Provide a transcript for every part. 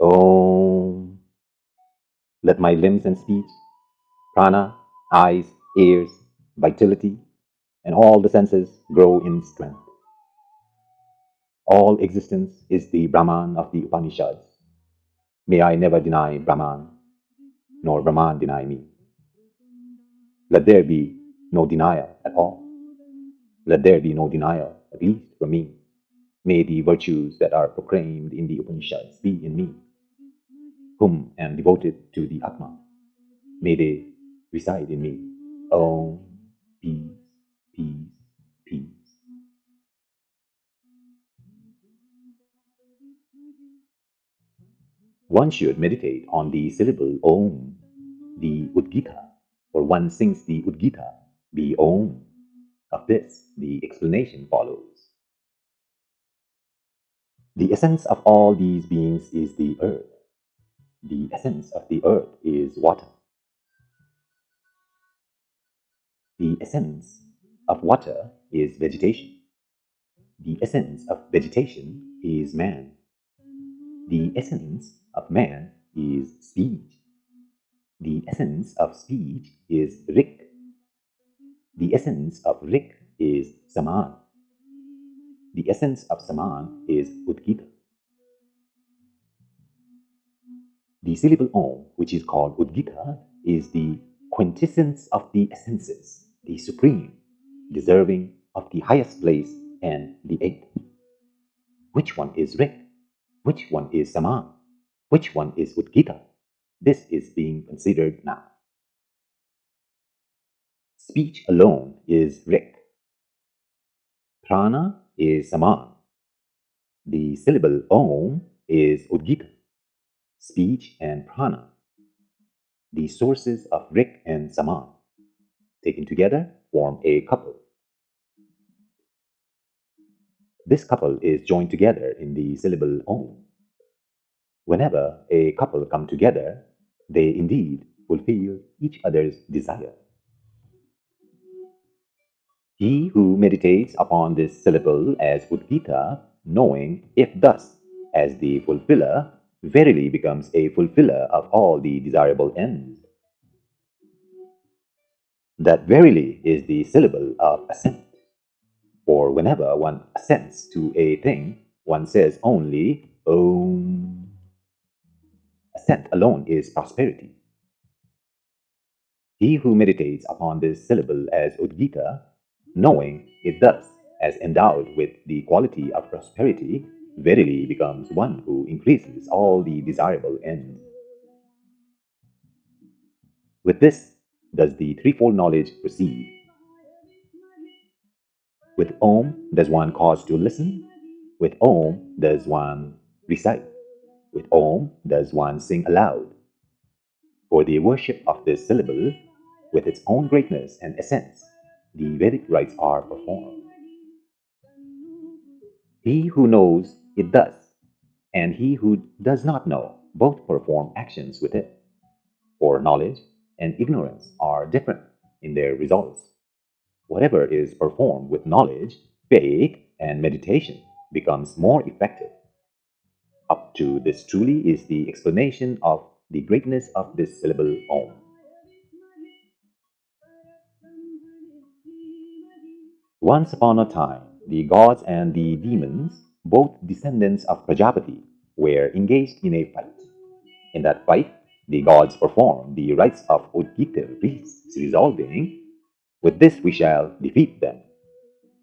Om. Let my limbs and speech, prana, eyes, ears, vitality, and all the senses grow in strength. All existence is the Brahman of the Upanishads. May I never deny Brahman, nor Brahman deny me. Let there be no denial at all. Let there be no denial, at least from me. May the virtues that are proclaimed in the Upanishads be in me, whom am devoted to the Atma. May they reside in me. Om, peace, peace, peace. One should meditate on the syllable Om, the Udgita, for one sings the Udgita, the Om. Of this, the explanation follows. The essence of all these beings is the earth. The essence of the earth is water. The essence of water is vegetation. The essence of vegetation is man. The essence of man is speech. The essence of speech is Rik. The essence of Rik is Saman. The essence of Saman is Udgita. The syllable Om, which is called Udgita, is the quintessence of the essences, the supreme, deserving of the highest place and the eighth. Which one is Rik? Which one is Saman? Which one is Udgita? This is being considered now. Speech alone is Rik. Prana is Saman. The syllable Om is Udgita. Speech and prana, the sources of Rik and Saman, taken together form a couple. This couple is joined together in the syllable Om. Whenever a couple come together, they indeed fulfill each other's desire. He who meditates upon this syllable as Udgita, knowing if thus as the fulfiller, verily becomes a fulfiller of all the desirable ends. That verily is the syllable of assent. For whenever one assents to a thing, one says only Om. Assent alone is prosperity. He who meditates upon this syllable as Udgita, knowing it thus as endowed with the quality of prosperity, verily becomes one who increases all the desirable ends. With this does the threefold knowledge proceed. With Om does one cause to listen. With Om does one recite. With Om does one sing aloud. For the worship of this syllable, with its own greatness and essence, the Vedic rites are performed. He who knows it does, and he who does not know, both perform actions with it. For knowledge and ignorance are different in their results. Whatever is performed with knowledge, faith, and meditation becomes more effective. Up to this truly is the explanation of the greatness of this syllable Om. Once upon a time, the gods and the demons, both descendants of Prajapati, were engaged in a fight. In that fight, the gods performed the rites of Udgita, resolving, with this we shall defeat them.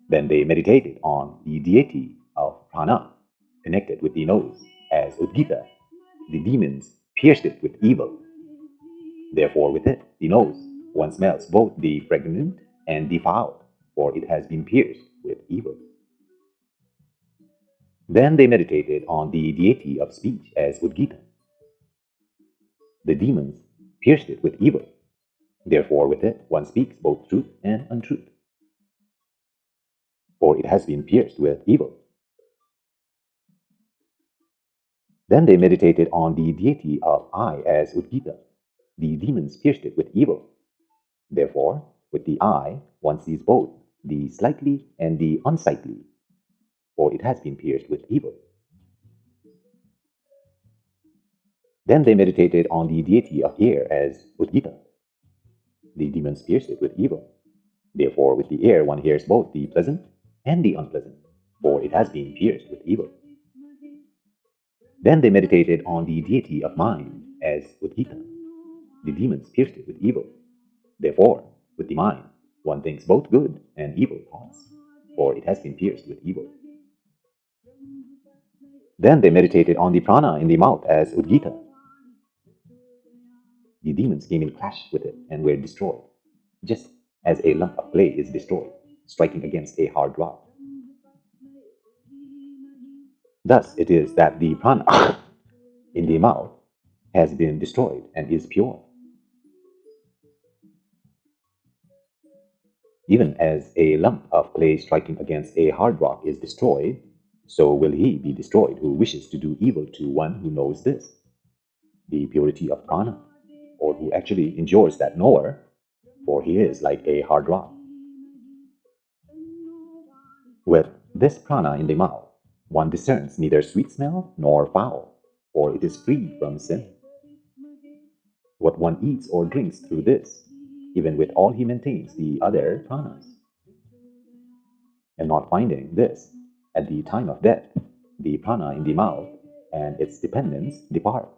Then they meditated on the deity of Prana, connected with the nose, as Udgita. The demons pierced it with evil. Therefore, with it, the nose, one smells both the fragrant and the foul, for it has been pierced with evil. Then they meditated on the deity of speech as Udgita. The demons pierced it with evil. Therefore, with it, one speaks both truth and untruth, for it has been pierced with evil. Then they meditated on the deity of I as Udgita. The demons pierced it with evil. Therefore, with the eye, one sees both the sightly and the unsightly, for it has been pierced with evil. Then they meditated on the deity of air as Udgita. The demons pierced it with evil. Therefore, with the air one hears both the pleasant and the unpleasant, for it has been pierced with evil. Then they meditated on the deity of mind as Udgita. The demons pierced it with evil. Therefore, with the mind, one thinks both good and evil thoughts, for it has been pierced with evil. Then they meditated on the prana in the mouth as Udgita. The demons came in clash with it and were destroyed, just as a lump of clay is destroyed, striking against a hard rock. Thus it is that the prana in the mouth has been destroyed and is pure. Even as a lump of clay striking against a hard rock is destroyed, so will he be destroyed who wishes to do evil to one who knows this, the purity of prana, or who actually endures that knower, for he is like a hard rock. With this prana in the mouth, one discerns neither sweet smell nor foul, for it is free from sin. What one eats or drinks through this, even with all he maintains the other pranas. And not finding this, at the time of death, the prana in the mouth and its dependents depart.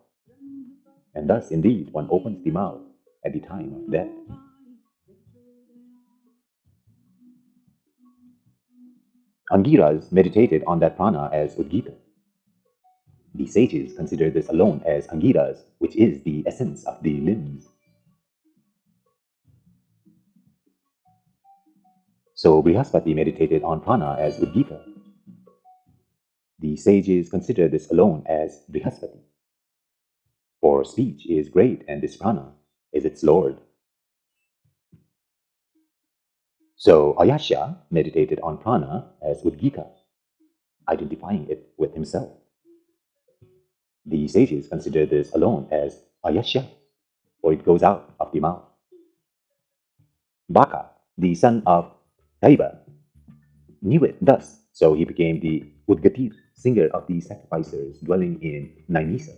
And thus, indeed, one opens the mouth at the time of death. Angiras meditated on that prana as Udgita. The sages consider this alone as Angiras, which is the essence of the limbs. So Brihaspati meditated on prana as Udgita. The sages consider this alone as Brihaspati. For speech is great and this prana is its lord. So Ayasha meditated on prana as Udgita, identifying it with himself. The sages consider this alone as Ayasha, for it goes out of the mouth. Baka, the son of Daiva, knew it thus, so he became the Udgatir, singer of the sacrificers dwelling in Nainisa.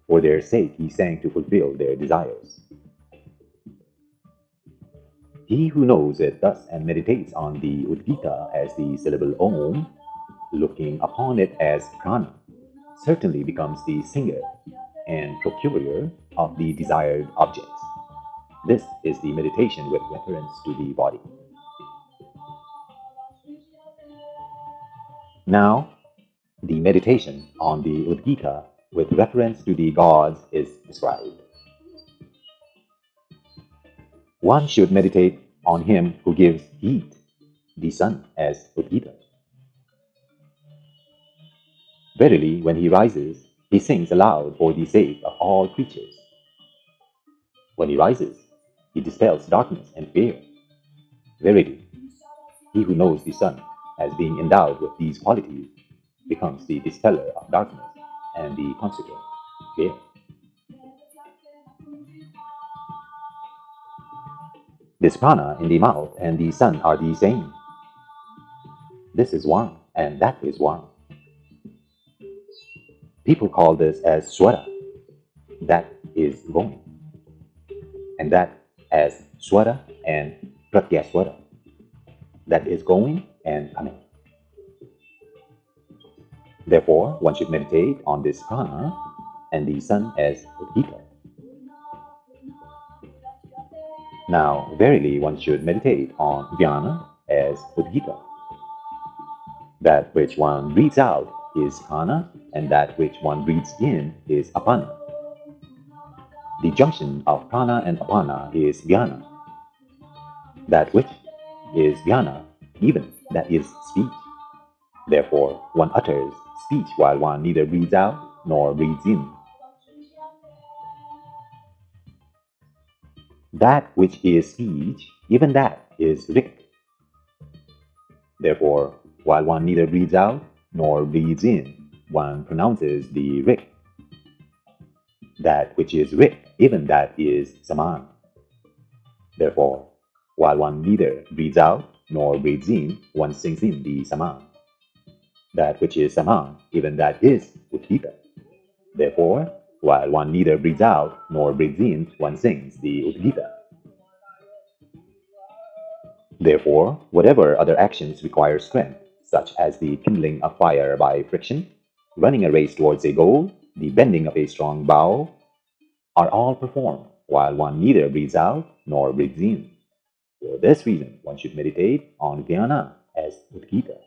For their sake he sang to fulfill their desires. He who knows it thus and meditates on the Udgita as the syllable Om, looking upon it as prana, certainly becomes the singer and procurer of the desired objects. This is the meditation with reference to the body. Now, the meditation on the Udgita with reference to the gods is described. One should meditate on him who gives heat, the sun, as Udgita. Verily, when he rises, he sings aloud for the sake of all creatures. When he rises, he dispels darkness and fear. Verily, he who knows the sun as being endowed with these qualities becomes the dispeller of darkness and the consequent fear. This prana in the mouth and the sun are the same. This is one and that is one. People call this as swara, that is going, and that as swara and pratyaswara, that is going and coming. Therefore, one should meditate on this prana and the sun as Udgita. Now, verily, one should meditate on Vijñana as Udgita. That which one breathes out is prana, and that which one breathes in is apana. The junction of prana and apana is Vijñana. That which is Vijñana, even that is speech. Therefore, one utters speech while one neither breathes out nor breathes in. That which is speech, even that is rik. Therefore, while one neither breathes out nor breathes in, one pronounces the rik. That which is rik, even that is saman. Therefore, while one neither breathes out nor breathes in, one sings in the saman. That which is saman, even that is Udgita. Therefore, while one neither breathes out nor breathes in, one sings the Udgita. Therefore, whatever other actions require strength, such as the kindling of fire by friction, running a race towards a goal, the bending of a strong bow, are all performed while one neither breathes out nor breathes in. For this reason, one should meditate on Vijñana as Udgita.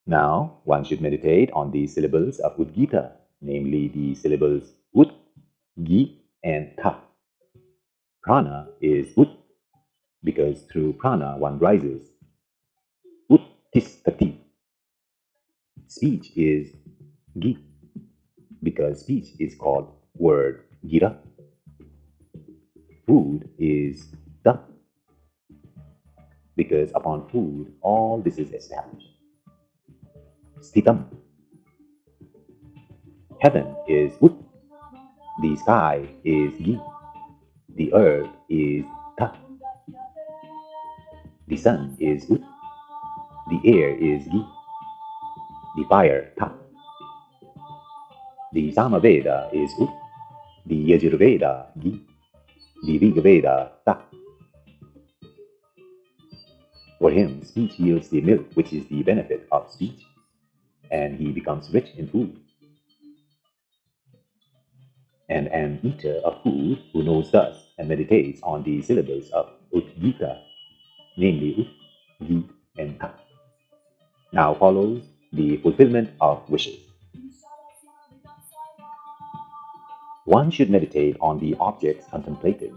Now, one should meditate on the syllables of Udgita, namely the syllables Ud, Gi, and Ta. Prana is Ud, because through prana one rises. Uttistati. Speech is Gi, because speech is called word Gira. Food is Da, because upon food all this is established. Stitam. Heaven is Ut, the sky is Gi, the earth is Ta. The sun is Ut, the air is Gi, the fire Ta. The Sama Veda is Ut, the Yajurveda Gi, the Rigveda Ta. For him, speech yields the milk which is the benefit of speech, and he becomes rich in food. And an eater of food who knows thus and meditates on the syllables of Udgita, namely Ut, Gi, and Ta. Now follows the fulfillment of wishes. One should meditate on the objects contemplated.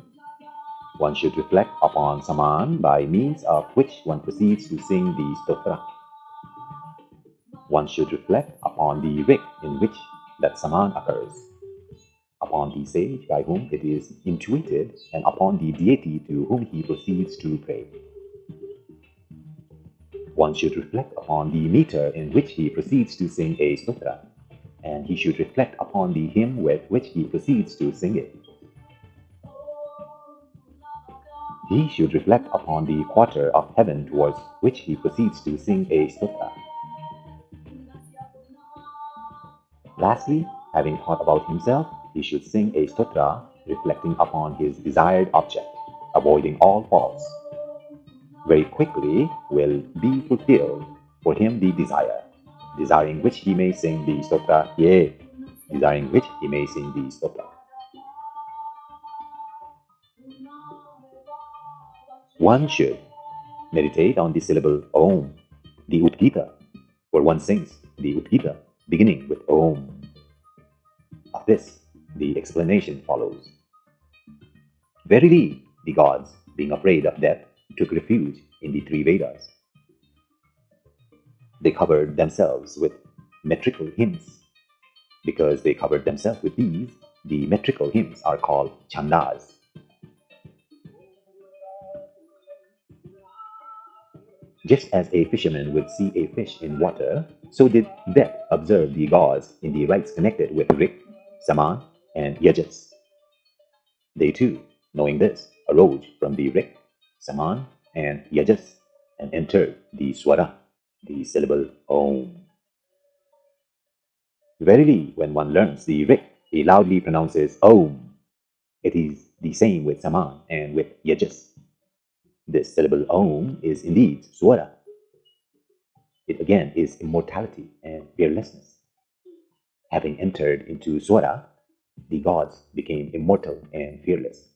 One should reflect upon Saman, by means of which one proceeds to sing the stotra. One should reflect upon the rig in which that Saman occurs, upon the sage by whom it is intuited, and upon the deity to whom he proceeds to pray. One should reflect upon the meter in which he proceeds to sing a stotra, and he should reflect upon the hymn with which he proceeds to sing it. He should reflect upon the quarter of heaven towards which he proceeds to sing a stotra. Lastly, having thought about himself, he should sing a stotra reflecting upon his desired object, avoiding all faults. Very quickly will be fulfilled for him the desire, desiring which he may sing the stotra, yea, desiring which he may sing the stotra. One should meditate on the syllable Om, the Udgita, for one sings the Udgita beginning with Om. Of this, the explanation follows. Verily, the gods, being afraid of death, took refuge in the three Vedas. They covered themselves with metrical hymns. Because they covered themselves with these, the metrical hymns are called chandas. Just as a fisherman would see a fish in water, so did Death observe the gods in the rites connected with Rik, Saman, and Yajas. They too, knowing this, arose from the Rik, Saman, and Yajas, and entered the Swara, the syllable Om. Verily, when one learns the Rik, he loudly pronounces Om. It is the same with Saman and with Yajas. This syllable Om is indeed Swara. It again is immortality and fearlessness. Having entered into Swara, the gods became immortal and fearless.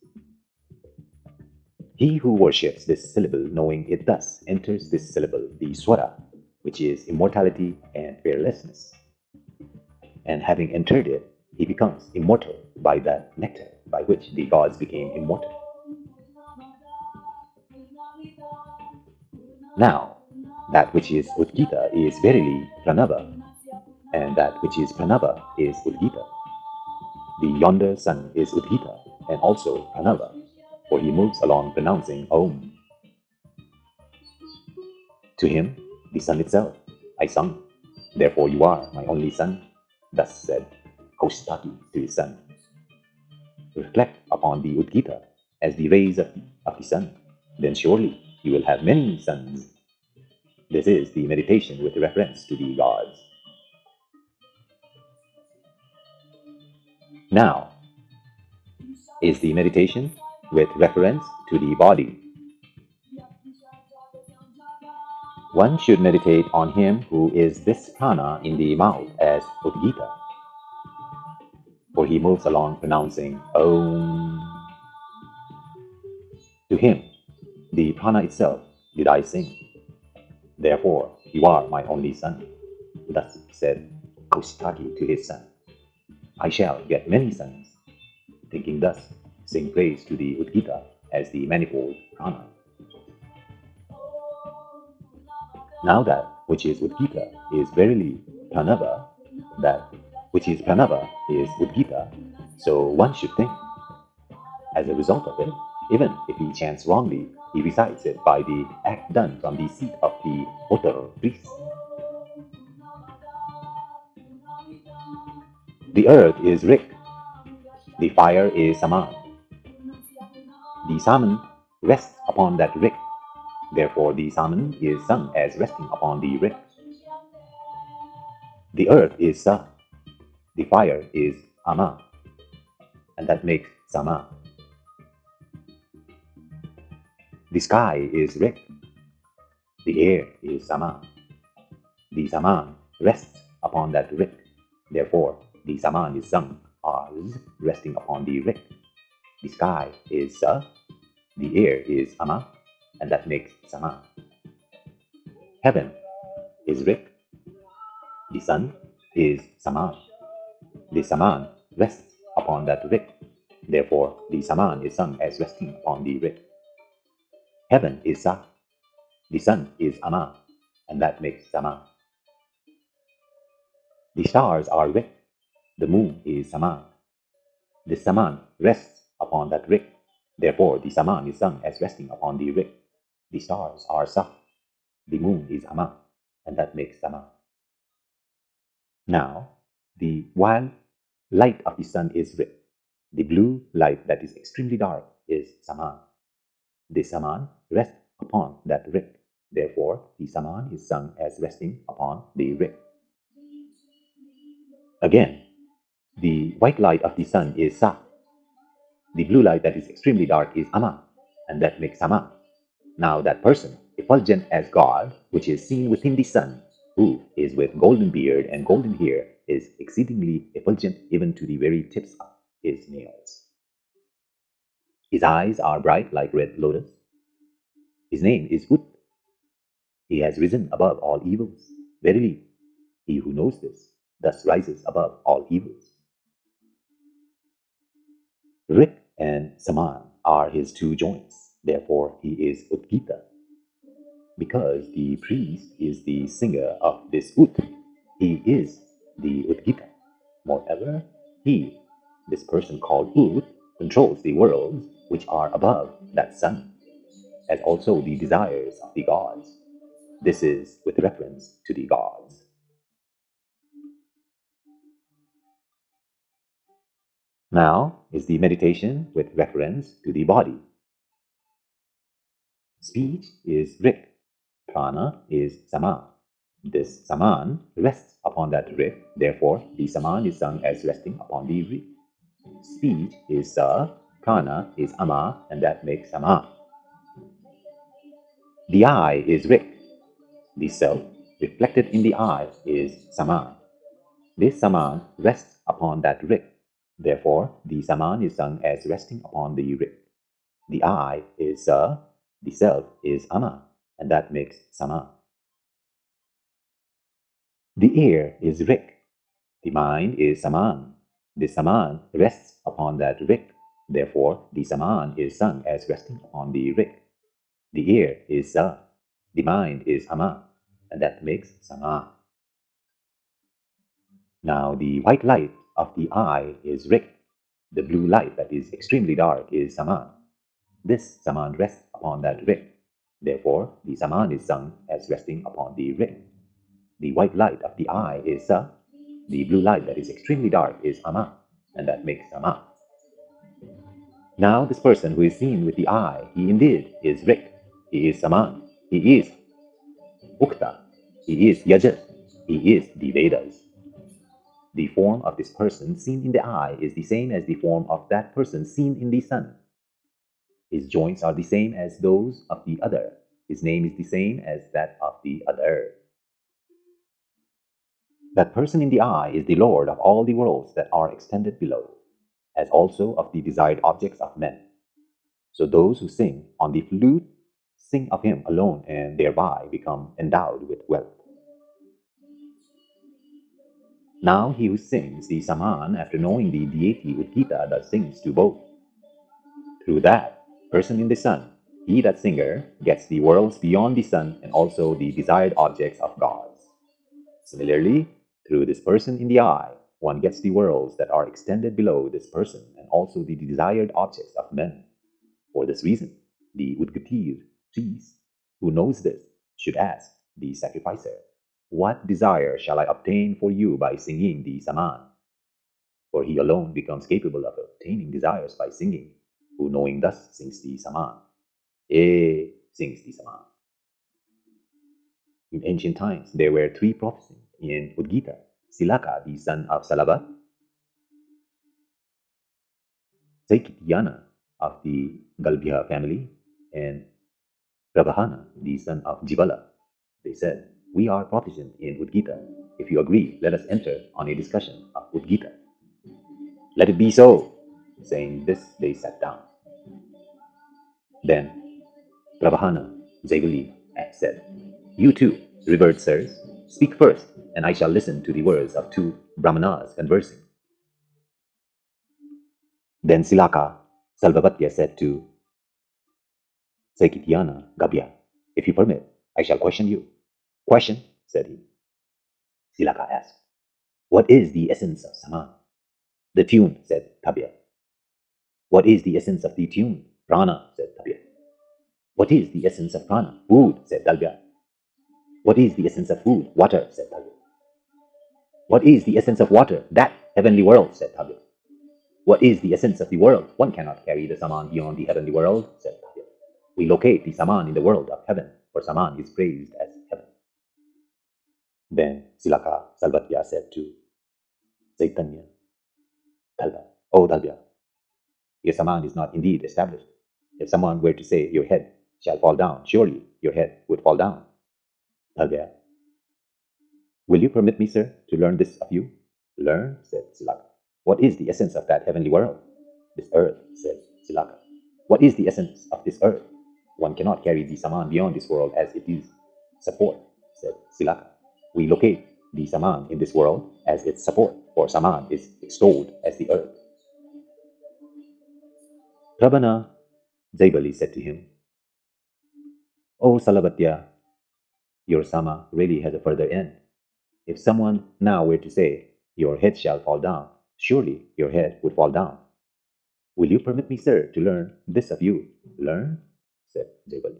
He who worships this syllable, knowing it thus, enters this syllable, the Swara, which is immortality and fearlessness. And having entered it, he becomes immortal by that nectar by which the gods became immortal. Now, that which is Udgita is verily Pranava, and that which is Pranava is Udgita. The yonder sun is Udgita and also Pranava, for he moves along pronouncing Om. To him, the sun itself, I sung, therefore you are my only son, thus said Kaustaki to his son. Reflect upon the Udgita as the rays of the sun, then surely you will have many sons. This is the meditation with reference to the gods. Now is the meditation with reference to the body. One should meditate on him who is this prana in the mouth as Udgita, for he moves along pronouncing Om. To him, the prana itself, did I sing. Therefore, you are my only son. Thus said Kaustaki to his son, I shall get many sons. Thinking thus, sing praise to the Udgita as the manifold prana. Now that which is Udgita is verily Pranava, that which is Pranava is Udgita, so one should think. As a result of it, even if he chants wrongly, he recites it by the act done from the seat of the Otter priest. The earth is Rik, the fire is Saman. The Saman rests upon that Rik, therefore the Saman is sung as resting upon the Rik. The earth is Sa, the fire is Ama, and that makes Sama. The sky is Rik, the air is Sama. The Saman rests upon that Rik, therefore the Saman is sung as resting upon the Rik. The sky is Sa, the air is Ama, and that makes Sama. Heaven is Rik, the sun is Saman. The Saman rests upon that Rik, therefore the Saman is sung as resting upon the Rik. Heaven is Sa, the sun is Ama, and that makes Sama. The stars are Rik, the moon is Saman. The Saman rests upon that Rik, therefore the Saman is sung as resting upon the Rik. The stars are Sa, the moon is Ama, and that makes Sama. Now, the wild light of the sun is Rik. The blue light that is extremely dark is Saman. The Saman rests upon that Rik, therefore the Saman is sung as resting upon the Rik. Again, the white light of the sun is Sa. The blue light that is extremely dark is Ama, and that makes Sama. Now that person, effulgent as God, which is seen within the sun, who is with golden beard and golden hair, is exceedingly effulgent even to the very tips of his nails. His eyes are bright like red lotus. His name is Ut. He has risen above all evils. Verily, he who knows this thus rises above all evils. Rik and Saman are his two joints, therefore he is Udgita. Because the priest is the singer of this Ut, he is the Udgita. Moreover, he, this person called Ut, controls the worlds which are above that sun, as also the desires of the gods. This is with reference to the gods. Now is the meditation with reference to the body. Speech is Rik, prana is Sama. This Saman rests upon that Rik, therefore the Saman is sung as resting upon the Rik. Speech is Sa, prana is Ama, and that makes Sama. The eye is Rik. The self reflected in the eye is Saman. This Saman rests upon that Rik, therefore the Saman is sung as resting upon the Rik. The I is Sa, the self is Ama, and that makes Sama. The ear is Rik. The mind is Saman. The Saman rests upon that Rik, therefore the Saman is sung as resting upon the Rik. The ear is Sa, the mind is Ama, and that makes Sama. Now the white light of the eye is Rik. The blue light that is extremely dark is Saman. This Saman rests upon that Rik. Therefore, the Saman is sung as resting upon the Rik. The white light of the eye is Sa. The blue light that is extremely dark is Ama, and that makes Sama. Now this person who is seen with the eye, he indeed is Rik. He is Saman. He is Ukta. He is Yajas. He is the Vedas. The form of this person seen in the eye is the same as the form of that person seen in the sun. His joints are the same as those of the other. His name is the same as that of the other. That person in the eye is the Lord of all the worlds that are extended below, as also of the desired objects of men. So those who sing on the flute sing of him alone and thereby become endowed with wealth. Now he who sings the Saman after knowing the deity Udgita thus sings to both. Through that person in the sun, he, that singer, gets the worlds beyond the sun and also the desired objects of gods. Similarly, through this person in the eye, one gets the worlds that are extended below this person and also the desired objects of men. For this reason, the Udgatir priest who knows this should ask the sacrificer, "What desire shall I obtain for you by singing the Saman?" For he alone becomes capable of obtaining desires by singing, who knowing thus sings the Saman. Sings the Saman. In ancient times, there were 3 prophets in Udgita: Silaka, the son of Salavat; Saikityana of the Galbhya family; and Prabhahana, the son of Jivala. They said, "We are proficient in Udgita. If you agree, let us enter on a discussion of Udgita." "Let it be so." Saying this, they sat down. Then Prabhahana Jaivali said, "You too, revered sirs, speak first, and I shall listen to the words of 2 Brahmanas conversing." Then Silaka Salvavatya said to Saikityana Gabya, "If you permit, I shall question you." "Question," said he. Silaka asked, "What is the essence of Sama?" "The tune," said Tabya. "What is the essence of the tune?" "Prana," said Tabya. "What is the essence of prana?" "Food," said Dalbya. "What is the essence of food?" "Water," said Tabya. "What is the essence of water?" "That heavenly world," said Tabya. "What is the essence of the world?" "One cannot carry the Saman beyond the heavenly world," said Tabya. "We locate the Saman in the world of heaven, for Saman is praised as heaven." Then Silaka Salvatya said to Chaitanya, "Dalbya, oh Dalbya, your Saman is not indeed established. If someone were to say, 'Your head shall fall down,' surely your head would fall down." Dalbya, "Will you permit me, sir, to learn this of you?" "Learn," said Silaka. "What is the essence of that heavenly world?" "This earth," said Silaka. "What is the essence of this earth?" "One cannot carry the Saman beyond this world as it is support," said Silaka. "We locate the Saman in this world as its support, for Saman is extolled as the earth." Prabhana Jaivali said to him, "O Salavatya, your Sama really has a further end. If someone now were to say, 'Your head shall fall down,' surely your head would fall down. Will you permit me, sir, to learn this of you?" "Learn," said Jaivali.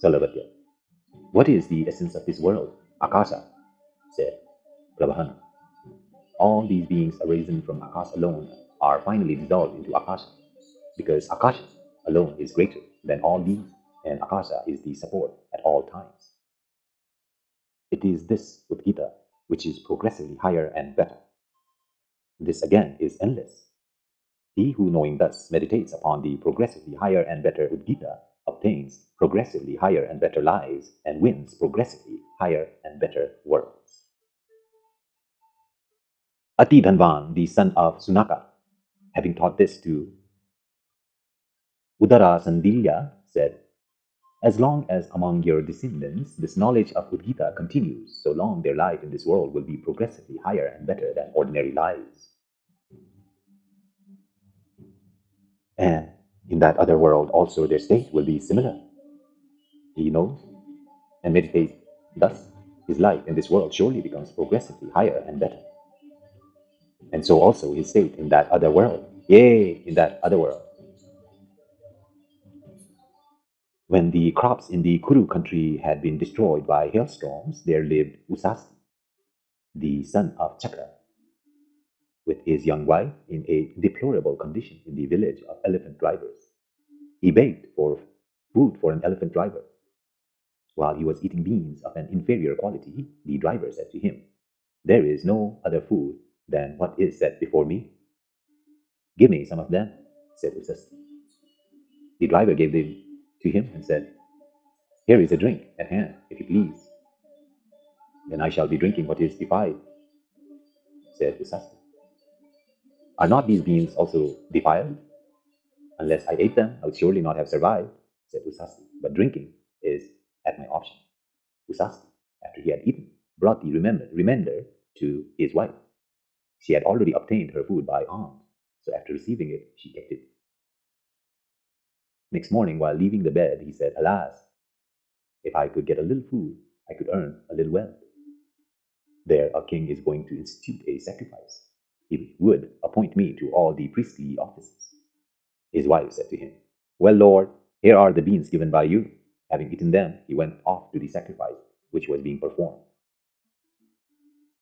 Salavatya, "What is the essence of this world?" "Akasa," said Prabhahana. "All these beings arisen from Akasa alone are finally dissolved into Akasha, because Akasha alone is greater than all these, and Akasha is the support at all times. It is this Udgita which is progressively higher and better. This again is endless. He who knowing thus meditates upon the progressively higher and better Udgita obtains progressively higher and better lives and wins progressively higher and better worlds." Ati Dhanvan, the son of Sunaka, having taught this to Udara Sandilya, said, "As long as among your descendants this knowledge of Udgita continues, so long their life in this world will be progressively higher and better than ordinary lives. And in that other world also their state will be similar. He knows and meditates thus, his life in this world surely becomes progressively higher and better. And so also his state in that other world. In that other world. When the crops in the Kuru country had been destroyed by hailstorms, there lived Usasti, the son of Chakra, with his young wife in a deplorable condition in the village of elephant drivers. He begged for food for an elephant driver. While he was eating beans of an inferior quality, the driver said to him, There is no other food than what is set before me. Give me some of them, said Usasti. The driver gave them to him and said, Here is a drink at hand, if you please. Then I shall be drinking what is defiled, said Usasti. Are not these beans also defiled? Unless I ate them, I would surely not have survived, said Usasti. But drinking is at my option. Usasti, after he had eaten, brought the remainder to his wife. She had already obtained her food by alms, so after receiving it, she kept it. Next morning, while leaving the bed, he said, Alas, if I could get a little food, I could earn a little wealth. There, a king is going to institute a sacrifice. He would appoint me to all the priestly offices. His wife said to him, Well, Lord, here are the beans given by you. Having eaten them, he went off to the sacrifice which was being performed.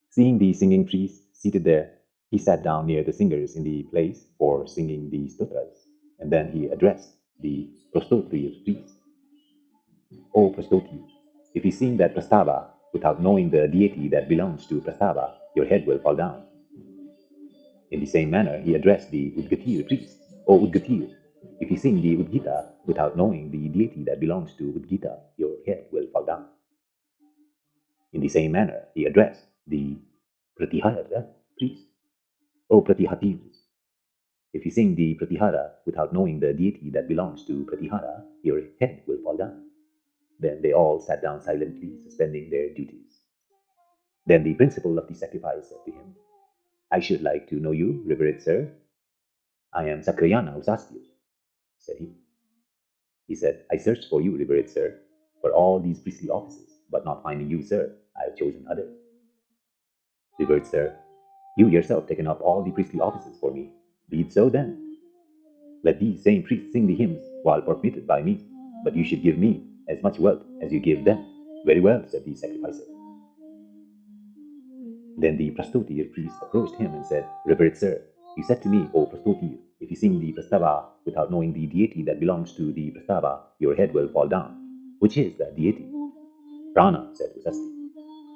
Seeing the singing priests seated there, he sat down near the singers in the place for singing the stotras, and then he addressed the Prastotriya priest. O Prastoti, if you sing that Prastava without knowing the deity that belongs to Prastava, your head will fall down. In the same manner, he addressed the Udgatir priest. O Udgatir, if you sing the Udgita without knowing the deity that belongs to Udgita, your head will fall down. In the same manner, he addressed the Pratihara priest. O Pratihatir, if you sing the Pratihara without knowing the deity that belongs to Pratihara, your head will fall down. Then they all sat down silently, suspending their duties. Then the principal of the sacrifice said to him, I should like to know you, revered sir. I am Sakrayana Usastya, said he. He said, I searched for you, revered sir, for all these priestly offices, but not finding you, sir, I have chosen others. Revered sir, you yourself taken up all the priestly offices for me. Be it so then. Let these same priests sing the hymns while permitted by me, but you should give me as much wealth as you give them. Very well, said the sacrificer. Then the Prastotir priest approached him and said, Revered sir, you said to me, O Prastotir, if you sing the Prastava without knowing the deity that belongs to the Prastava, your head will fall down. Which is that deity? Prana, said Usasti.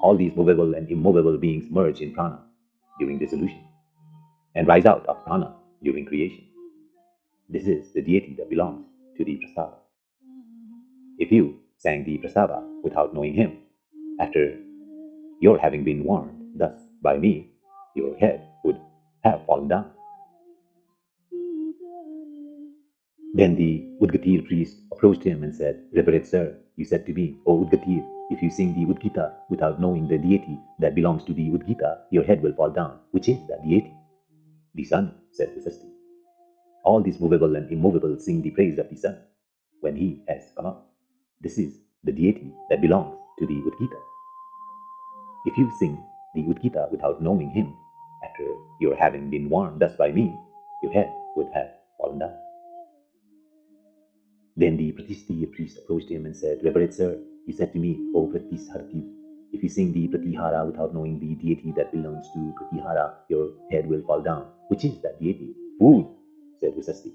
All these movable and immovable beings merge in Prana during dissolution and rise out of Prana during creation. This is the deity that belongs to the Prastava. If you sang the Prastava without knowing him, after your having been warned thus by me, your head would have fallen down. Then the Udgatir priest approached him and said, Revered sir, you said to me, O Udgatir, if you sing the Udgita without knowing the deity that belongs to the Udgita, your head will fall down. Which is that deity? The sun, said Usasti. All these movable and immovable sing the praise of the sun when he has come up. This is the deity that belongs to the Udgita. If you sing the Udgita without knowing him, after your having been warned thus by me, your head would have fallen down. Then the Pratishthiya priest approached him and said, Revered sir, you said to me, O Pratisharthi, if you sing the Pratihara without knowing the deity that belongs to Pratihara, your head will fall down. Which is that deity? Food, said Usasti.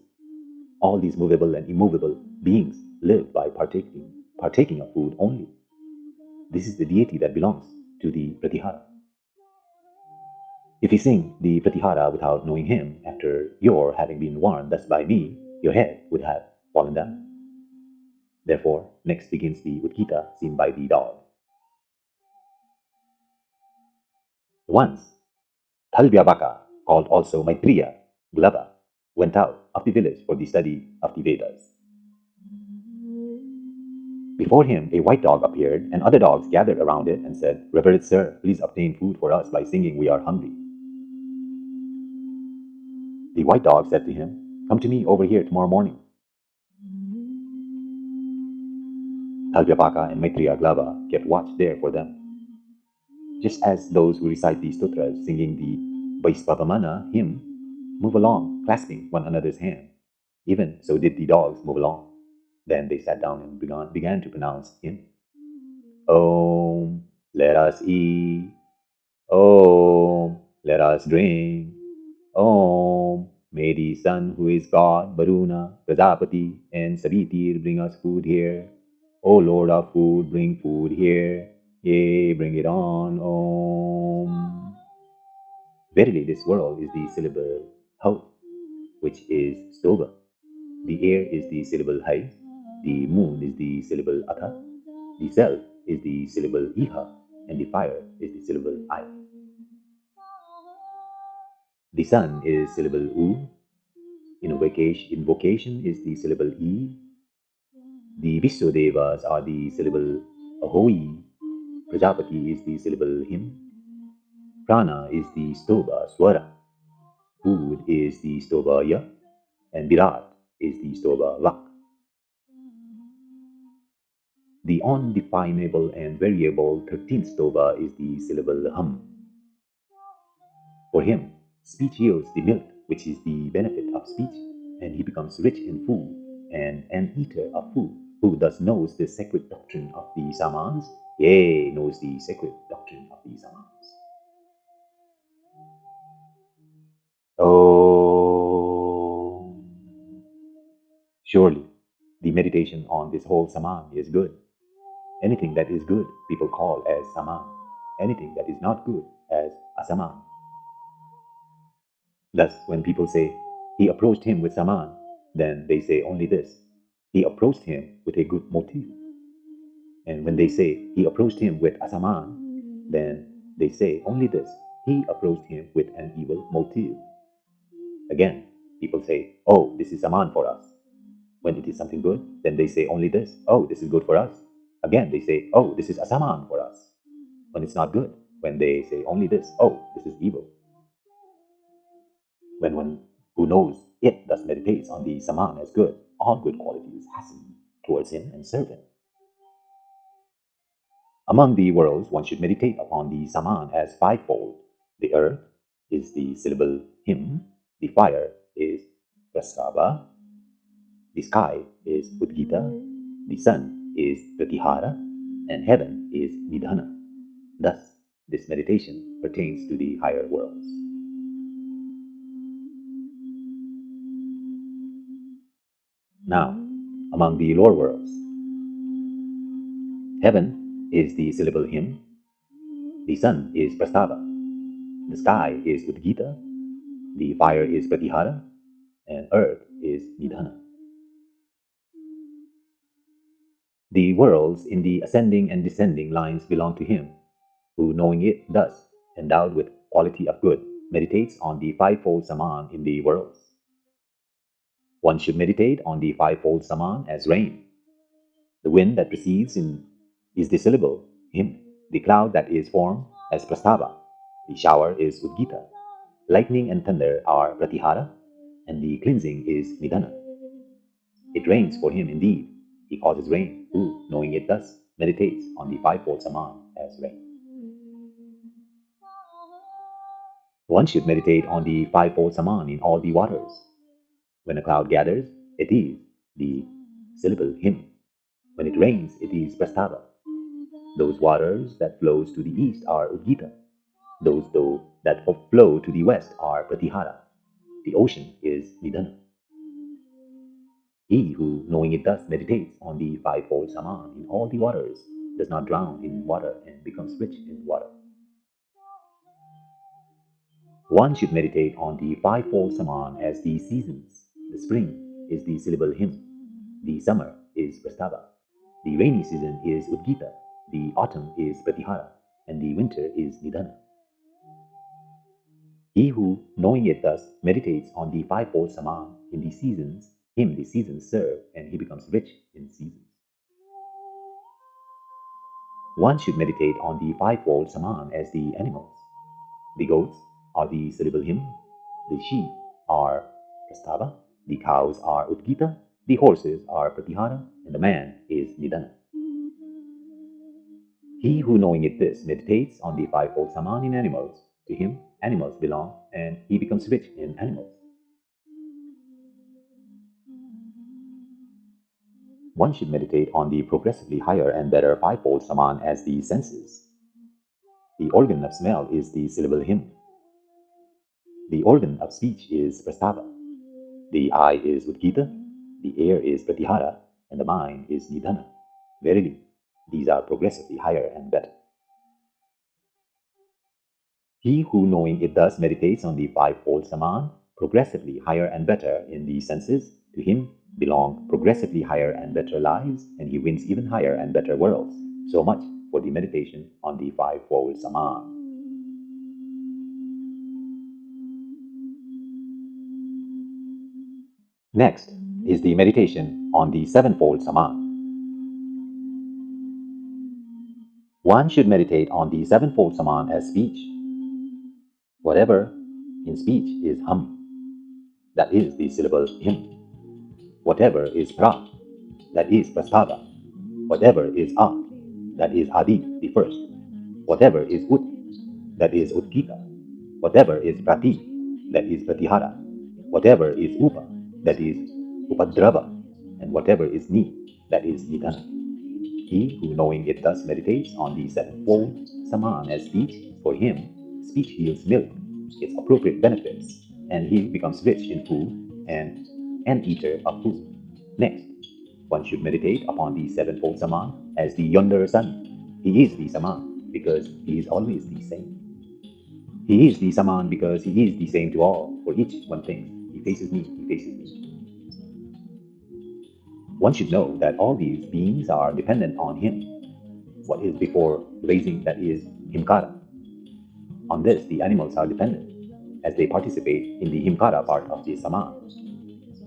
All these movable and immovable beings live by partaking of food only. This is the deity that belongs to the Pratihara. If you sing the Pratihara without knowing him, after your having been warned thus by me, your head would have fallen down. Therefore, next begins the Udgita seen by the dog. Once, Thalbyabaka, called also Maitreya, Glava, went out of the village for the study of the Vedas. Before him, a white dog appeared, and other dogs gathered around it and said, Revered sir, please obtain food for us by singing, we are hungry. The white dog said to him, Come to me over here tomorrow morning. Thalbyabaka and Maitreya Glava kept watch there for them. Just as those who recite the stotras singing the Vaisvavamana hymn move along, clasping one another's hand, even so did the dogs move along. Then they sat down and began to pronounce hymn. Om, let us eat. Om, let us drink. Om, may the sun who is God, Varuna, Prajapati, and Savitir bring us food here. O Lord of food, bring food here. Yea, bring it on. Om. Verily, this world is the syllable Ho, which is Stoba. The air is the syllable Hai. The moon is the syllable Atha. The self is the syllable Iha. And the fire is the syllable I. The sun is syllable U. Invocation is the syllable E. The Viswadevas are the syllable Ahoi. Prajapati is the syllable Him. Prana is the Stoba Swara. Food is the Stoba Ya. And Virat is the Stoba Vak. The undefinable and variable 13th Stoba is the syllable Hum. For him, speech yields the milk, which is the benefit of speech, and he becomes rich in food and an eater of food, who thus knows the sacred doctrine of the Samans, yea, knows the sacred doctrine of the Samans. Oh, surely the meditation on this whole Saman is good. Anything that is good, people call as Saman. Anything that is not good, as Asaman. Thus, when people say, he approached him with Saman, then they say only this, he approached him with a good motive. And when they say, he approached him with Asaman, then they say only this, he approached him with an evil motive. Again, people say, oh, this is Saman for us. When it is something good, then they say only this, oh, this is good for us. Again, they say, oh, this is Asaman for us. When it's not good, when they say only this, oh, this is evil. When one who knows it thus meditates on the Saman as good, all good qualities hasten towards him and serve him. Among the worlds, one should meditate upon the Saman as fivefold. The earth is the syllable Him, the fire is Prasava, the sky is Udgita, the sun is Pratihara, and heaven is Nidhana. Thus, this meditation pertains to the higher worlds. Now, among the lower worlds, heaven is the syllable Him, the sun is Prastava, the sky is Udgita, the fire is Pratihara, and earth is Nidhana. The worlds in the ascending and descending lines belong to him, who, knowing it thus, endowed with quality of good, meditates on the fivefold Saman in the worlds. One should meditate on the fivefold Saman as rain. The wind that precedes is the syllable Him, the cloud that is formed as Prastava, the shower is Udgita, lightning and thunder are Pratihara, and the cleansing is Nidhana. It rains for him indeed. He causes rain, who, knowing it thus, meditates on the fivefold Saman as rain. One should meditate on the fivefold Saman in all the waters. When a cloud gathers, it is the syllable Him. When it rains, it is Prastava. Those waters that flows to the east are Udgita. Those that flow to the west are Pratihara. The ocean is Nidhana. He who, knowing it thus, meditates on the fivefold Saman in all the waters, does not drown in water and becomes rich in water. One should meditate on the fivefold Saman as the seasons. The spring is the syllable Him. The summer is Prastava. The rainy season is Udgita. The autumn is Pratihara. And the winter is Nidhana. He who, knowing it thus, meditates on the fivefold Saman in the seasons, him the seasons serve, and he becomes rich in seasons. One should meditate on the fivefold Saman as the animals. The goats are the syllable Him, the sheep are Prastava, the cows are Udgita, the horses are Pratihara, and the man is Nidhana. He who, knowing it this, meditates on the fivefold Saman in animals, to him animals belong, and he becomes rich in animals. One should meditate on the progressively higher and better fivefold Saman as the senses. The organ of smell is the syllable Him. The organ of speech is Prastava. The eye is Udgita, the ear is Pratihara, and the mind is Nidhana. Verily, these are progressively higher and better. He who, knowing it thus, meditates on the fivefold Saman, progressively higher and better in the senses, to him belong progressively higher and better lives, and he wins even higher and better worlds. So much for the meditation on the fivefold Saman. Next is the meditation on the sevenfold Saman. One should meditate on the sevenfold Saman as speech. Whatever in speech is hum, that is the syllable him. Whatever is pra, that is prastava. Whatever is a, that is adi, the first. Whatever is ut, that is utkita. Whatever is prati, that is pratihara. Whatever is upa, that is upadrava. And whatever is ni, that is nidana. He who, knowing it thus, meditates on the sevenfold Saman as speech, for him speech yields milk, its appropriate benefits, and he becomes rich in food and an eater of food. Next, one should meditate upon the sevenfold Saman as the yonder sun. He is the Saman because he is always the same. He is the Saman because he is the same to all. For each one thinks, he faces me, he faces me. One should know that all these beings are dependent on him. What is before raising, that is himkara. On this, the animals are dependent, as they participate in the himkara part of the Saman.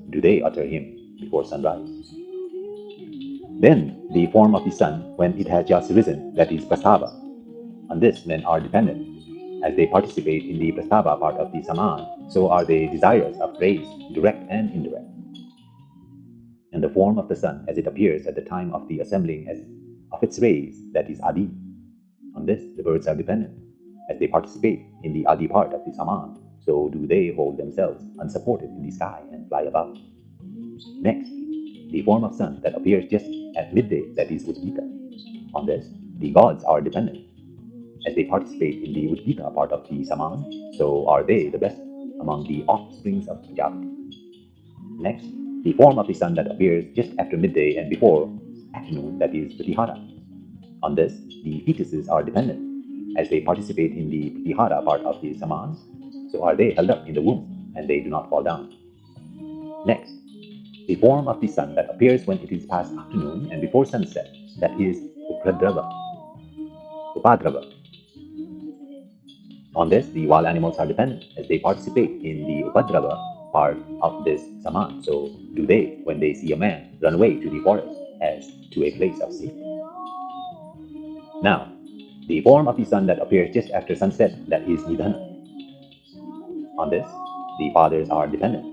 Do they utter him before sunrise? Then the form of the sun when it has just risen, that is prastava. On this, men are dependent. As they participate in the prastava part of the Saman, so are they desirous of praise, direct and indirect. And the form of the sun as it appears at the time of the assembling of its rays, that is adi. On this, the birds are dependent. As they participate in the adi part of the Saman, so do they hold themselves unsupported in the sky and fly about. Next, the form of sun that appears just at midday, that is Udgita. On this, the gods are dependent. As they participate in the Udgita part of the Saman, so are they the best among the offsprings of Prajapati. Next, the form of the sun that appears just after midday and before afternoon, that is Pratihara. On this, the fetuses are dependent. As they participate in the Pratihara part of the Saman, so are they held up in the womb, and they do not fall down. Next, the form of the sun that appears when it is past afternoon and before sunset, that is Upadrava. On this, the wild animals are dependent, as they participate in the Upadrava part of this Saman. So do they, when they see a man, run away to the forest as to a place of safety. Now, the form of the sun that appears just after sunset, that is Nidhana. On this, the fathers are dependent,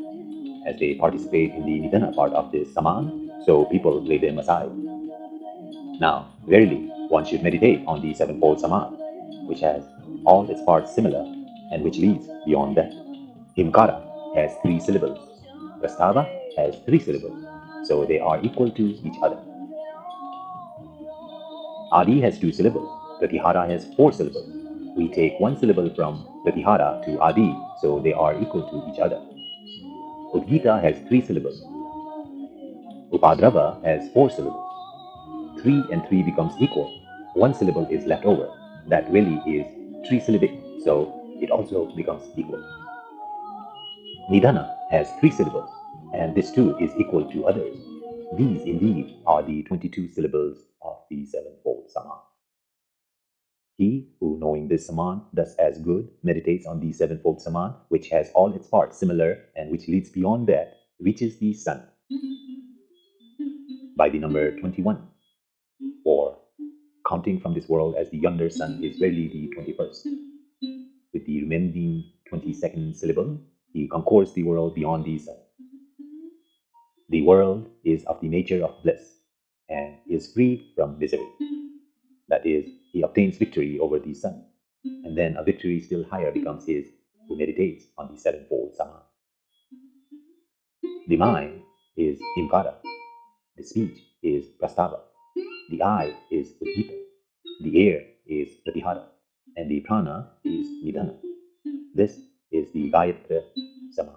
as they participate in the Nidhana part of this Saman, so people lay them aside. Now, verily, one should meditate on the sevenfold Saman, which has all its parts similar, and which leads beyond that. Himkara has 3 syllables. Prastava has 3 syllables, so they are equal to each other. Adi has 2 syllables. Pratihara has 4 syllables. We take 1 syllable from Pratihara to Adi, so they are equal to each other. Udgita has 3 syllables. Upadrava has 4 syllables. 3 and 3 becomes equal. 1 syllable is left over. That really is 3-syllabic, so it also becomes equal. Nidana has 3 syllables, and this too is equal to others. These indeed are the 22 syllables of the sevenfold Saman. He who, knowing this Saman, thus as good, meditates on the sevenfold Saman, which has all its parts similar and which leads beyond that, reaches the sun by the number 21, or counting from this world as the yonder sun is verily the 21st. With the remaining 22nd syllable, he conquers the world beyond the sun. The world is of the nature of bliss and is free from misery. That is, he obtains victory over the sun, and then a victory still higher becomes his who meditates on the sevenfold Saman. The mind is Himkara, the speech is Prastava, the eye is Udgita, the ear is Pratihara, and the prana is Nidhana. This is the Gayatra Saman,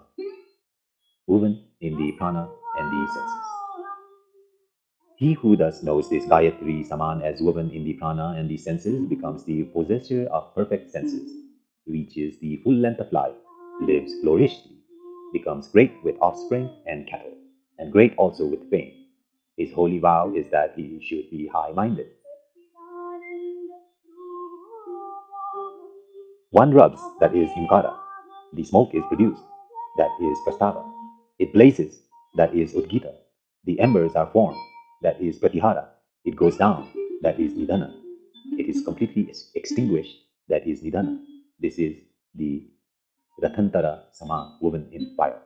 woven in the prana and the senses. He who thus knows this Gayatri Saman as woven in the prana and the senses becomes the possessor of perfect senses. reaches the full length of life, lives gloriously, becomes great with offspring and cattle, and great also with fame. His holy vow is that he should be high-minded. One rubs, that is Himkara. The smoke is produced, that is Prastava. It blazes, that is Udgita. The embers are formed, that is Pratihara. It goes down, that is Nidana. It is completely extinguished, that is Nidana. This is the Ratantara Sama woven in fire.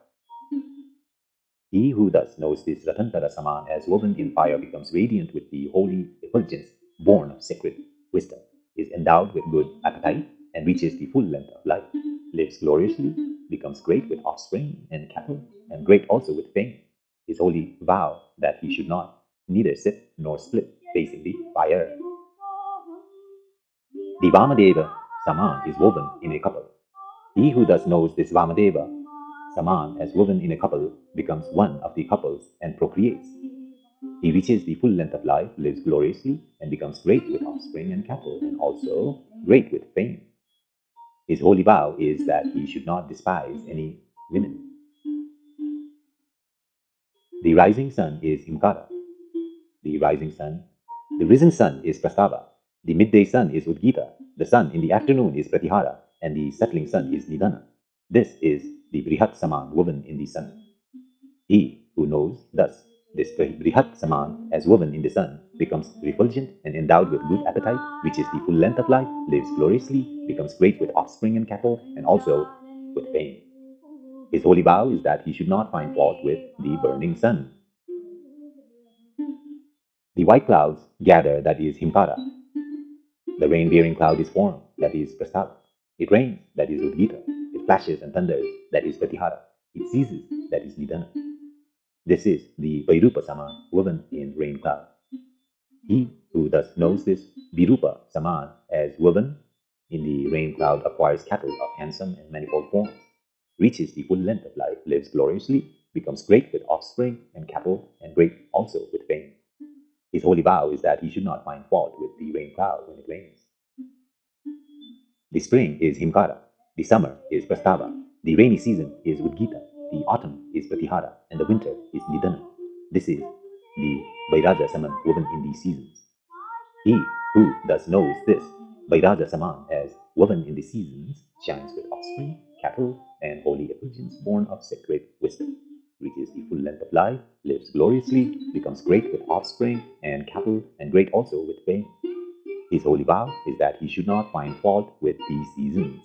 He who thus knows this Ratantara Sama as woven in fire becomes radiant with the holy effulgence, born of sacred wisdom, is endowed with good appetite, and reaches the full length of life, lives gloriously, becomes great with offspring and cattle, and great also with fame. His holy vow that he should not neither sit nor split facing the fire. The Vamadeva Saman is woven in a couple. He who thus knows this Vamadeva Saman as woven in a couple becomes one of the couples and procreates. He reaches the full length of life, lives gloriously, and becomes great with offspring and cattle, and also great with fame. His holy vow is that he should not despise any women. The rising sun is Himkara. The risen sun is Prastava. The midday sun is Udgita. The sun in the afternoon is Pratihara, and the settling sun is Nidana. This is the Brihat Saman woven in the sun. He who knows thus this Brihat Saman as woven in the sun becomes refulgent and endowed with good appetite, reaches the full length of life, lives gloriously, becomes great with offspring and cattle, and also with fame. His holy vow is that he should not find fault with the burning sun. The white clouds gather, that is Himkara. The rain-bearing cloud is formed, that is Prastava. It rains, that is Udgita. It flashes and thunders, that is Pratihara. It ceases, that is Nidana. This is the Vairupa Saman woven in rain cloud. He who thus knows this Virupa Saman as woven in the rain cloud acquires cattle of handsome and manifold forms, reaches the full length of life, lives gloriously, becomes great with offspring and cattle, and great also with fame. His holy vow is that he should not find fault with the rain cloud when it rains. The spring is Himkara, the summer is Prastava, the rainy season is Udgita, the autumn is Pratihara, and the winter is Nidana. This is the Vairaja Saman woven in these seasons. He who thus knows this Vairaja Saman as woven in the seasons shines with offspring, cattle, and holy effulgence born of sacred wisdom, reaches the full length of life, lives gloriously, becomes great with offspring and cattle, and great also with fame. His holy vow is that he should not find fault with these seasons.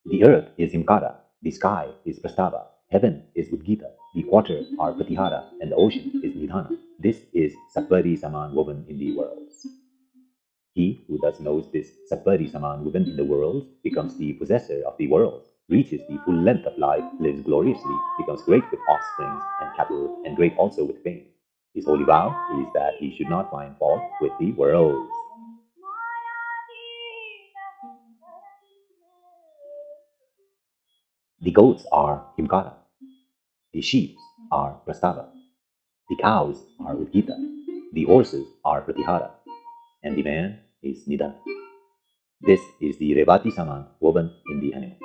The earth is Himkara, the sky is Prastava, heaven is Udgita, the water are Pratihara, and the ocean is Nidana. This is Sattvari Saman woven in the worlds. He who thus knows this Sattvari Saman woven in the worlds becomes the possessor of the worlds, reaches the full length of life, lives gloriously, becomes great with offsprings and cattle, and great also with fame. His holy vow is that he should not find fault with the worlds. The goats are Himkara, the sheep are Prastava, the cows are Udgita, the horses are Pratihara, and the man is Nidana. This is the Revati Saman woven in the animals.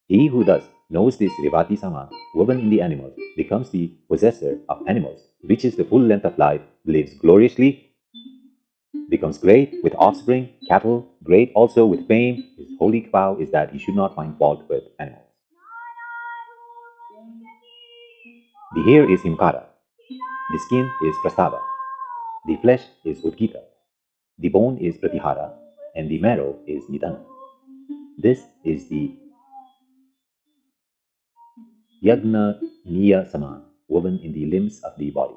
He who thus knows this Revati Saman woven in the animals becomes the possessor of animals, reaches the full length of life, lives gloriously, becomes great with offspring, cattle, great also with fame. His holy vow is that he should not find fault with animals. The hair is Himkara, the skin is Prastava, the flesh is Udgita, the bone is Pratihara, and the marrow is Nidana. This is the Yagna Niya Saman woven in the limbs of the body.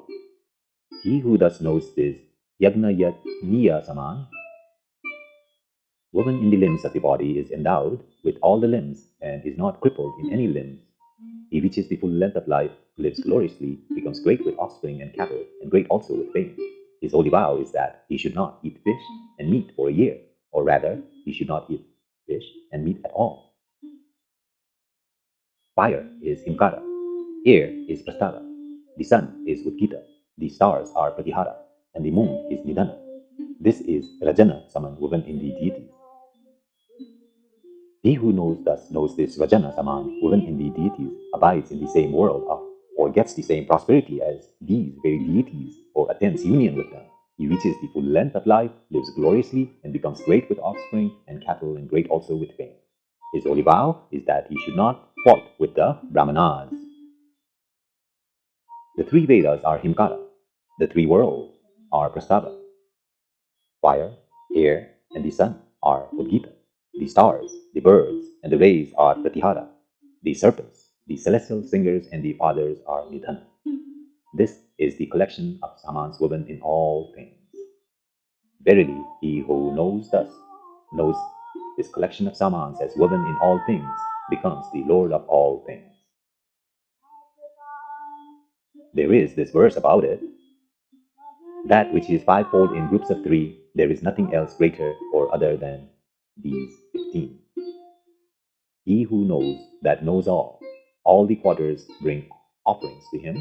He who thus knows this Yagna Niya Saman woven in the limbs of the body is endowed with all the limbs and is not crippled in any limbs. He reaches the full length of life, lives gloriously, becomes great with offspring and cattle, and great also with fame. His holy vow is that he should not eat fish and meat for a year, or rather, he should not eat fish and meat at all. Fire is Himkara, air is Prastava, the sun is Udgita, the stars are Pratihara, and the moon is Nidana. This is Rajana Saman woven in the deities. He who knows thus knows this Vijñana Saman, woven in the deities, abides in the same world of, or gets the same prosperity as these very deities, or attains union with them. He reaches the full length of life, lives gloriously, and becomes great with offspring and cattle, and great also with fame. His holy vow is that he should not fault with the Brahmanas. The three Vedas are Himkara. The three worlds are Prastava. Fire, air, and the sun are Udgita. The stars, the birds, and the rays are Pratihara. The serpents, the celestial singers, and the fathers are Nidhana. This is the collection of Samans woven in all things. Verily, he who knows thus, knows this collection of Samans as woven in all things, becomes the Lord of all things. There is this verse about it. That which is fivefold in groups of three, there is nothing else greater or other than these 15. He who knows that knows all the quarters bring offerings to him.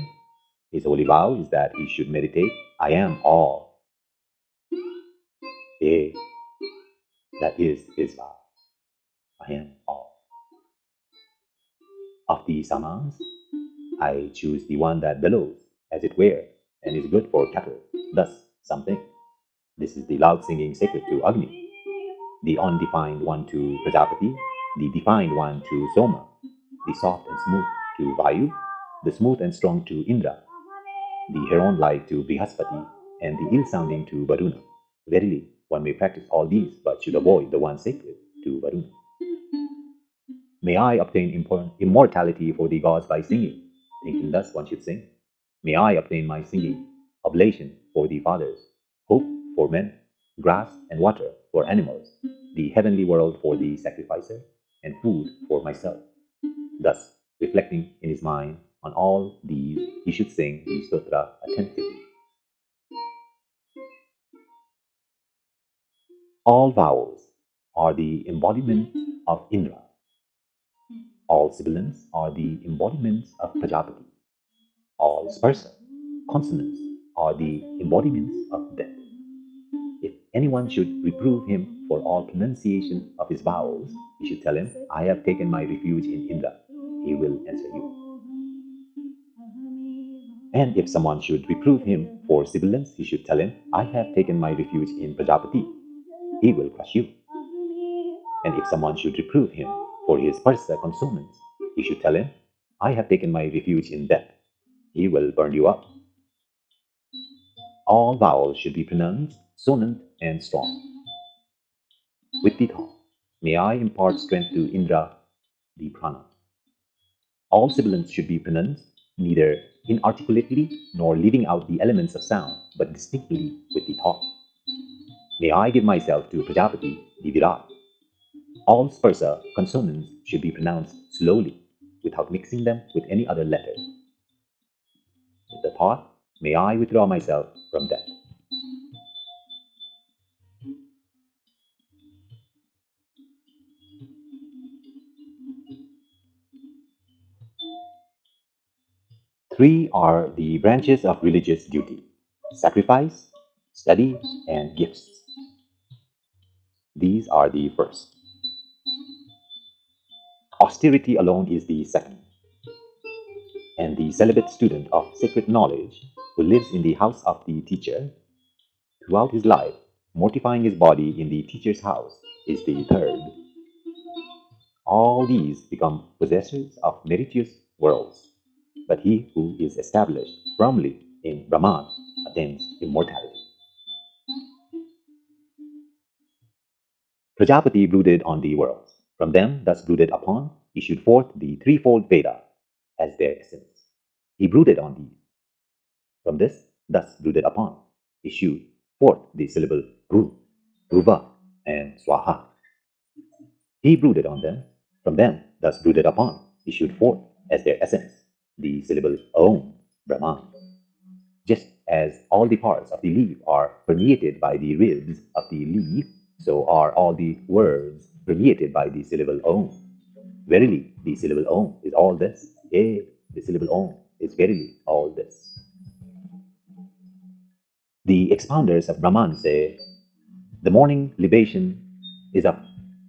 His holy vow is that he should meditate, I am all. Yea, that is his vow. I am all. Of the Samans, I choose the one that bellows, as it were, and is good for cattle, thus something. This is the loud singing sacred to Agni, the undefined one to Prajapati, the defined one to Soma, the soft and smooth to Vayu, the smooth and strong to Indra, the heron-like to Brihaspati, and the ill-sounding to Varuna. Verily, one may practice all these, but should avoid the one sacred to Varuna. May I obtain immortality for the gods by singing. Thinking thus, one should sing. May I obtain my singing, oblation for the fathers, hope for men, grass and water for animals, the heavenly world for the sacrificer, and food for myself. Thus, reflecting in his mind on all these, he should sing the stotra attentively. All vowels are the embodiment of Indra. All sibilants are the embodiments of Prajapati. All sparsa, consonants, are the embodiments of death. If anyone should reprove him for all pronunciation of his vowels, he should tell him, I have taken my refuge in Indra. He will answer you. And if someone should reprove him for sibilants, he should tell him, I have taken my refuge in Prajapati. He will crush you. And if someone should reprove him for his sparsa consonants, he should tell him, I have taken my refuge in death. He will burn you up. All vowels should be pronounced sonant and strong. With the thought, may I impart strength to Indra, the prana. All sibilants should be pronounced neither inarticulately nor leaving out the elements of sound, but distinctly with the thought. May I give myself to Prajapati, the Virat. All sparsa consonants should be pronounced slowly, without mixing them with any other letter. With the thought, may I withdraw myself from death. Three are the branches of religious duty: sacrifice, study, and gifts. These are the first. Austerity alone is the second. And the celibate student of sacred knowledge, who lives in the house of the teacher, throughout his life, mortifying his body in the teacher's house, is the third. All these become possessors of meritorious worlds, but he who is established firmly in Brahman attains immortality. Prajapati brooded on the worlds. From them, thus brooded upon, issued forth the threefold Veda as their essence. He brooded on these. From this, thus brooded upon, issued forth the syllable Ru, Ruva, and Swaha. He brooded on them. From them, thus brooded upon, issued forth as their essence the syllable Om, Brahman. Just as all the parts of the leaf are permeated by the ribs of the leaf, so are all the words permeated by the syllable Om. Verily, the syllable Om is all this. Yea, the syllable Om is verily all this. The expounders of Brahman say, the morning libation is of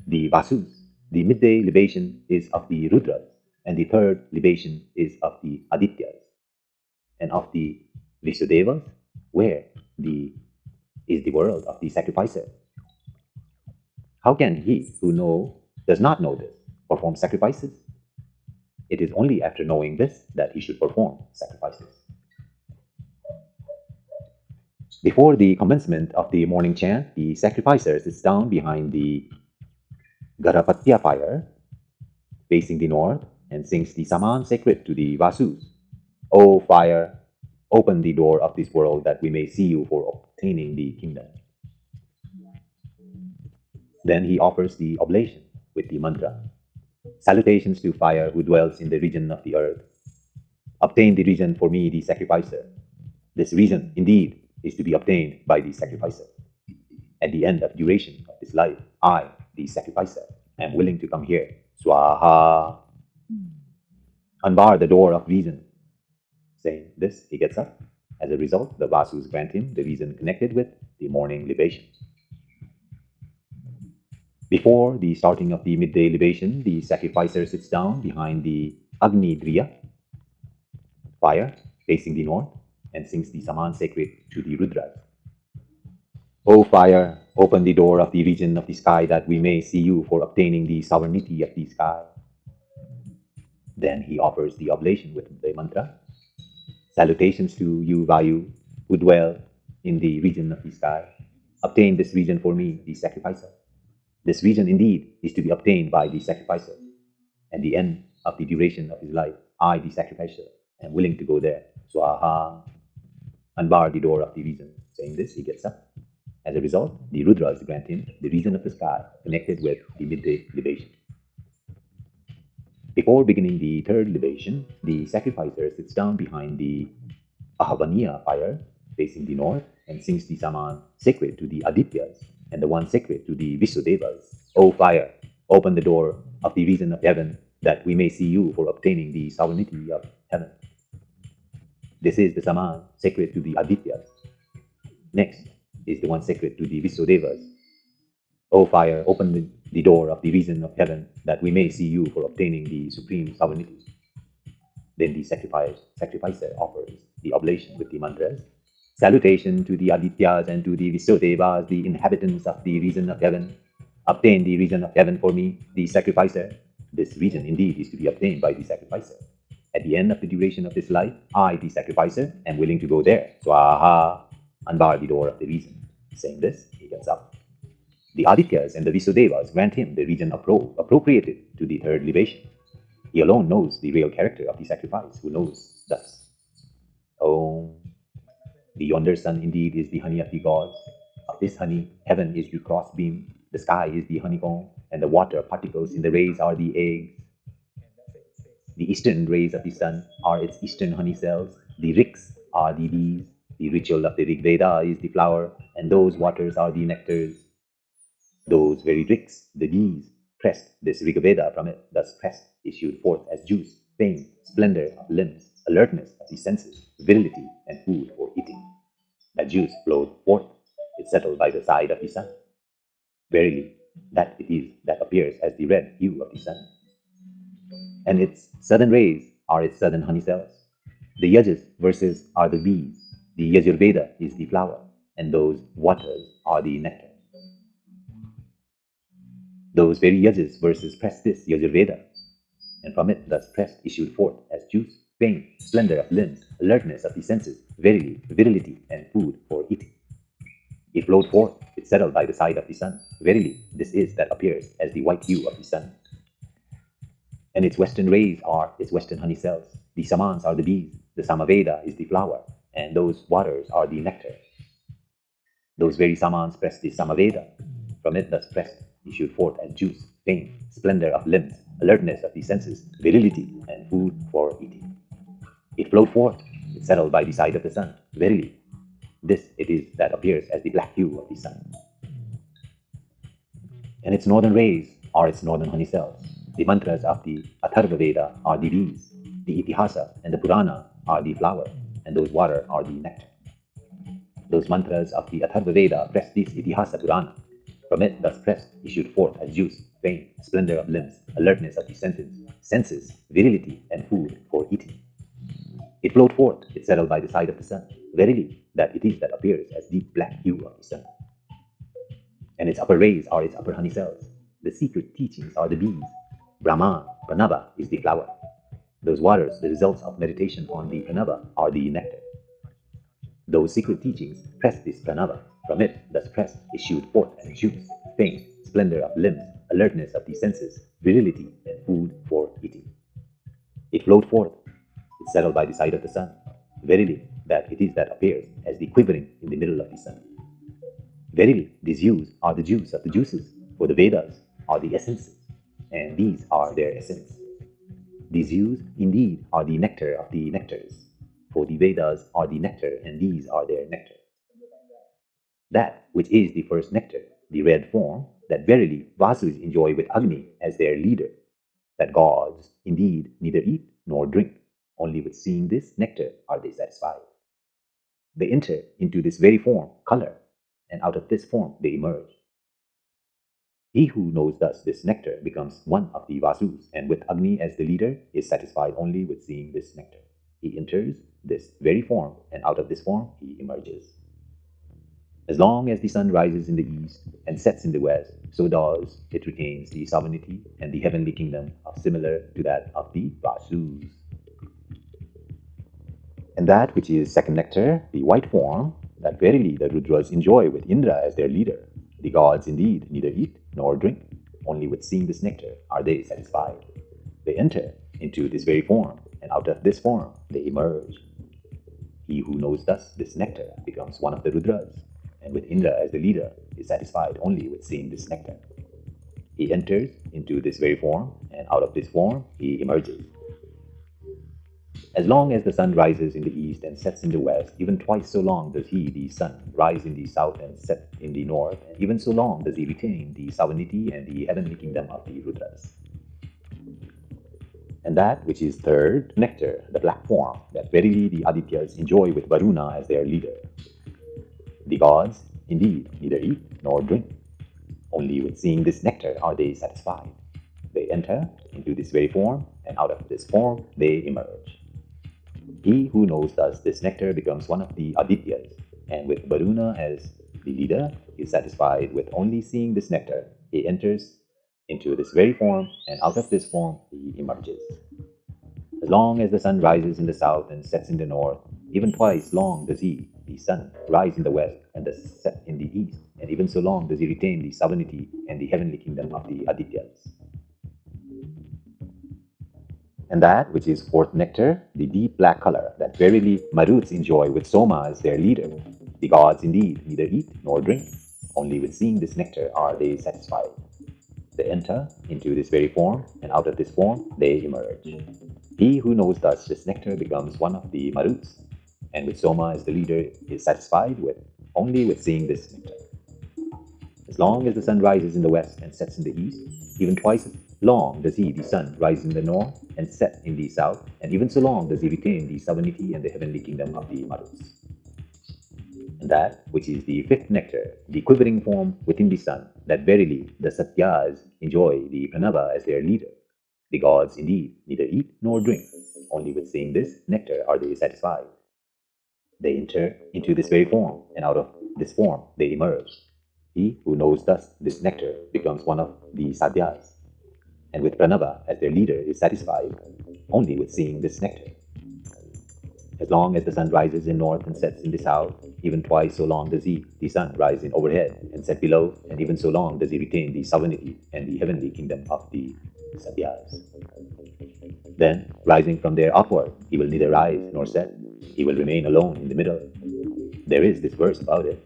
the Vasus, The midday libation is of the Rudras, and the third libation is of the Adityas, and of the Visudevas, where is the world of the sacrificer. How can he who does not know this perform sacrifices? It is only after knowing this that he should perform sacrifices. Before the commencement of the morning chant, the sacrificer sits down behind the Garapatya fire, facing the north, and sings the Saman sacred to the Vasus. O fire, open the door of this world that we may see you for obtaining the kingdom. Then he offers the oblation with the mantra. Salutations to fire who dwells in the region of the earth. Obtain the region for me, the sacrificer. This region, indeed, is to be obtained by the sacrificer. At the end of duration of this life, I, the sacrificer, am willing to come here. Swaha. Unbar the door of reason. Saying this, he gets up. As a result, the Vasus grant him the reason connected with the morning libation. Before the starting of the midday libation, the sacrificer sits down behind the Agni Driya fire, facing the north, and sings the Saman sacred to the Rudras. O fire, open the door of the region of the sky that we may see you for obtaining the sovereignty of the sky. Then he offers the oblation with the mantra. Salutations to you, Vayu, who dwell in the region of the sky. Obtain this region for me, the sacrificer. This region, indeed, is to be obtained by the sacrificer. At the end of the duration of his life, I, the sacrificer, am willing to go there. Swaha. Unbar the door of the region. Saying this, he gets up. As a result, the Rudras grant him the region of the sky connected with the midday libation. Before beginning the third libation, the sacrificer sits down behind the Ahavaniya fire, facing the north, and sings the Saman sacred to the Adityas and the one sacred to the Visudevas. O fire, open the door of the region of heaven that we may see you for obtaining the sovereignty of heaven. This is the Saman sacred to the Adityas. Next is the one sacred to the Visudevas. O fire, open the door of the region of heaven that we may see you for obtaining the supreme sovereignty. Then the sacrificer offers the oblation with the mantras. Salutation to the Adityas and to the Visudevas, the inhabitants of the region of heaven. Obtain the region of heaven for me, the sacrificer. This region indeed is to be obtained by the sacrificer. At the end of the duration of this life, I, the sacrificer, am willing to go there. Swaha. Unbar the door of the region. Saying this, he gets up. The Adityas and the Visudevas grant him the region appropriated to the third libation. He alone knows the real character of the sacrifice, who knows thus. Om. The yonder sun indeed is the honey of the gods. Of this honey, heaven is the crossbeam, the sky is the honeycomb, and the water particles in the rays are the eggs. The eastern rays of the sun are its eastern honey cells, the riks are the bees, the ritual of the Rig Veda is the flower, and those waters are the nectars. Those very riks, the bees, pressed this Rig Veda from it, thus pressed, issued forth as juice, fame, splendor of limbs, alertness of the senses, virility, and food for eating. That juice flowed forth, it settled by the side of the sun. Verily, that it is that appears as the red hue of the sun. And its southern rays are its southern honey cells. The yajas verses are the bees, the Yajurveda is the flower, and those waters are the nectar. Those very yajas verses press this Yajurveda, and from it thus pressed issued forth as juice, fame, splendor of limbs, alertness of the senses, verily, virility, and food for eating. It flowed forth, it settled by the side of the sun. Verily, this is that appears as the white hue of the sun. And its western rays are its western honey cells. The Samans are the bees, the Sama Veda is the flower, and those waters are the nectar. Those very Samans press the Sama Veda. From it thus pressed issued forth as juice, fame, splendor of limbs, alertness of the senses, virility, and food for eating. It flowed forth, it settled by the side of the sun. Verily, this it is that appears as the black hue of the sun. And its northern rays are its northern honey cells. The mantras of the Atharva Veda are the bees, the Itihasa and the Purana are the flower, and those water are the nectar. Those mantras of the Atharva Veda press this Itihasa Purana. From it, thus pressed, issued forth as juice, fame, splendor of limbs, alertness of the senses, virility, and food for eating. It flowed forth, it settled by the side of the sun. Verily, that it is that appears as deep black hue of the sun. And its upper rays are its upper honey cells. The secret teachings are the bees. Brahman, Pranava, is the flower. Those waters, the results of meditation on the Pranava, are the nectar. Those secret teachings pressed this Pranava. From it, thus pressed, issued forth as juice, fame, splendor of limbs, alertness of the senses, virility, and food for eating. It flowed forth, it settled by the side of the sun. Verily, that it is that appears as the quivering in the middle of the sun. Verily, these hues are the juice of the juices, for the Vedas are the essences, and these are their essence. These hues indeed are the nectar of the nectars, for the Vedas are the nectar, and these are their nectar. That which is the first nectar, the red form, that verily Vasus enjoy with Agni as their leader, that gods indeed neither eat nor drink, only with seeing this nectar are they satisfied. They enter into this very form, color, and out of this form they emerge. He who knows thus this nectar becomes one of the Vasus, and with Agni as the leader is satisfied only with seeing this nectar. He enters this very form, and out of this form he emerges. As long as the sun rises in the east and sets in the west, so does it retains the sovereignty and the heavenly kingdom similar to that of the Vasus. And that which is second nectar, the white form, that verily the Rudras enjoy with Indra as their leader. The gods indeed neither eat nor drink, only with seeing this nectar are they satisfied. They enter into this very form, and out of this form they emerge. He who knows thus this nectar becomes one of the Rudras, and with Indra as the leader is satisfied only with seeing this nectar. He enters into this very form, and out of this form he emerges. As long as the sun rises in the east and sets in the west, even twice so long does he, the sun, rise in the south and set in the north, and even so long does he retain the sovereignty and the heavenly kingdom of the Rudras. And that which is third nectar, the black form, that verily the Adityas enjoy with Varuna as their leader. The gods, indeed, neither eat nor drink. Only with seeing this nectar are they satisfied. They enter into this very form, and out of this form they emerge. He who knows thus this nectar becomes one of the Adityas, and with Varuna as the leader is satisfied with only seeing this nectar. He enters into this very form, and out of this form he emerges. As long as the sun rises in the south and sets in the north, even twice long does he, the sun, rise in the west and thus set in the east, and even so long does he retain the sovereignty and the heavenly kingdom of the Adityas. And that which is fourth nectar, the deep black color, that verily Maruts enjoy with Soma as their leader. The gods indeed neither eat nor drink, only with seeing this nectar are they satisfied. They enter into this very form, and out of this form they emerge. He who knows thus this nectar becomes one of the Maruts, and with Soma as the leader is satisfied with only with seeing this nectar. As long as the sun rises in the west and sets in the east, even twice as long does he, the sun, rise in the north and set in the south, and even so long does he retain the sovereignty and the heavenly kingdom of the Maruts. And that which is the fifth nectar, the quivering form within the sun, that verily the Satyas enjoy the Pranava as their leader. The gods indeed neither eat nor drink, only with seeing this nectar are they satisfied. They enter into this very form, and out of this form they emerge. He who knows thus this nectar becomes one of the Satyas, and with Pranava as their leader is satisfied only with seeing this nectar. As long as the sun rises in north and sets in the south, even twice so long does he, the sun, rise in overhead and set below, and even so long does he retain the sovereignty and the heavenly kingdom of the Satyas. Then, rising from there upward, he will neither rise nor set. He will remain alone in the middle. There is this verse about it.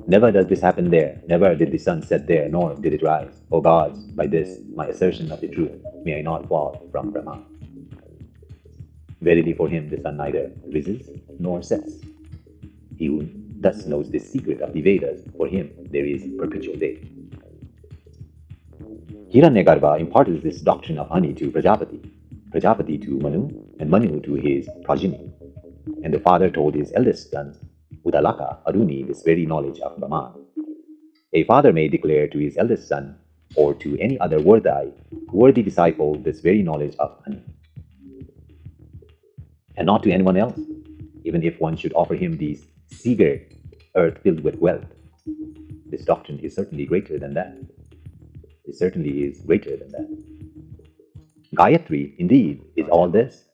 Never does this happen there. Never did the sun set there, nor did it rise. O gods, by this, my assertion of the truth, may I not fall from Brahma. Verily for him the sun neither rises nor sets. He who thus knows this secret of the Vedas, for him there is perpetual day. Hiranyagarbha imparted this doctrine of honey to Prajapati, Prajapati to Manu, and Manu to his progeny. And the father told his eldest son, Udalaka, Aruni, this very knowledge of Brahman. A father may declare to his eldest son or to any other worthy disciple this very knowledge of honey, and not to anyone else, even if one should offer him these seagirt earth filled with wealth. This doctrine is certainly greater than that. It certainly is greater than that. Gayatri, indeed, is all this,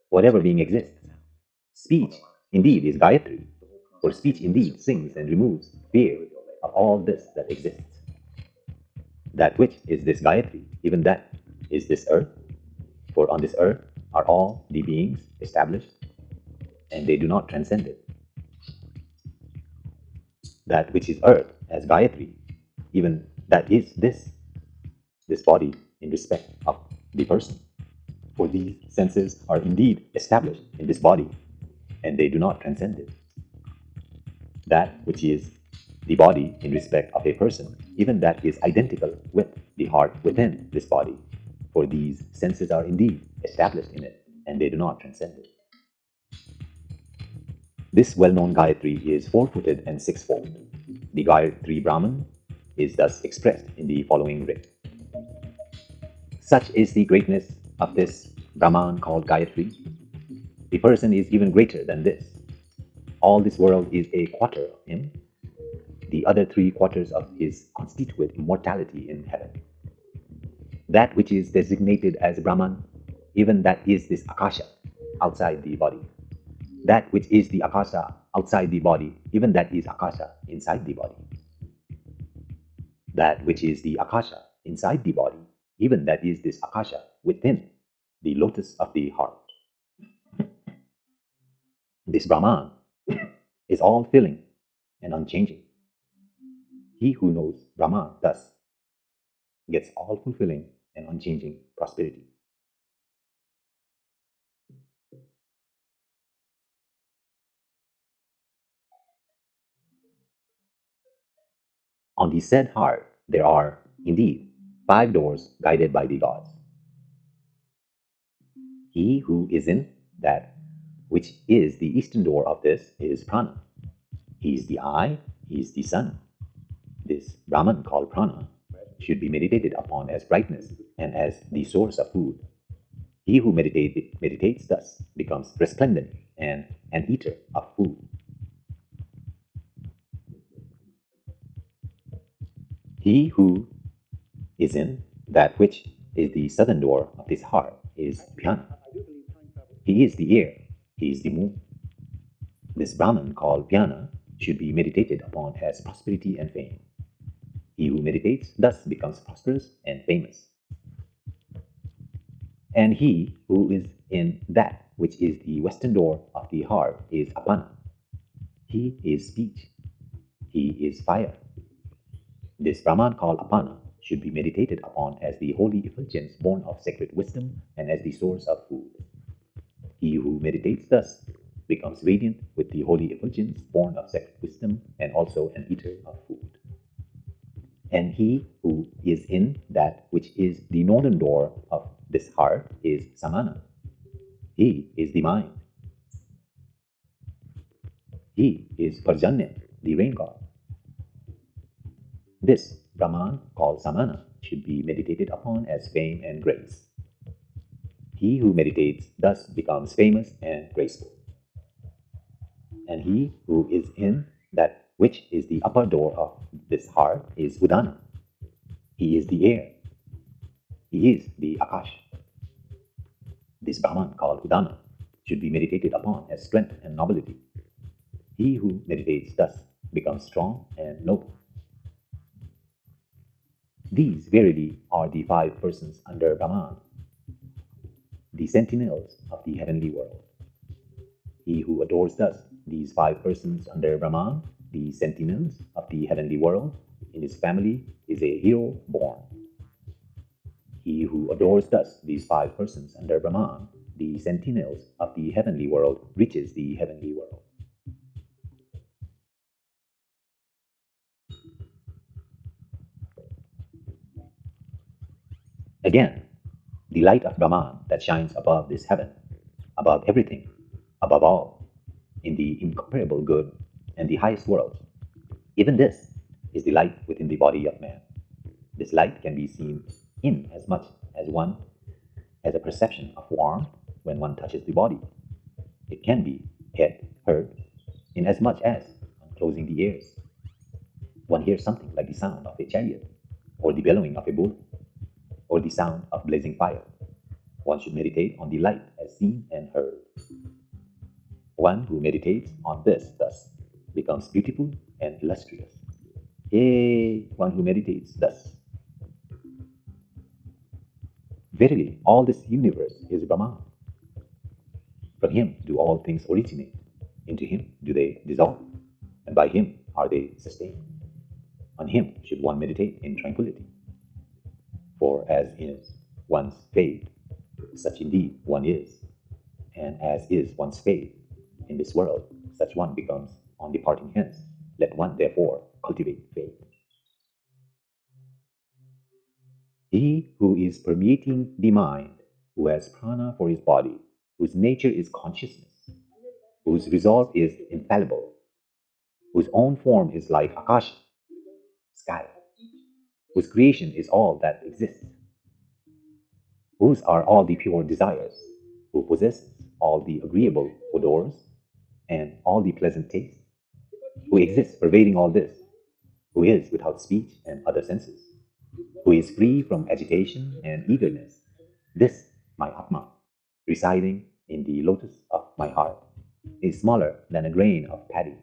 whatever being exists. Speech, indeed, is Gayatri, for speech indeed sings and removes fear of all this that exists. That which is this Gayatri, even that is this earth, for on this earth are all the beings established, and they do not transcend it. That which is earth as Gayatri, even that is this body in respect of the person. For these senses are indeed established in this body, and they do not transcend it. That which is the body in respect of a person, even that is identical with the heart within this body. For these senses are indeed established in it, and they do not transcend it. This well-known Gayatri is four-footed and six-fold. The Gayatri Brahman is thus expressed in the following writ. Such is the greatness of this Brahman called Gayatri. The person is even greater than this. All this world is a quarter of him. The other 3/4 of his constitute immortality in heaven. That which is designated as Brahman, even that is this Akasha outside the body. That which is the Akasha outside the body, even that is Akasha inside the body. That which is the Akasha inside the body, even that is this Akasha within the lotus of the heart. This Brahman is all filling and unchanging. He who knows Brahman thus gets all fulfilling and unchanging prosperity. On the said heart, there are, indeed, 5 doors guided by the gods. He who is in that which is the eastern door of this is Prana. He is the eye, he is the sun. This Brahman called Prana should be meditated upon as brightness and as the source of food. He who meditates thus becomes resplendent and an eater of food. He who is in that which is the southern door of this heart is Jnana. He is the air, he is the moon. This Brahman called Jnana should be meditated upon as prosperity and fame. He who meditates thus becomes prosperous and famous. And he who is in that which is the western door of the heart is Apana. He is speech. He is fire. This Brahman called Apana should be meditated upon as the holy effulgence born of sacred wisdom and as the source of food. He who meditates thus becomes radiant with the holy effulgence born of sacred wisdom and also an eater of food. And he who is in that which is the northern door of this heart is Samana. He is the mind. He is Parjanya, the rain god. This Brahman called Samana should be meditated upon as fame and grace. He who meditates thus becomes famous and graceful. And he who is in that which is the upper door of this heart is Udana. He is the air. He is the Akash. This Brahman called Udana should be meditated upon as strength and nobility. He who meditates thus becomes strong and noble. These verily are the 5 persons under Brahman, the sentinels of the heavenly world. He who adores thus these 5 persons under Brahman, the sentinels of the heavenly world, in his family is a hero born. He who adores thus these 5 persons under Brahman, the sentinels of the heavenly world, reaches the heavenly world. Again, the light of Brahman that shines above this heaven, above everything, above all, in the incomparable good and the highest world, even this is the light within the body of man. This light can be seen in as much as one has a perception of warmth when one touches the body. It can be heard in as much as, on closing the ears, one hears something like the sound of a chariot, or the bellowing of a bull, or the sound of blazing fire. One should meditate on the light as seen and heard. One who meditates on this thus becomes beautiful and illustrious. Yea, one who meditates thus. Verily, all this universe is Brahman. From him do all things originate. Into him do they dissolve, and by him are they sustained. On him should one meditate in tranquility. For as is one's fate, such indeed one is, and as is one's fate in this world, such one becomes on departing hence. Let one therefore cultivate faith. He who is permeating the mind, who has prana for his body, whose nature is consciousness, whose resolve is infallible, whose own form is like Akasha, sky, whose creation is all that exists, whose are all the pure desires, who possesses all the agreeable odors and all the pleasant tastes, who exists pervading all this, who is without speech and other senses, who is free from agitation and eagerness. This, my Atma, residing in the lotus of my heart, is smaller than a grain of paddy,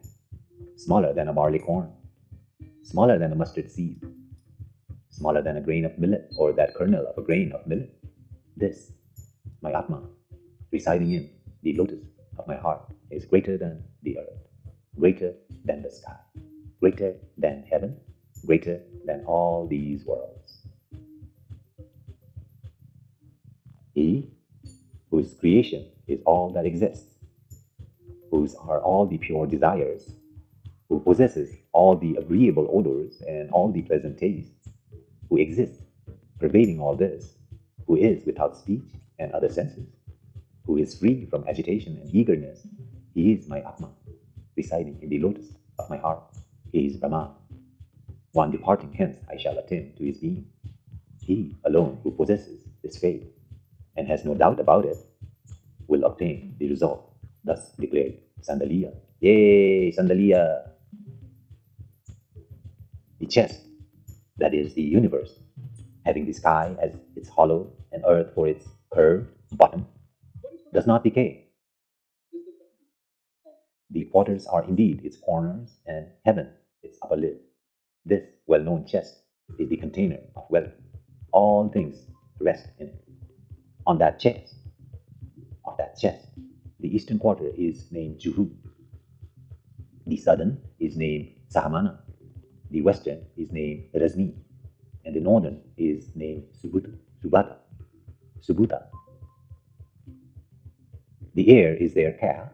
smaller than a barley corn, smaller than a mustard seed, smaller than a grain of millet or that kernel of a grain of millet. This, my Atma, residing in the lotus of my heart, is greater than the earth, greater than the sky, greater than heaven, greater than all these worlds. He whose creation is all that exists, whose are all the pure desires, who possesses all the agreeable odors and all the pleasant tastes, who exists pervading all this, who is without speech and other senses, who is free from agitation and eagerness. He is my Atma, residing in the lotus of my heart. He is Brahman. One departing hence, I shall attain to his being. He alone who possesses this faith and has no doubt about it will obtain the result. Thus declared Sandaliya. Yay, Sandaliya! The chest, that is the universe, having the sky as its hollow and earth for its curved bottom, does not decay. The quarters are indeed its corners and heaven its upper lid. This well-known chest is the container of wealth. All things rest in it. On that chest, the eastern quarter is named Juhu. The southern is named Sahamana. The western is named Rajni. And the northern is named Subhata. The air is their cap.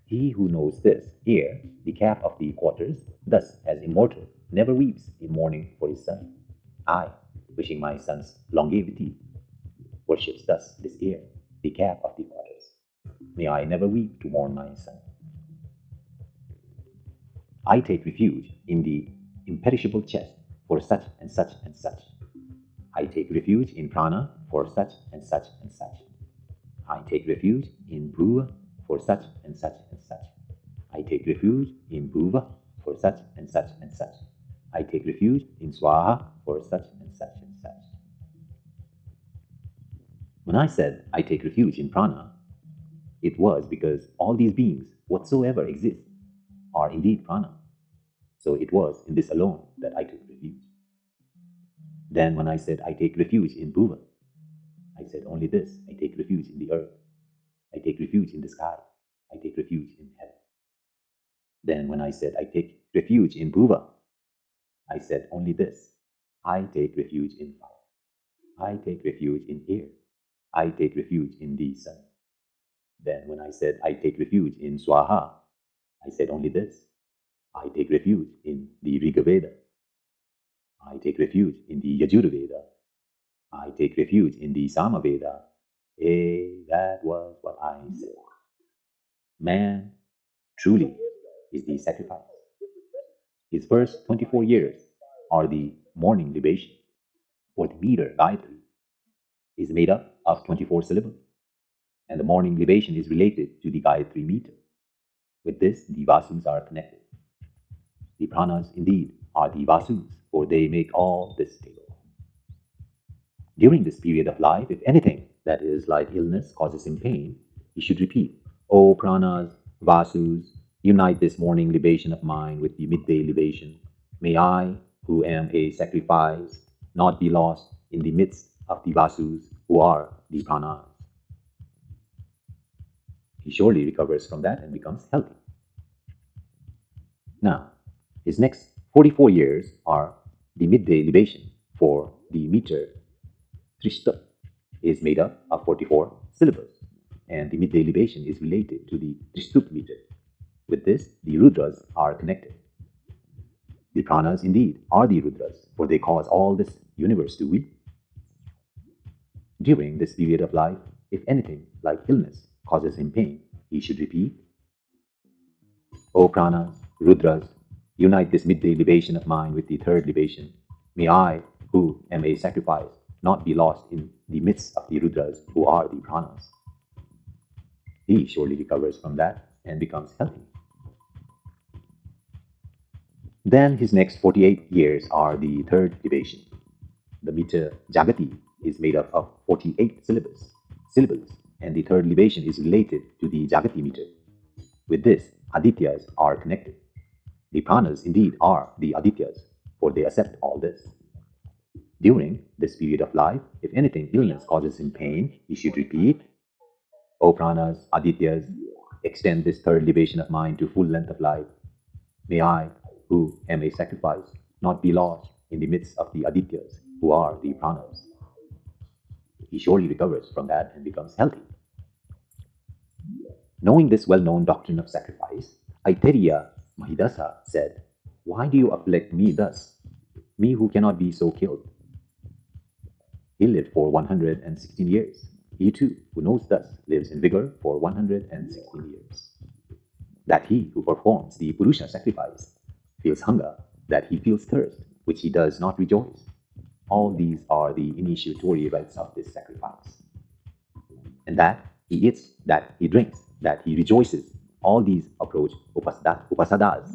He who knows this, air, the cap of the quarters, thus as immortal, never weeps in mourning for his son. I, wishing my son's longevity, worships thus this air, the cap of the quarters. May I never weep to mourn my son. I take refuge in the imperishable chest for such and such and such. I take refuge in prana for such and such and such. I take refuge in bhuva for such and such and such. I take refuge in bhuva for such and such and such. I take refuge in swaha for such and such and such. When I said I take refuge in prana, it was because all these beings, whatsoever exist, are indeed prana. So it was in this alone that I took refuge. Then when I said I take refuge in bhuva, I said only this: I take refuge in the earth. I take refuge in the sky. I take refuge in heaven. Then when I said I take refuge in bhuva, I said only this: I take refuge in fire. I take refuge in air. I take refuge in the sun. Then when I said I take refuge in swaha, I said only this: I take refuge in the Rigveda. I take refuge in the Yajurveda. I take refuge in the Sama Veda. That was what I said. Man truly is the sacrifice. His first 24 years or the morning libation, or the meter Gayatri, is made up of 24 syllables, and the morning libation is related to the Gayatri meter. With this, the Vasus are connected. The pranas indeed are the Vasus, for they make all this stable. During this period of life, if anything that is like illness causes him pain, he should repeat, O pranas, Vasus, unite this morning libation of mine with the midday libation. May I, who am a sacrifice, not be lost in the midst of the Vasus, who are the pranas. He surely recovers from that and becomes healthy. Now, his next 44 years are the midday libation, for the meter Śraddhā is made up of 44 syllables, and the midday libation is related to the Śraddhā meter. With this, the Rudras are connected. The pranas indeed are the Rudras, for they cause all this universe to weep. During this period of life, if anything like illness causes him pain, he should repeat, O pranas, Rudras, unite this midday libation of mine with the third libation. May I, who am a sacrifice, not be lost in the midst of the Rudras, who are the pranas. He surely recovers from that and becomes healthy. Then his next 48 years are the third libation. The meter Jagati is made up of 48 syllables, and the third libation is related to the Jagati meter. With this, Adityas are connected. The pranas indeed are the Adityas, for they accept all this. During this period of life, if anything illness causes him pain, he should repeat, O pranas, Adityas, extend this third libation of mine to full length of life. May I, who am a sacrifice, not be lost in the midst of the Adityas, who are the pranas. He surely recovers from that and becomes healthy. Knowing this well-known doctrine of sacrifice, Aitareya Mahidasa said, Why do you afflict me thus, me who cannot be so killed? He lived for 116 years. He too, who knows thus, lives in vigor for 116 years. That he who performs the Purusha sacrifice feels hunger, that he feels thirst, which he does not rejoice. All these are the initiatory rites of this sacrifice. And that he eats, that he drinks, that he rejoices, all these approach upasadas.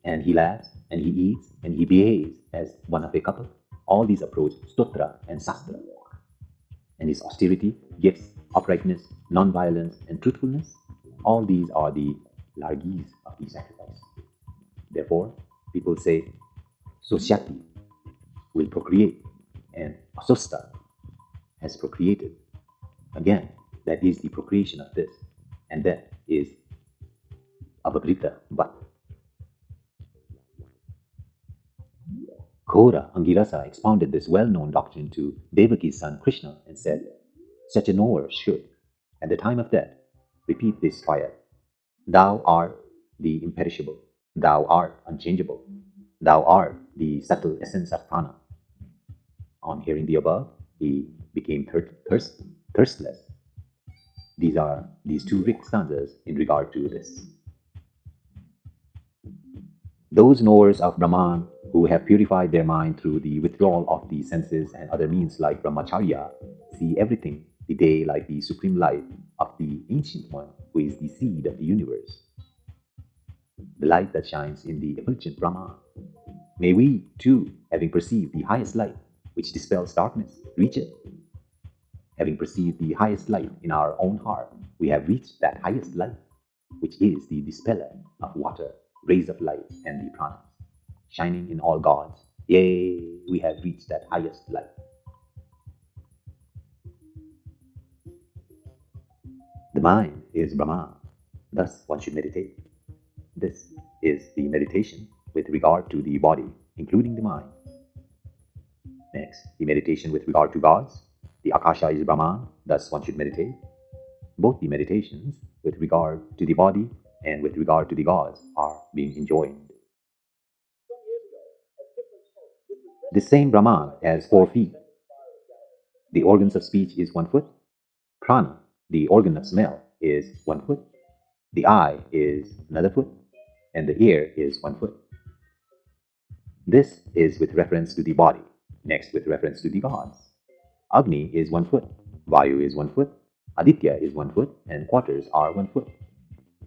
And he laughs, and he eats, and he behaves as one of a couple. All these approach stotra and sastra. And his austerity, gifts, uprightness, non-violence, and truthfulness, all these are the largis of the sacrifice. Therefore, people say, Sosyati will procreate, and Asosta has procreated. Again, that is the procreation of this, and that is Apagrita Bhat. Ghora Angirasa expounded this well-known doctrine to Devaki's son Krishna and said, Such a knower should, at the time of death, repeat this triad. Thou art the imperishable, thou art unchangeable, thou art the subtle essence of prana. On hearing the above, he became thirstless. These are these two Rik stanzas in regard to this. Those knowers of Brahman who have purified their mind through the withdrawal of the senses and other means like Brahmacharya see everything the day like the supreme light of the Ancient One who is the seed of the universe, the light that shines in the effulgent Brahman. May we, too, having perceived the highest light which dispels darkness, reach it. Having perceived the highest light in our own heart, we have reached that highest light, which is the dispeller of water, rays of light, and the pranas, shining in all gods. Yea, we have reached that highest light. The mind is Brahman. Thus, one should meditate. This is the meditation with regard to the body, including the mind. Next, the meditation with regard to gods. The Akasha is Brahman, thus one should meditate. Both the meditations with regard to the body and with regard to the gods are being enjoined. The same Brahman has 4 feet. The organs of speech is 1 foot. Prana, the organ of smell, is 1 foot. The eye is another foot. And the ear is 1 foot. This is with reference to the body. Next, with reference to the gods. Agni is 1 foot, Vayu is 1 foot, Aditya is 1 foot, and quarters are 1 foot.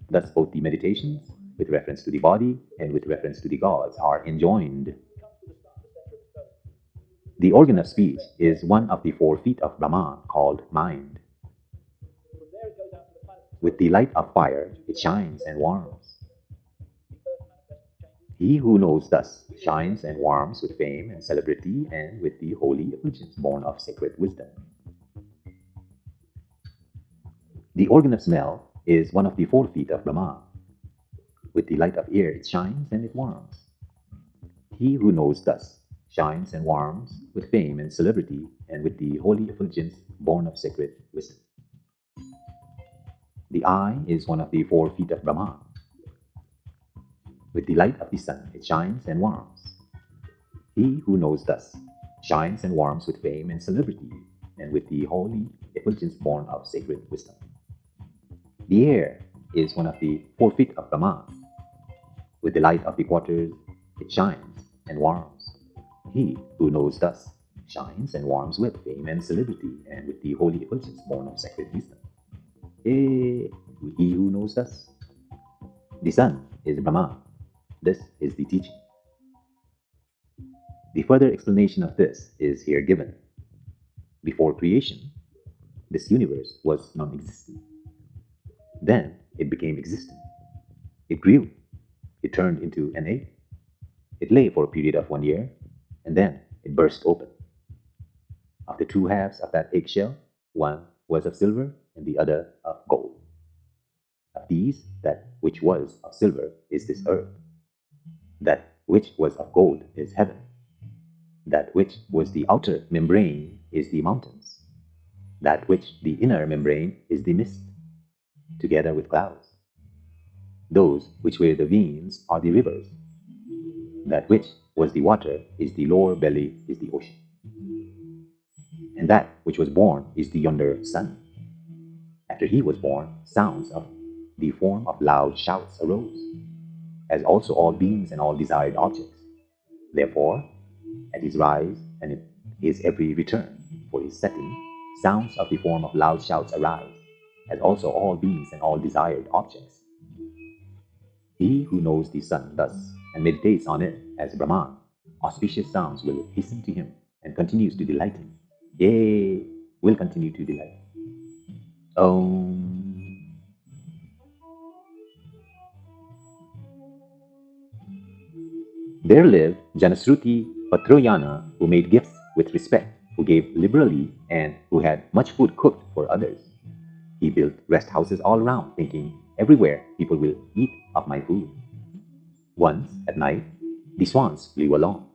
Thus, both the meditations, with reference to the body and with reference to the gods, are enjoined. The organ of speech is one of the 4 feet of Brahma called mind. With the light of fire, it shines and warms. He who knows thus shines and warms with fame and celebrity and with the holy effulgence born of sacred wisdom. The organ of smell is one of the 4 feet of Brahma. With the light of air, it shines and it warms. He who knows thus shines and warms with fame and celebrity and with the holy effulgence born of sacred wisdom. The eye is one of the 4 feet of Brahma. With the light of the sun, it shines and warms. He who knows thus shines and warms with fame and celebrity and with the holy effulgence born of sacred wisdom. The air is one of the 4 feet of Brahma. With the light of the quarters, it shines and warms. He who knows thus shines and warms with fame and celebrity and with the holy effulgence born of sacred wisdom. He who knows thus. The sun is Brahma. This is the teaching. The further explanation of this is here given. Before creation, this universe was non-existent. Then it became existent. It grew. It turned into an egg. It lay for a period of 1 year, and then it burst open. Of the 2 halves of that eggshell, one was of silver and the other of gold. Of these, that which was of silver is this earth. That which was of gold is heaven. That which was the outer membrane is the mountains. That which the inner membrane is the mist, together with clouds. Those which were the veins are the rivers. That which was the water is the lower belly, is the ocean. And that which was born is the yonder sun. After he was born, sounds of the form of loud shouts arose, as also all beings and all desired objects. Therefore, at his rise and at his every return for his setting, sounds of the form of loud shouts arise, as also all beings and all desired objects. He who knows the sun thus and meditates on it as Brahman, auspicious sounds will hasten to him and continues to delight him. Yea, will continue to delight. Om. There lived Janasruti Patroyana, who made gifts with respect, who gave liberally, and who had much food cooked for others. He built rest houses all around, thinking, everywhere people will eat of my food. Once, at night, the swans flew along.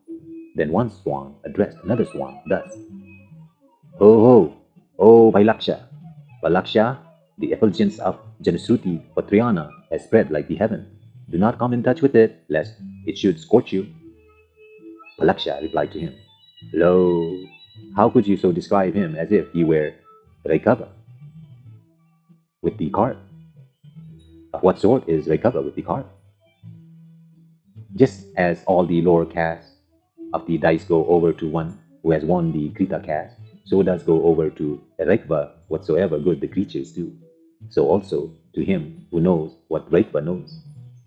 Then one swan addressed another swan thus: Ho ho, O Vailaksha! Vailaksha, the effulgence of Janasruti Patroyana has spread like the heaven. Do not come in touch with it, lest it should scorch you. Vailaksha replied to him, Lo, how could you so describe him as if he were Raikava with the cart? Of what sort is Raikava with the cart? Just as all the lower caste of the dice go over to one who has won the Krita caste, so does go over to Raikva whatsoever good the creatures do. So also to him who knows what Raikva knows.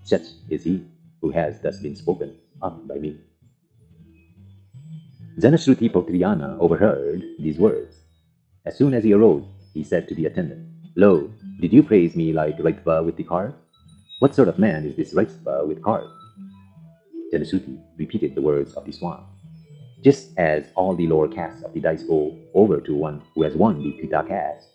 Such is he who has thus been spoken of by me. Janasruti Patroyana overheard these words. As soon as he arose, he said to the attendant, Lo, did you praise me like Raikva with the cart? What sort of man is this Raikva with cart? Janasruti repeated the words of the swan. Just as all the lower castes of the dice go over to one who has won the Krita caste,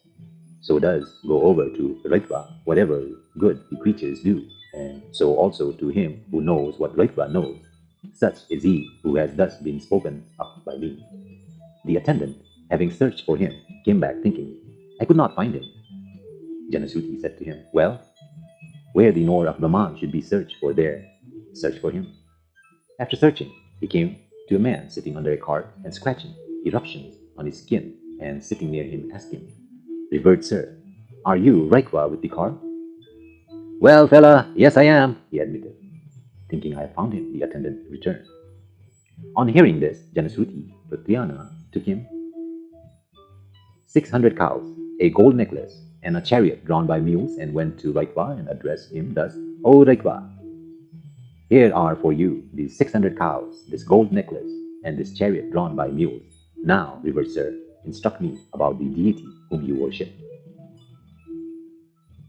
so does go over to Raikva whatever good the creatures do, and so also to him who knows what Raikva knows. Such is he who has thus been spoken of by me. The attendant, having searched for him, came back thinking, I could not find him. Janasruti said to him, Well, where the knower of Brahman should be searched for, there search for him. After searching, he came to a man sitting under a cart and scratching eruptions on his skin, and sitting near him asked him, Revered sir, are you Raikva with the cart? Well, fella, yes I am, he admitted. Thinking I have found him, the attendant returned. On hearing this, Janasruti Vijñana took him 600 cows, a gold necklace, and a chariot drawn by mules, and went to Raikva and addressed him thus: O Raikva, here are for you these 600 cows, this gold necklace, and this chariot drawn by mules. Now, revered sir, instruct me about the deity whom you worship.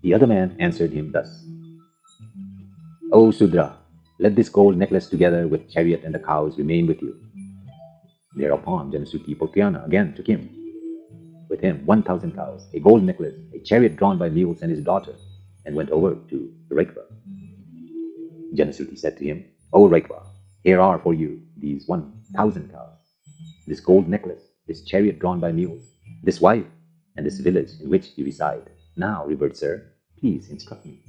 The other man answered him thus: O Sudra, let this gold necklace together with chariot and the cows remain with you. Thereupon Janasuti Vijñana again took him, with him 1,000 cows, a gold necklace, a chariot drawn by mules, and his daughter, and went over to Raikva. Janasuti said to him, O Raikva, here are for you these 1,000 cows, this gold necklace, this chariot drawn by mules, this wife, and this village in which you reside. Now, revered sir, please instruct me.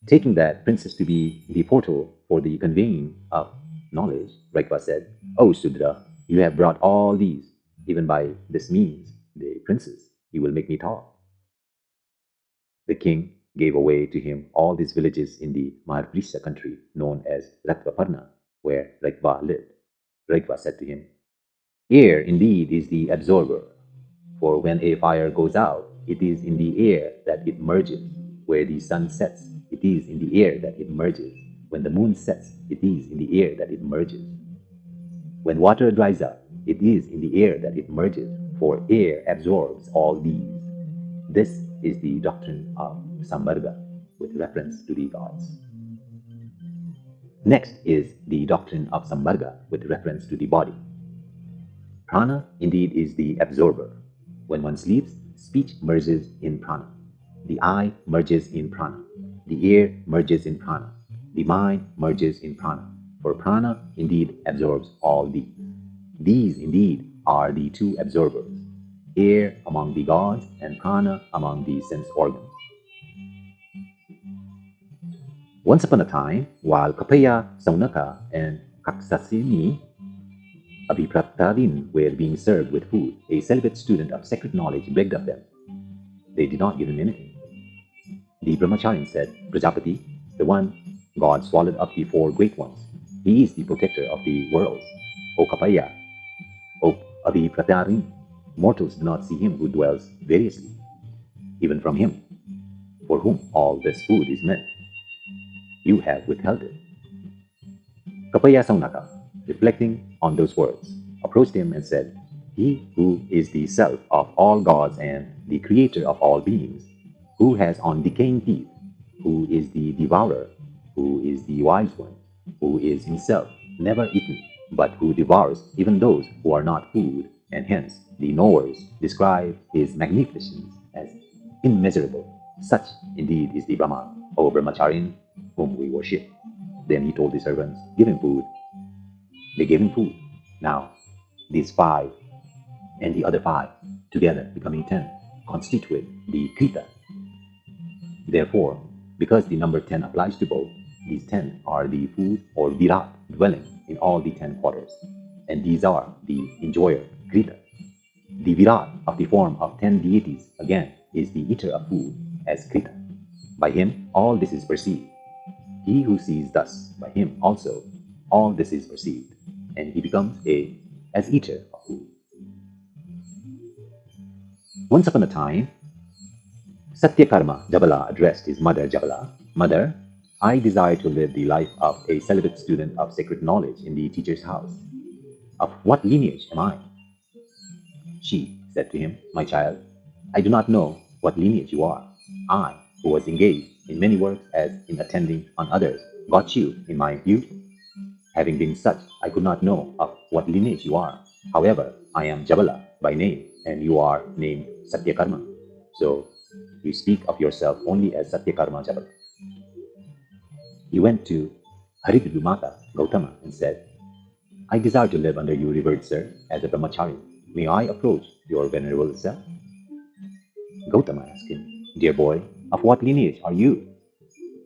Taking that princess to be the portal for the conveying of knowledge, Raikva said, O Sudra, you have brought all these. Even by this means, the princess, you will make me talk. The king gave away to him all these villages in the Mahavrisha country known as Ratvaparna, where Raikva lived. Raikva said to him, Air indeed is the absorber, for when a fire goes out, it is in the air that it merges. Where the sun sets, it is in the air that it merges. When the moon sets, it is in the air that it merges. When water dries up, it is in the air that it merges, for air absorbs all these. This is the doctrine of Sambharga with reference to the gods. Next is the doctrine of Sambharga with reference to the body. Prana indeed is the absorber. When one sleeps, speech merges in prana. The eye merges in prana. The ear merges in prana. The mind merges in prana. For prana indeed absorbs all these. These indeed are the two absorbers, air among the gods and prana among the sense organs. Once upon a time, while Kapaya, Saunaka, and Kaksasini Abhipratarin were being served with food, a celibate student of sacred knowledge begged of them. They did not give him anything. The Brahmacharian said, Prajapati, the one God swallowed up the four great ones, he is the protector of the worlds. O Kapaya, O Abhipratarin, mortals do not see him who dwells variously, even from him, for whom all this food is meant. You have withheld it. Kapaya Saunaka, reflecting on those words, approached him and said, He who is the self of all gods and the creator of all beings, who has on decaying teeth, who is the devourer, who is the wise one, who is himself never eaten, but who devours even those who are not food, and hence the knowers describe his magnificence as immeasurable. Such indeed is the Brahman, O Brahmacharian, whom we worship. Then he told the servants, Give him food. They gave him food. Now, these 5 and the other 5, together becoming 10, constitute the Krita. Therefore, because the number 10 applies to both, these 10 are the food or Virat dwelling in all the 10 quarters, and these are the enjoyer, Krita. The Virat of the form of 10 deities, again, is the eater of food as Krita. By him, all this is perceived. He who sees thus, by him also, all this is perceived, and he becomes as eater of food. Once upon a time, Satyakarma Jabala addressed his mother Jabala, Mother, I desire to live the life of a celibate student of sacred knowledge in the teacher's house. Of what lineage am I? She said to him, My child, I do not know what lineage you are. I, who was engaged in many works as in attending on others, got you in my youth. Having been such, I could not know of what lineage you are. However, I am Jabala by name, and you are named Satyakarma. So, you speak of yourself only as Satyakarma Jabala. He went to Haridudumata Gautama and said, I desire to live under you, revered sir, as a brahmachari. May I approach your venerable self? Gautama asked him, Dear boy, of what lineage are you?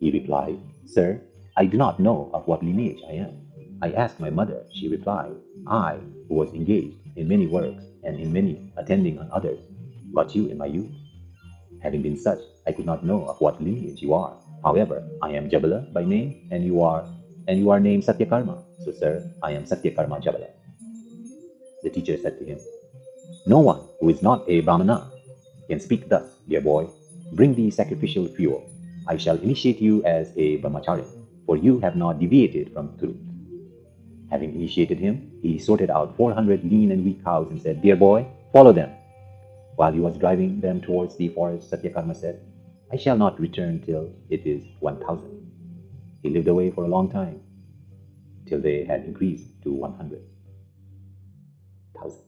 He replied, Sir, I do not know of what lineage I am. I asked my mother. She replied, I, who was engaged in many works and in many attending on others, got you in my youth. Having been such, I could not know of what lineage you are. However, I am Jabala by name, and you are and you are named Satyakarma. So, sir, I am Satyakarma Jabala. The teacher said to him, no one who is not a Brahmana can speak thus, dear boy. Bring the sacrificial fuel. I shall initiate you as a brahmachari, for you have not deviated from truth. Having initiated him, he sorted out 400 lean and weak cows and said, dear boy, follow them. While he was driving them towards the forest, Satyakarma said, I shall not return till it is 1,000. He lived away for a long time, till they had increased to 100,000.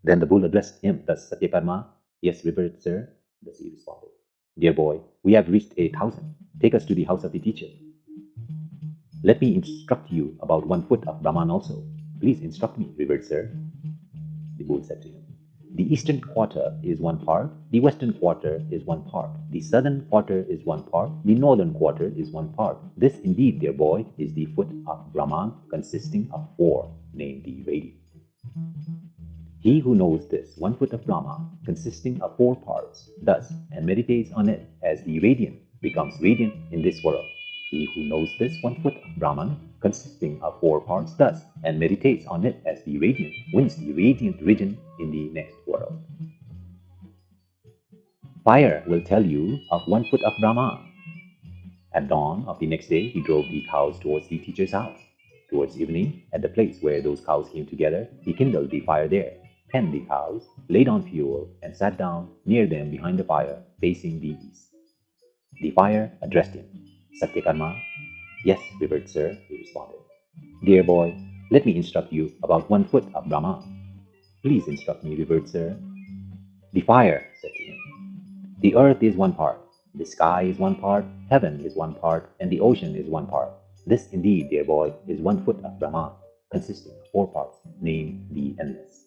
Then the bull addressed him thus, Satyakarma, yes, revered sir. Thus he responded, dear boy, we have reached 1,000. Take us to the house of the teacher. Let me instruct you about 1 foot of Brahman also. Please instruct me, revered sir. The bull said to him, the eastern quarter is 1 part, the western quarter is 1 part, the southern quarter is 1 part, the northern quarter is 1 part. This indeed, dear boy, is the foot of Brahman, consisting of 4, named the radiant. He who knows this 1 foot of Brahma, consisting of 4 parts, thus, and meditates on it as the radiant, becomes radiant in this world. He who knows this 1 foot of Brahman, consisting of 4 parts, thus, and meditates on it as the radiant, wins the radiant region in the next world. Fire will tell you of 1 foot of Brahma. At dawn of the next day, he drove the cows towards the teacher's house. Towards evening, at the place where those cows came together, he kindled the fire there, penned the cows, laid on fuel, and sat down near them behind the fire, facing the east. The fire addressed him. Satyakarma, yes, revered sir, he responded. Dear boy, let me instruct you about 1 foot of Brahma. Please instruct me, revered sir. The fire said to him, the earth is 1 part, the sky is 1 part, heaven is 1 part, and the ocean is 1 part. This indeed, dear boy, is 1 foot of Brahma, consisting of 4 parts, named the endless.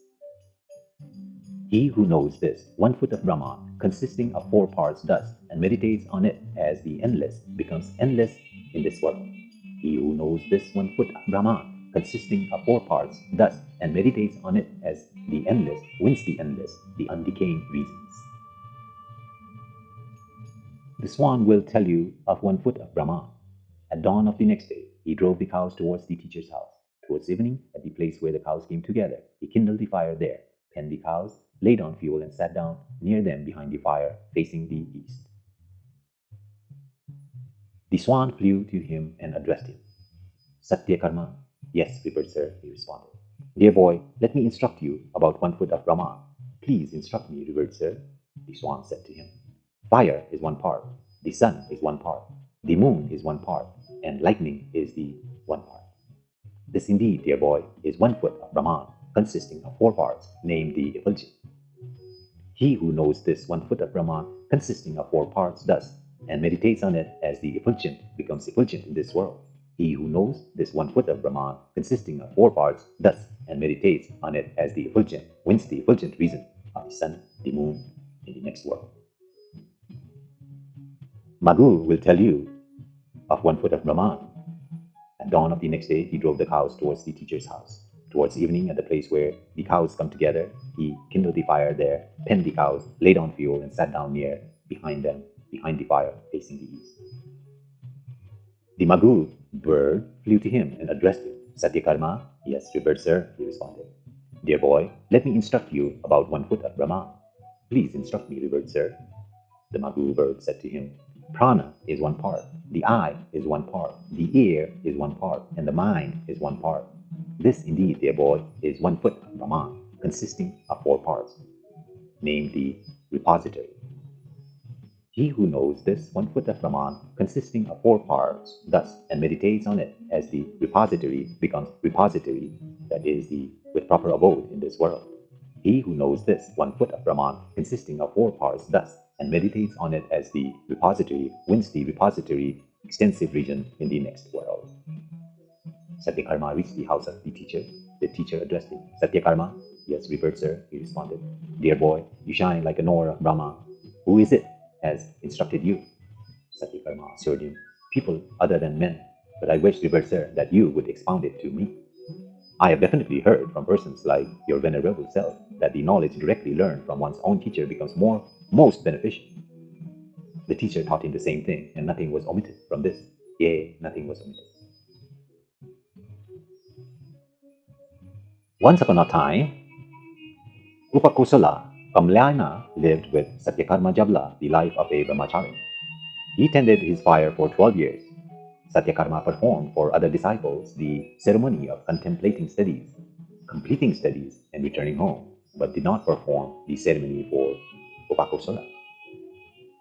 He who knows this 1 foot of Brahma, consisting of 4 parts thus, and meditates on it as the endless, becomes endless in this world. He who knows this 1 foot of Brahma, consisting of 4 parts thus, and meditates on it as the endless, wins the endless, the undecaying reasons. The swan will tell you of 1 foot of Brahma. At dawn of the next day, he drove the cows towards the teacher's house. Towards evening, at the place where the cows came together, he kindled the fire there, penned the cows, laid on fuel, and sat down near them behind the fire, facing the east. The swan flew to him and addressed him. Satyakarma, yes, revered sir, he responded. Dear boy, let me instruct you about 1 foot of Brahma. Please instruct me, revered sir. The swan said to him, fire is 1 part, the sun is 1 part, the moon is 1 part, and lightning is the 1 part. This indeed, dear boy, is 1 foot of Brahman, consisting of 4 parts, named the effulgent. He who knows this 1 foot of Brahman, consisting of 4 parts, thus, and meditates on it as the effulgent, becomes effulgent in this world. He who knows this 1 foot of Brahman, consisting of 4 parts, thus, and meditates on it as the effulgent, wins the effulgent reason of the sun, the moon, in the next world. Maghu will tell you of 1 foot of Brahman. At dawn of the next day, he drove the cows towards the teacher's house. Towards evening, at the place where the cows come together, he kindled the fire there, penned the cows, laid on fuel, and sat down near behind them, behind the fire, facing the east. The Maghu bird flew to him and addressed him. Satyakarma, yes, revered sir, he responded. Dear boy, let me instruct you about 1 foot of Brahma. Please instruct me, revered sir. The Maghu bird said to him, Prana is 1 part, the eye is 1 part, the ear is 1 part, and the mind is 1 part. This indeed, dear boy, is 1 foot of Brahman, consisting of 4 parts, named the repository. He who knows this 1 foot of Brahman, consisting of 4 parts, thus, and meditates on it as the repository, becomes repository, that is, the with proper abode in this world. He who knows this 1 foot of Brahman, consisting of 4 parts, thus, and meditates on it as the repository, wins the repository extensive region in the next world. Satyakarma reached the house of the teacher. The teacher addressed him. Satyakarma, yes, revered sir, he responded. Dear boy, you shine like an ore of Brahma. Who is it has instructed you? Satyakarma assured him, people other than men, but I wish, revered sir, that you would expound it to me. I have definitely heard from persons like your venerable self that the knowledge directly learned from one's own teacher becomes most beneficial. The teacher taught him the same thing, and nothing was omitted from this. Yea, nothing was omitted. Once upon a time, Upakosala Kamlyana lived with Satyakarma Jabla, the life of a brahmachari. He tended his fire for 12 years. Satyakarma performed for other disciples the ceremony of contemplating studies, completing studies, and returning home, but did not perform the ceremony for Upakosala.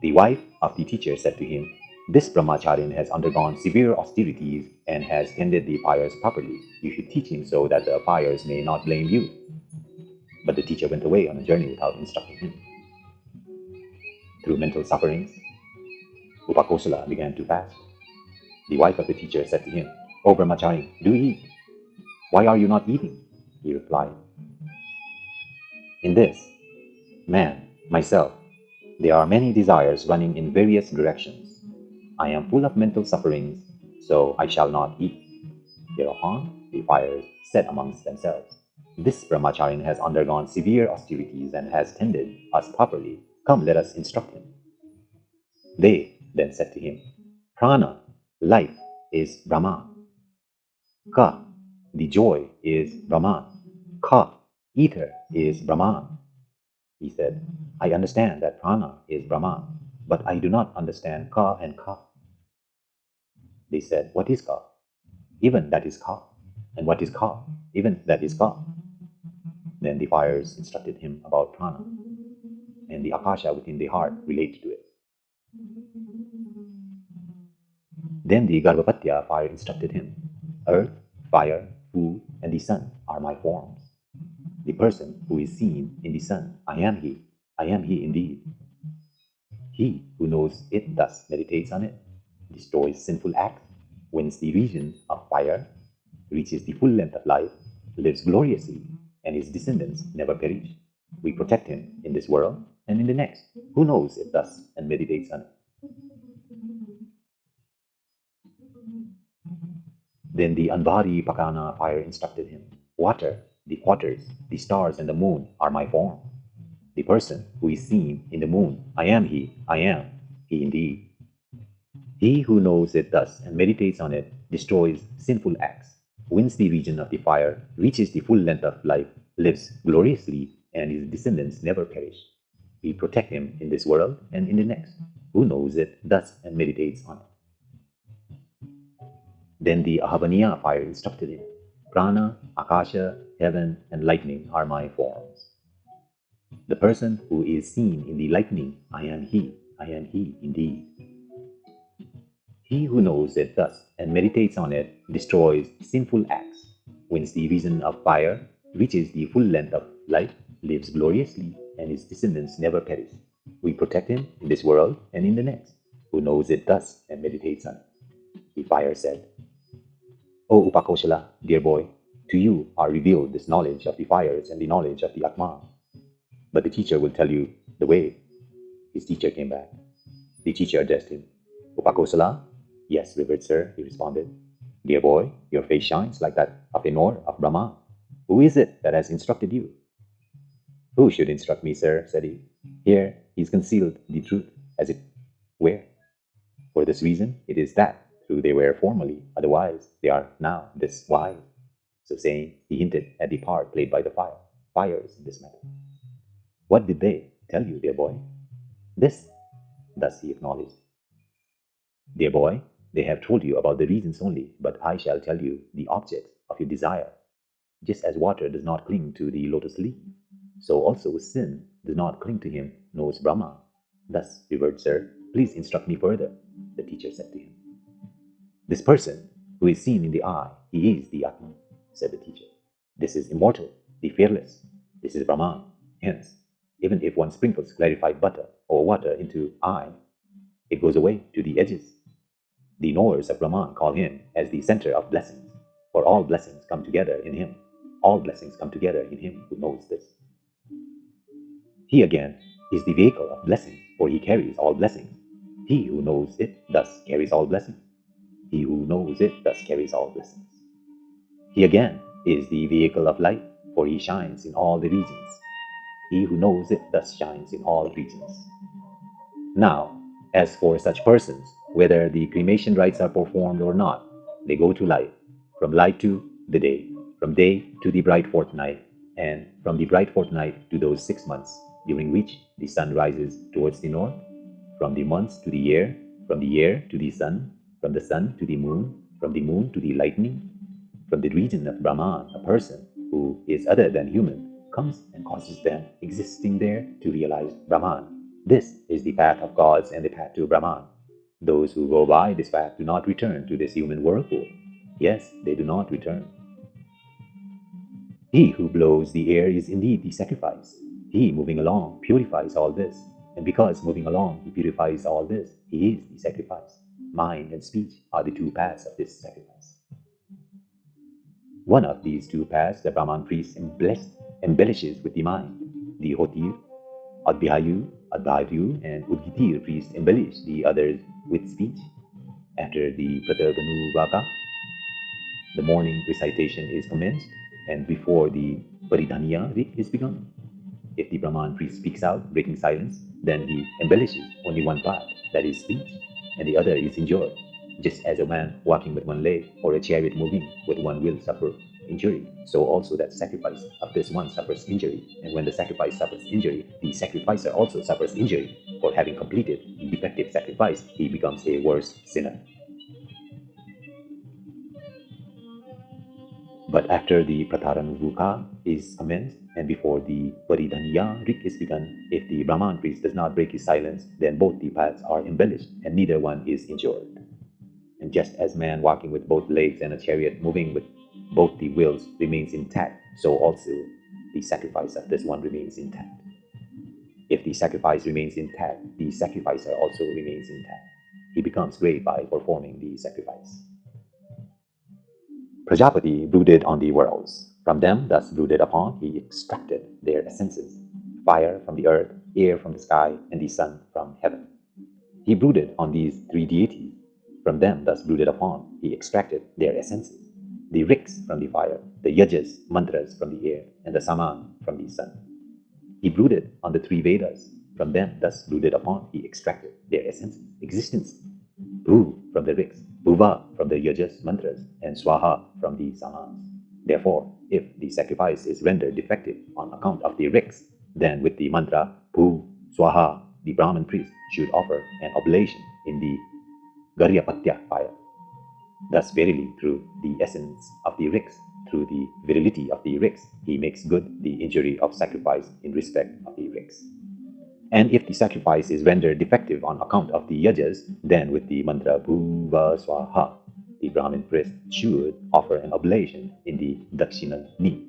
The wife of the teacher said to him, "This brahmacharya has undergone severe austerities and has tended the fires properly. You should teach him so that the fires may not blame you." But the teacher went away on a journey without instructing him. Through mental sufferings, Upakosala began to fast. The wife of the teacher said to him, "O brahmachari, do eat. Why are you not eating?" He replied, "In this, man, myself, there are many desires running in various directions. I am full of mental sufferings, so I shall not eat." Thereupon, the fires said amongst themselves, "This brahmacharya has undergone severe austerities and has tended us properly. Come, let us instruct him." They then said to him, "Prana, life, is Brahman. Ka, the joy, is Brahman. Ka, ether, is Brahman." He said, "I understand that prana is Brahman, but I do not understand ka and ka." They said, "What is ka?" "Even that is ka. And what is ka? Even that is ka." Then the fires instructed him about prana, and the akasha within the heart related to it. Then the Garbhapatya fire instructed him, "Earth, fire, food, and the sun are my forms. The person who is seen in the sun, I am he indeed. He who knows it thus meditates on it, destroys sinful acts, wins the region of fire, reaches the full length of life, lives gloriously, and his descendants never perish. We protect him in this world and in the next. Who knows it thus and meditates on it?" Then the Anvari Pakana fire instructed him, "Water, the quarters, the stars, and the moon are my form. The person who is seen in the moon, I am he indeed. He who knows it thus and meditates on it, destroys sinful acts, wins the region of the fire, reaches the full length of life, lives gloriously, and his descendants never perish. We protect him in this world and in the next. Who knows it thus and meditates on it?" Then the Ahavaniya fire instructed him, "Prana, Akasha, heaven, and lightning are my forms. The person who is seen in the lightning, I am he indeed. He who knows it thus and meditates on it, destroys sinful acts, wins the reason of fire, reaches the full length of life, lives gloriously, and his descendants never perish. We protect him in this world and in the next. Who knows it thus and meditates on it?" The fire said, "O Upakoshala, dear boy, to you are revealed this knowledge of the fires and the knowledge of the Atma. But the teacher will tell you the way." His teacher came back. The teacher addressed him, "Upakosala?" "Yes, revered sir," he responded. "Dear boy, your face shines like that of a Nor of Brahma. Who is it that has instructed you?" "Who should instruct me, sir?" said he. "Here he's concealed the truth, as it were. For this reason it is that true they were formerly, otherwise they are now this wise." So saying, he hinted at the part played by the fires in this matter. "What did they tell you, dear boy?" "This," thus he acknowledged. "Dear boy, they have told you about the reasons only, but I shall tell you the objects of your desire. Just as water does not cling to the lotus leaf, so also sin does not cling to him, knows Brahma. Thus, revered sir, please instruct me further," the teacher said to him. "This person who is seen in the eye, he is the Atman," said the teacher. "This is immortal, the fearless. This is Brahman. Hence, even if one sprinkles clarified butter or water into eye, it goes away to the edges. The knowers of Brahman call him as the center of blessings, for all blessings come together in him. All blessings come together in him who knows this. He again is the vehicle of blessings, for he carries all blessings. He who knows it thus carries all blessings. He who knows it thus carries all blessings. He again is the vehicle of light, for he shines in all the regions. He who knows it thus shines in all regions. Now, as for such persons, whether the cremation rites are performed or not, they go to light, from light to the day, from day to the bright fortnight, and from the bright fortnight to those 6 months during which the sun rises towards the north, from the months to the year, from the year to the sun to the moon, from the moon to the lightning, from the region of Brahman, a person who is other than human comes and causes them existing there to realize Brahman. This is the path of gods and the path to Brahman. Those who go by this path do not return to this human whirlpool. Yes, they do not return. He who blows the air is indeed the sacrifice. He moving along purifies all this. And because moving along he purifies all this, he is the sacrifice. Mind and speech are the two paths of this sacrifice. One of these two paths the Brahman priest embellishes with the mind. The Hotir, Adbhayu, and Udgitir priests embellish the others with speech. After the Pratarvanuvaka, the morning recitation is commenced, and before the Paridhaniya Rik is begun. If the Brahman priest speaks out, breaking silence, then he embellishes only one part, that is speech, and the other is enjoyed. Just as a man walking with one leg or a chariot moving with one will suffer injury, so also that sacrifice of this one suffers injury. And when the sacrifice suffers injury, the sacrificer also suffers injury. For having completed the defective sacrifice, he becomes a worse sinner. But after the Prataranuvuka is commenced and before the Paridhaniya Rik is begun, if the Brahman priest does not break his silence, then both the paths are embellished and neither one is injured. And just as man walking with both legs and a chariot moving with both the wheels remains intact, so also the sacrifice of this one remains intact. If the sacrifice remains intact, the sacrificer also remains intact. He becomes great by performing the sacrifice. Prajapati brooded on the worlds. From them, thus brooded upon, he extracted their essences: fire from the earth, air from the sky, and the sun from heaven. He brooded on these three deities. From them, thus brooded upon, he extracted their essences: the riks from the fire, the yajas, mantras from the air, and the saman from the sun. He brooded on the three Vedas. From them, thus brooded upon, he extracted their essences: existence, Bhu from the riks, Bhuva from the yajas, mantras, and Swaha from the samans. Therefore, if the sacrifice is rendered defective on account of the riks, then with the mantra Bhu, Swaha, the Brahman priest should offer an oblation in the Garyapatya fire. Thus, verily, through the essence of the riks, through the virility of the riks, he makes good the injury of sacrifice in respect of the riks. And if the sacrifice is rendered defective on account of the yajas, then with the mantra Bhuva Swaha, the Brahmin priest should offer an oblation in the Dakshinani.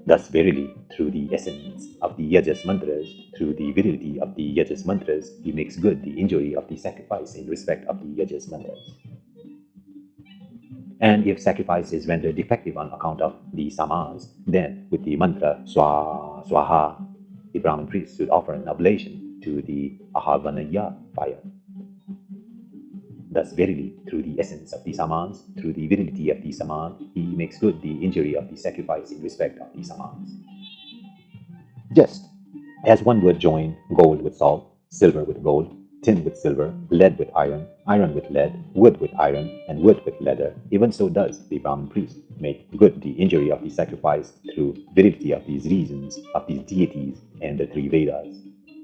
Thus, verily, through the essence of the yajas mantras, through the virility of the yajas mantras, he makes good the injury of the sacrifice in respect of the yajas mantras. And if sacrifice is rendered defective on account of the samas, then with the mantra Swaha, the Brahmin priest should offer an oblation to the Ahavanaya fire. Thus, verily, through the essence of the samans, through the virility of the saman, he makes good the injury of the sacrifice in respect of the samans. Just as one would join gold with salt, silver with gold, tin with silver, lead with iron, iron with lead, wood with iron, and wood with leather, even so does the Brahmin priest make good the injury of the sacrifice through virility of these reasons, of these deities, and the three Vedas.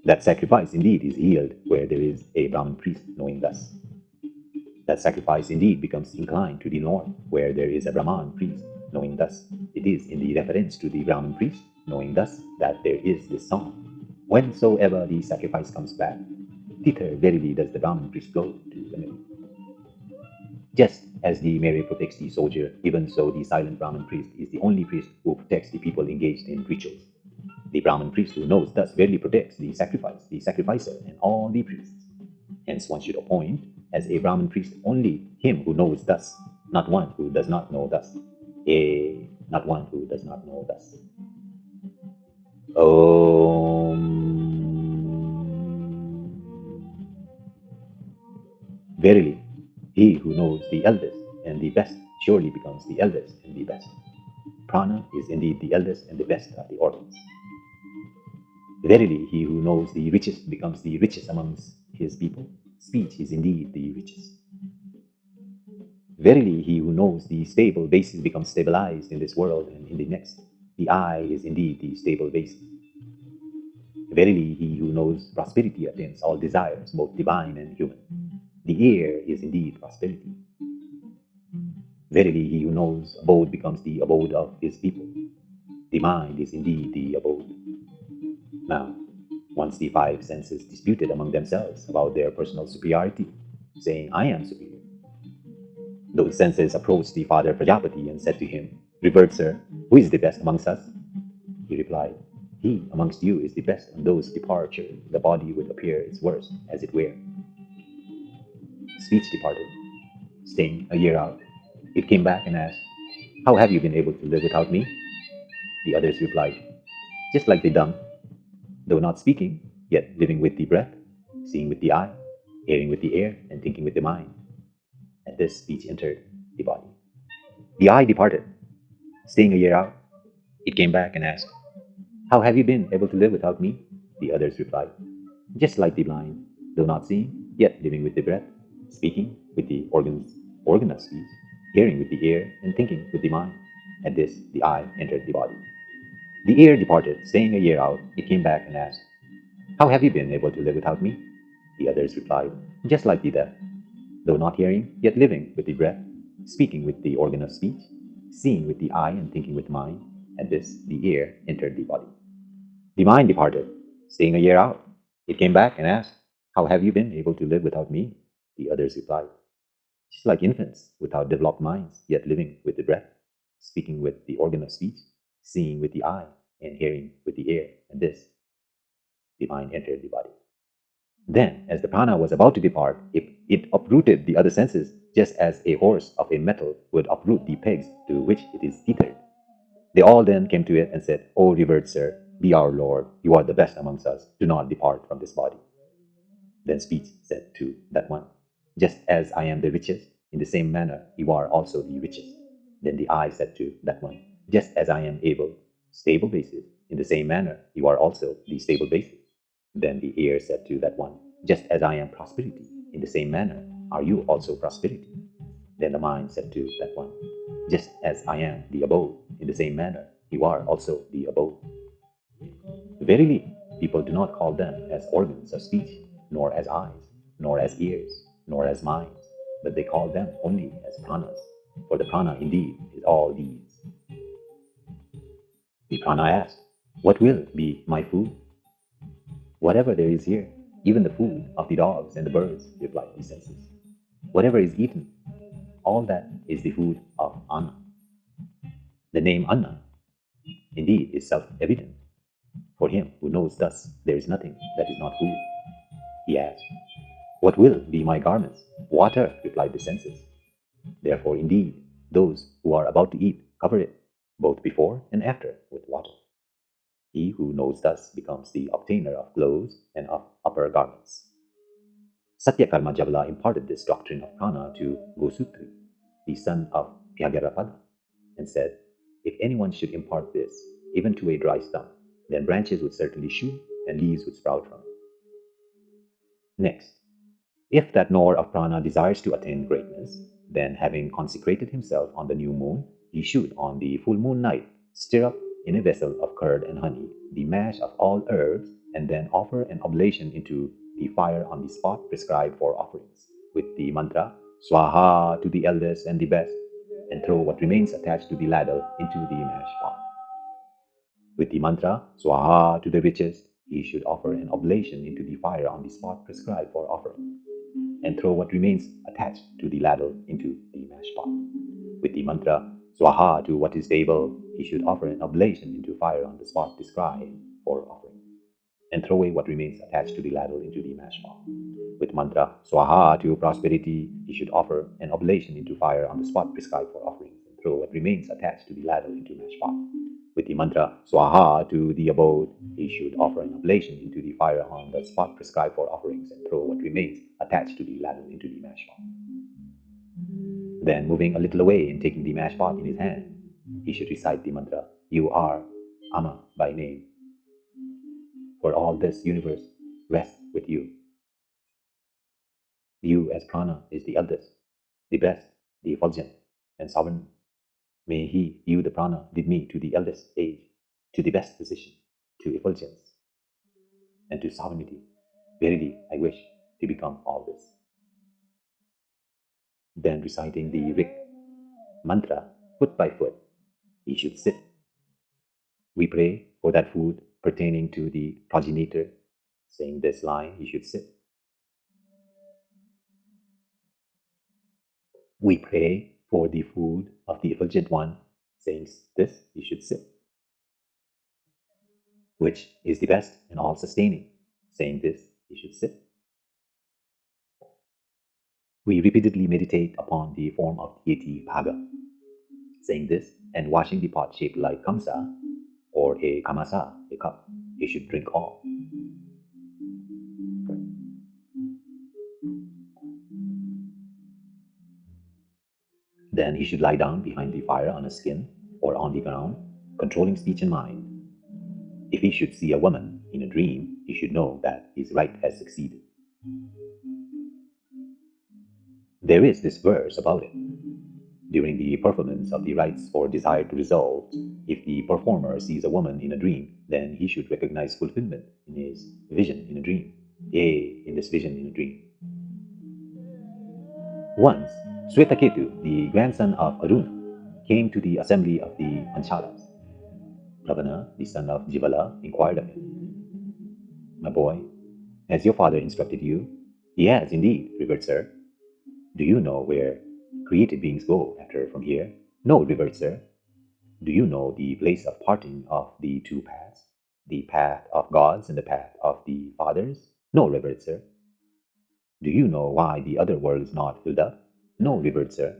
That sacrifice indeed is healed where there is a Brahmin priest knowing thus. That sacrifice indeed becomes inclined to the north where there is a Brahman priest knowing thus. It is in the reference to the Brahmin priest knowing thus that there is this song. Whensoever the sacrifice comes back, thither verily does the Brahmin priest go to the middle. Just as the Mary protects the soldier, even so the silent Brahmin priest is the only priest who protects the people engaged in rituals. The Brahmin priest who knows thus verily protects the sacrifice, the sacrificer, and all the priests. Hence one should appoint as a Brahmin priest only him who knows thus, not one who does not know thus. Not one who does not know thus. Verily, he who knows the eldest and the best surely becomes the eldest and the best. Prana is indeed the eldest and the best of the organs. Verily, he who knows the richest becomes the richest amongst his people. Speech is indeed the richest. Verily, he who knows the stable basis becomes stabilized in this world and in the next. The eye is indeed the stable basis. Verily, he who knows prosperity attains all desires, both divine and human. The ear is indeed prosperity. Verily, he who knows abode becomes the abode of his people. The mind is indeed the abode. Now, once the five senses disputed among themselves about their personal superiority, saying, I am superior, those senses approached the father Prajapati and said to him, Revered sir, who is the best amongst us? He replied, He amongst you is the best on those departure the body would appear its worst, as it were. Speech departed, staying a year out. It came back and asked, How have you been able to live without me? The others replied, Just like the dumb, though not speaking, yet living with the breath, seeing with the eye, hearing with the ear, and thinking with the mind. At this, speech entered the body. The eye departed, staying a year out. It came back and asked, How have you been able to live without me? The others replied, Just like the blind, though not seeing, yet living with the breath, speaking with the organ of speech, hearing with the ear, and thinking with the mind. At this, the eye entered the body. The ear departed, staying a year out. It came back and asked, How have you been able to live without me? The others replied, Just like the deaf, though not hearing, yet living with the breath, speaking with the organ of speech, seeing with the eye, and thinking with mind. At this, the ear entered the body. The mind departed, staying a year out. It came back and asked, How have you been able to live without me? The others replied, Just like infants without developed minds, yet living with the breath, speaking with the organ of speech, seeing with the eye, and hearing with the ear. And this, the mind entered the body. Then, as the prana was about to depart, it uprooted the other senses, just as a horse of a metal would uproot the pegs to which it is tethered. They all then came to it and said, O revered sir, be our Lord, you are the best amongst us, do not depart from this body. Then speech said to that one, Just as I am the richest, in the same manner you are also the richest. Then the eye said to that one, Just as I am able, stable basis, in the same manner you are also the stable basis. Then the ear said to that one, Just as I am prosperity, in the same manner are you also prosperity. Then the mind said to that one, Just as I am the abode, in the same manner you are also the abode. Verily, people do not call them as organs of speech, nor as eyes, nor as ears, nor as minds, but they call them only as pranas, for the prana indeed is all these. The prana asked, What will be my food? Whatever there is here, even the food of the dogs and the birds, replied the senses. Whatever is eaten, all that is the food of Anna. The name Anna, indeed, is self-evident. For him who knows thus, there is nothing that is not food. He asked, What will be my garments? Water, replied the senses. Therefore, indeed, those who are about to eat cover it, both before and after, with water. He who knows thus becomes the obtainer of clothes and of upper garments. Satya Karma Jabala imparted this doctrine of prana to Gosutri, the son of Vyagarapada, and said, If anyone should impart this, even to a dry stump, then branches would certainly shoot and leaves would sprout from it. Next, if that knower of prana desires to attain greatness, then having consecrated himself on the new moon, he should on the full moon night stir up in a vessel of curd and honey the mash of all herbs, and then offer an oblation into the fire on the spot prescribed for offerings, with the mantra Swaha to the eldest and the best, and throw what remains attached to the ladle into the mash pot. With the mantra Swaha to the richest, he should offer an oblation into the fire on the spot prescribed for offering, and throw what remains attached to the ladle into the mash pot. With the mantra Swaha to what is stable, he should offer an oblation into fire on the spot prescribed for offering, and throw away what remains attached to the ladle into the mash pot. With mantra Swaha to prosperity, he should offer an oblation into fire on the spot prescribed for offerings, and throw what remains attached to the ladle into mash pot. With the mantra Swaha to the abode, he should offer an oblation into the fire on the spot prescribed for offerings, and throw what remains attached to the ladle into the mash pot. Then, moving a little away and taking the mash pot in his hand, he should recite the mantra, You are Ama by name, for all this universe rests with you. You as prana is the eldest, the best, the effulgent and sovereign. May he, you the prana, lead me to the eldest age, to the best position, to effulgence, and to sovereignty. Verily, I wish to become all this. Then reciting the Rik mantra, foot by foot, he should sit. We pray for that food pertaining to the progenitor, saying this line, he should sit. We pray for the food of the effulgent one, saying this, he should sit. Which is the best and all sustaining, saying this, he should sit. We repeatedly meditate upon the form of deity Bhaga, saying this, and washing the pot shaped like kamsa or a kamasa, a cup, he should drink all. Then he should lie down behind the fire on a skin or on the ground, controlling speech and mind. If he should see a woman in a dream, he should know that his rite has succeeded. There is this verse about it. During the performance of the rites for desire to resolve, if the performer sees a woman in a dream, then he should recognize fulfillment in his vision in a dream. Yea, in this vision in a dream. Once, Swetaketu, the grandson of Aruna, came to the assembly of the Panchalas. Ravana, the son of Jivala, inquired of him, "My boy, has your father instructed you?" "He has, indeed, revered sir." "Do you know where created beings go after from here?" "No, revered sir." "Do you know the place of parting of the two paths, the path of gods and the path of the fathers?" "No, revered sir." "Do you know why the other world is not filled up?" "No, revered sir."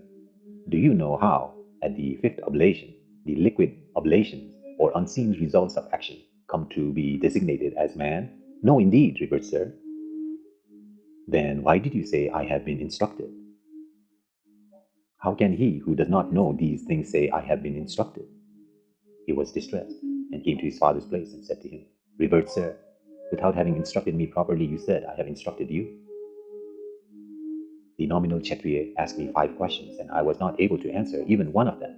"Do you know how, at the fifth oblation, the liquid oblations or unseen results of action come to be designated as man?" "No, indeed, revered sir." "Then why did you say, 'I have been instructed'?" "How can he who does not know these things say, 'I have been instructed'?" He was distressed and came to his father's place and said to him, "Revered sir, without having instructed me properly, you said, 'I have instructed you.' The nominal Kshatriya asked me 5 questions, and I was not able to answer even one of them."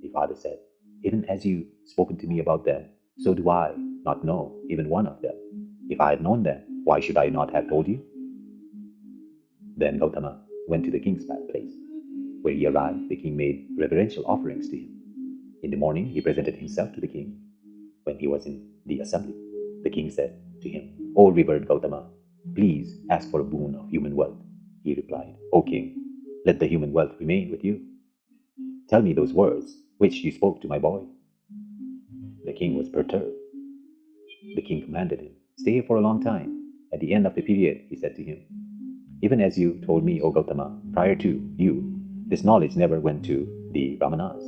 The father said, "Even as you spoken to me about them, so do I not know even one of them. If I had known them, why should I not have told you?" Then Gautama went to the king's place. Where he arrived, the king made reverential offerings to him. In the morning, he presented himself to the king. When he was in the assembly, the king said to him, "O revered Gautama, please ask for a boon of human wealth." He replied, "O king, let the human wealth remain with you. Tell me those words which you spoke to my boy." The king was perturbed. The king commanded him, "Stay for a long time." At the end of the period, he said to him, "Even as you told me, O Gautama, prior to you, this knowledge never went to the Brahmanas.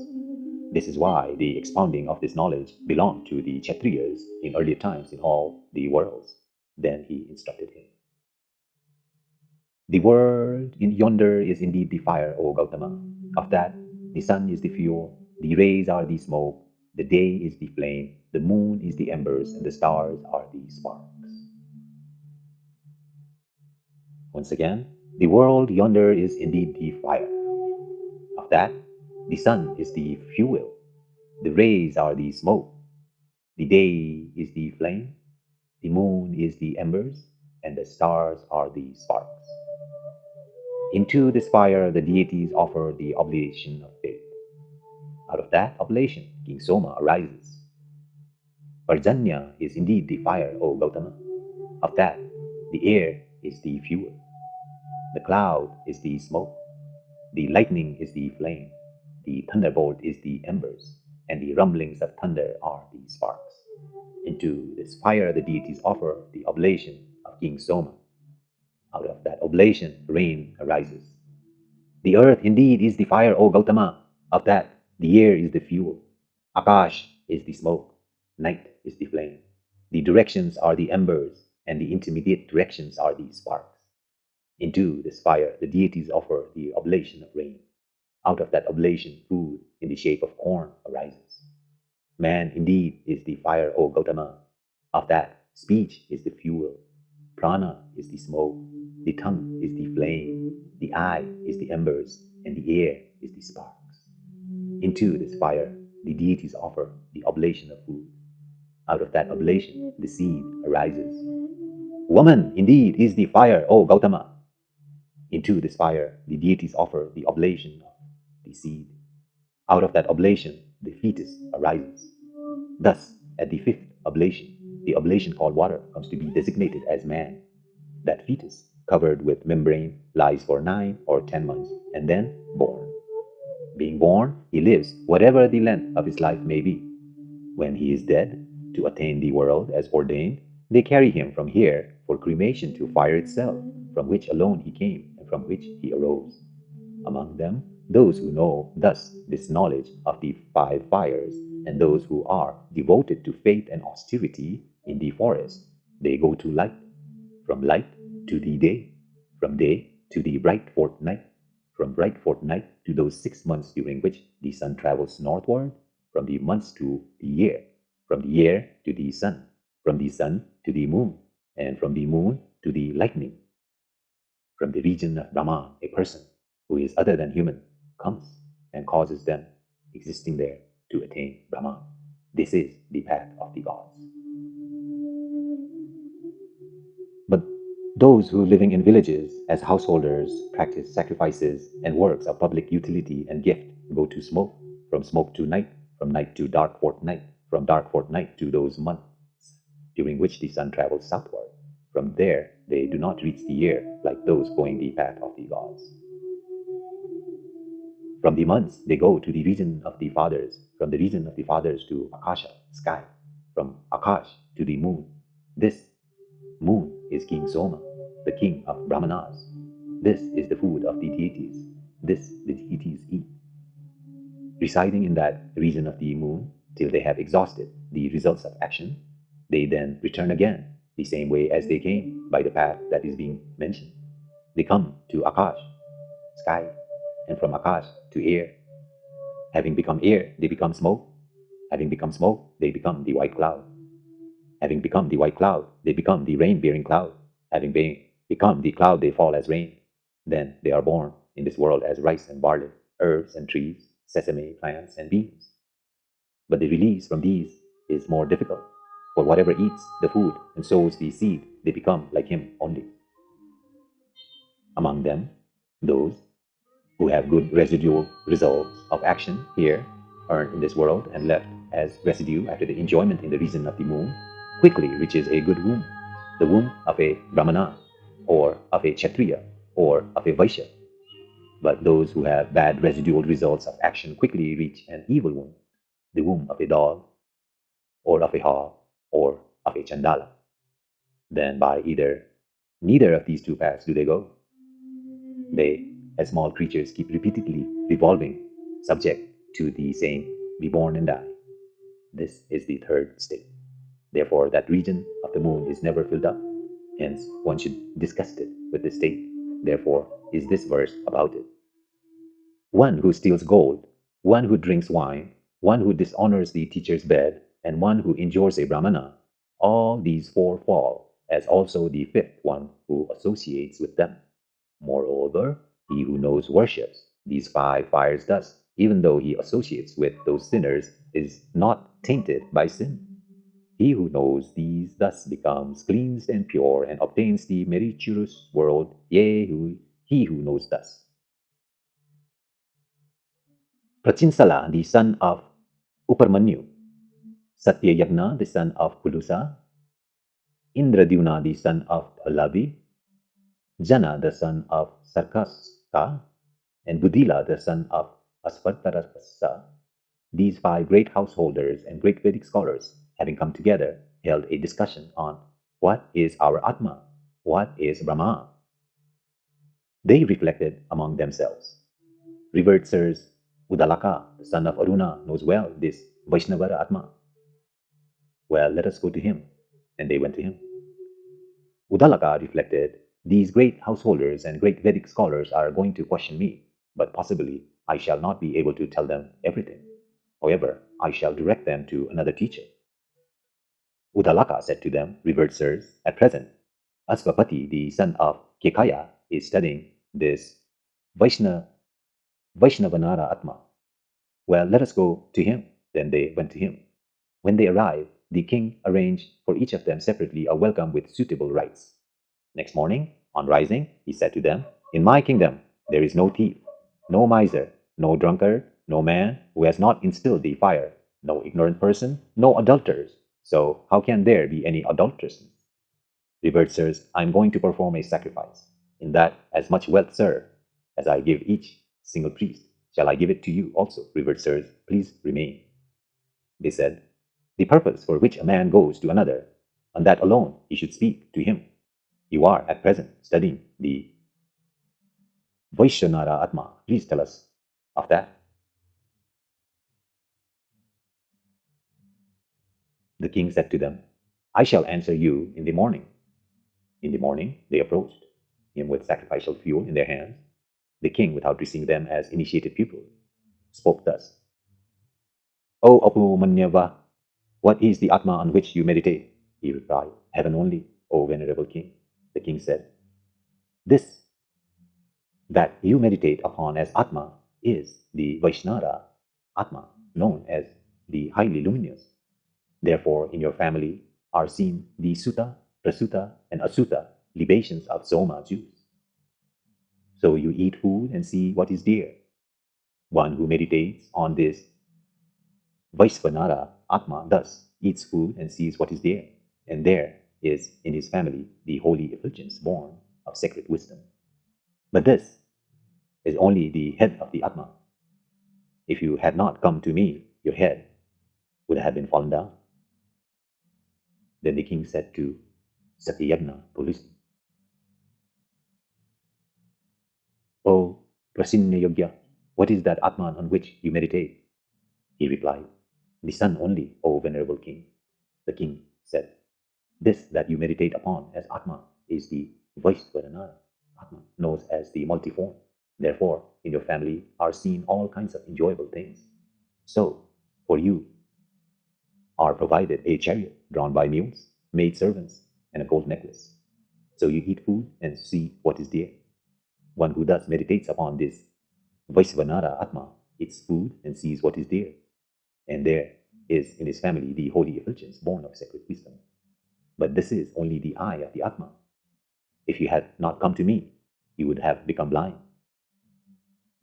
This is why the expounding of this knowledge belonged to the Kshatriyas in earlier times in all the worlds." Then he instructed him. "The world in yonder is indeed the fire, O Gautama. Of that, the sun is the fuel, the rays are the smoke, the day is the flame, the moon is the embers, and the stars are the sparks." Once again, the world yonder is indeed the fire. Of that, the sun is the fuel, the rays are the smoke, the day is the flame, the moon is the embers, and the stars are the sparks. Into this fire, the deities offer the oblation of faith. Out of that oblation, King Soma arises. Parjanya is indeed the fire, O Gautama. Of that, the air is the fuel, the cloud is the smoke, the lightning is the flame, the thunderbolt is the embers, and the rumblings of thunder are the sparks. Into this fire, the deities offer the oblation of King Soma. Out of that oblation, rain arises. The earth indeed is the fire, O Gautama. Of that, the air is the fuel. Akash is the smoke. Night is the flame. The directions are the embers, and the intermediate directions are the sparks. Into this fire, the deities offer the oblation of rain. Out of that oblation, food in the shape of corn arises. Man indeed is the fire, O Gautama. Of that, speech is the fuel. Prana is the smoke. the tongue is the flame, the eye is the embers, and the ear is the sparks. Into this fire, the deities offer the oblation of food. Out of that oblation, the seed arises. Woman, indeed, is the fire, O Gautama. Into this fire, the deities offer the oblation of the seed. Out of that oblation, the fetus arises. Thus, at the fifth oblation, the oblation called water comes to be designated as man. That fetus, covered with membrane, lies for 9 or 10 months, and then born. Being born, he lives whatever the length of his life may be. When he is dead, to attain the world as ordained, they carry him from here for cremation to fire itself, from which alone he came and from which he arose. Among them, those who know thus this knowledge of the 5 fires, and those who are devoted to faith and austerity in the forest, they go to light, from light to the day, from day to the bright fortnight, from bright fortnight to those 6 months during which the sun travels northward, from the months to the year, from the year to the sun, from the sun to the moon, and from the moon to the lightning. From the region of Brahma, a person who is other than human comes and causes them existing there to attain Brahma. This is the path of the gods. But those who living in villages as householders practice sacrifices and works of public utility and gift go to smoke, from smoke to night, from night to dark fortnight, from dark fortnight to those months during which the sun travels southward. From there they do not reach the year like those going the path of the gods. From the months they go to the region of the fathers, from the region of the fathers to Akasha, sky, from Akash to the moon. This moon is King Soma, the king of Brahmanas. This is the food of the deities. This the deities eat. Residing in that region of the moon till they have exhausted the results of action, they then return again the same way as they came by the path that is being mentioned. They come to Akash, sky, and from Akash to air. Having become air, they become smoke. Having become smoke, they become the white cloud. Having become the white cloud, they become the rain-bearing cloud. Having become the cloud, they fall as rain. Then they are born in this world as rice and barley, herbs and trees, sesame, plants, and beans. But the release from these is more difficult, for whatever eats the food and sows the seed, they become like him only. Among them, those who have good residual results of action here, earned in this world and left as residue after the enjoyment in the region of the moon, quickly reaches a good womb, the womb of a Brahmana, or of a Kshatriya, or of a Vaishya. But those who have bad residual results of action quickly reach an evil womb, the womb of a dog, or of a hog, or of a Chandala. Then by neither of these two paths do they go. They, as small creatures, keep repeatedly revolving, subject to the saying, be born and die. This is the third state. Therefore, that region of the moon is never filled up. Hence, one should disgust it with this state. Therefore, is this verse about it. One who steals gold, one who drinks wine, one who dishonors the teacher's bed, and one who injures a Brahmana, all these 4 fall, as also the 5th one who associates with them. Moreover, he who knows worships these 5 fires thus, even though he associates with those sinners, is not tainted by sin. He who knows these thus becomes cleansed and pure and obtains the meritorious world, yea, he who knows thus. Prachinsala, the son of Uparmanyu, Satyayagna, the son of Pulusa, Indradyumna, the son of Pallavi, Jana, the son of Sarkasta, and Budila, the son of Asvartarasa, these 5 great householders and great Vedic scholars, having come together, held a discussion on what is our Atma, what is Brahma. They reflected among themselves. Revered Sirs, Udalaka, the son of Aruna, knows well this Vaishnavara Atma. Well, let us go to him. And they went to him. Udalaka reflected, these great householders and great Vedic scholars are going to question me, but possibly I shall not be able to tell them everything. However, I shall direct them to another teacher. Udalaka said to them, revered sirs, at present, Asvapati, the son of Kekaya is studying this Vaishnavanara Atma. Well, let us go to him. Then they went to him. When they arrived, the king arranged for each of them separately a welcome with suitable rites. Next morning, on rising, he said to them, "In my kingdom, there is no thief, no miser, no drunkard, no man who has not instilled the fire, no ignorant person, no adulterers. So how can there be any adulteresses? Revered sirs, I am going to perform a sacrifice. In that, as much wealth, sir, as I give each single priest, shall I give it to you also. Revered sirs, please remain." They said, "The purpose for which a man goes to another, on that alone he should speak to him. You are at present studying the Vaishyanara Atma. Please tell us of that." The king said to them, "I shall answer you in the morning." In the morning, they approached him with sacrificial fuel in their hands. The king, without receiving them as initiated pupils, spoke thus: "O Apumanyava, what is the Atma on which you meditate?" He replied, "Heaven only, O venerable king." The king said, "This that you meditate upon as Atma is the Vaishnara Atma, known as the highly luminous. Therefore, in your family are seen the Sutta, Prasuta, and Asuta libations of Soma juice. So you eat food and see what is there. One who meditates on this Vaisvanara Atma thus eats food and sees what is there, and there is in his family the holy effulgence born of sacred wisdom. But this is only the head of the Atma. If you had not come to me, your head would have been fallen down." Then the king said to Satyagna, Pulisi, "O Prasinnayogya, what is that Atman on which you meditate?" He replied, "The sun only, O venerable king." The king said, "This that you meditate upon as Atma is the Vaisvanara Atma, known as the multiform. Therefore, in your family are seen all kinds of enjoyable things. So, for you are provided a chariot drawn by mules, maid servants, and a gold necklace. So you eat food and see what is there. One who thus meditates upon this Vaisvanara Atma eats food and sees what is there. And there is in his family the holy effulgence born of sacred wisdom. But this is only the eye of the Atma. If you had not come to me, you would have become blind."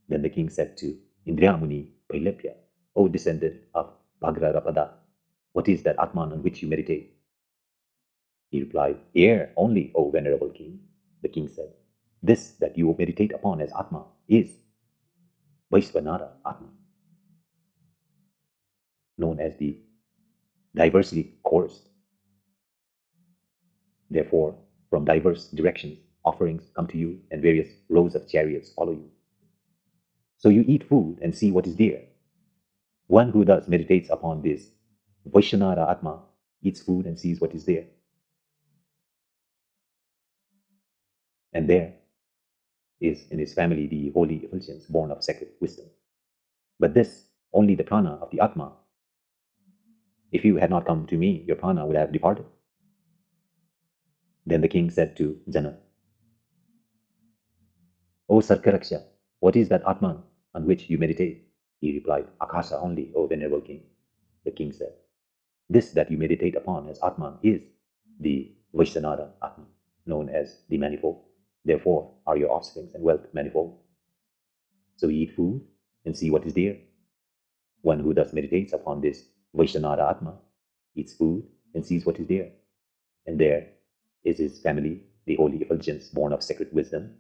Then the king said to Indriyamuni Pailepya, "O descendant of Bhagrarapada, what is that Atman on which you meditate?" He replied, "Air only, O venerable king." The king said, "This that you meditate upon as Atma is Vaisvanara Atma, known as the diversely coursed. Therefore, from diverse directions, offerings come to you, and various rows of chariots follow you. So you eat food and see what is there. One who thus meditates upon this Vaishnara Atma eats food and sees what is there. And there is in his family the holy effulgence born of sacred wisdom. But this, only the prana of the Atma. If you had not come to me, your prana would have departed." Then the king said to Jana, "O Sarkaraksha, what is that Atman on which you meditate?" He replied, "Akasa only, O venerable king." The king said, "This that you meditate upon as Atman is the Vaishnara Atma, known as the manifold. Therefore are your offsprings and wealth manifold. So you eat food and see what is there. One who thus meditates upon this Vaishnara Atma eats food and sees what is there. And there is his family, the holy effulgence born of sacred wisdom.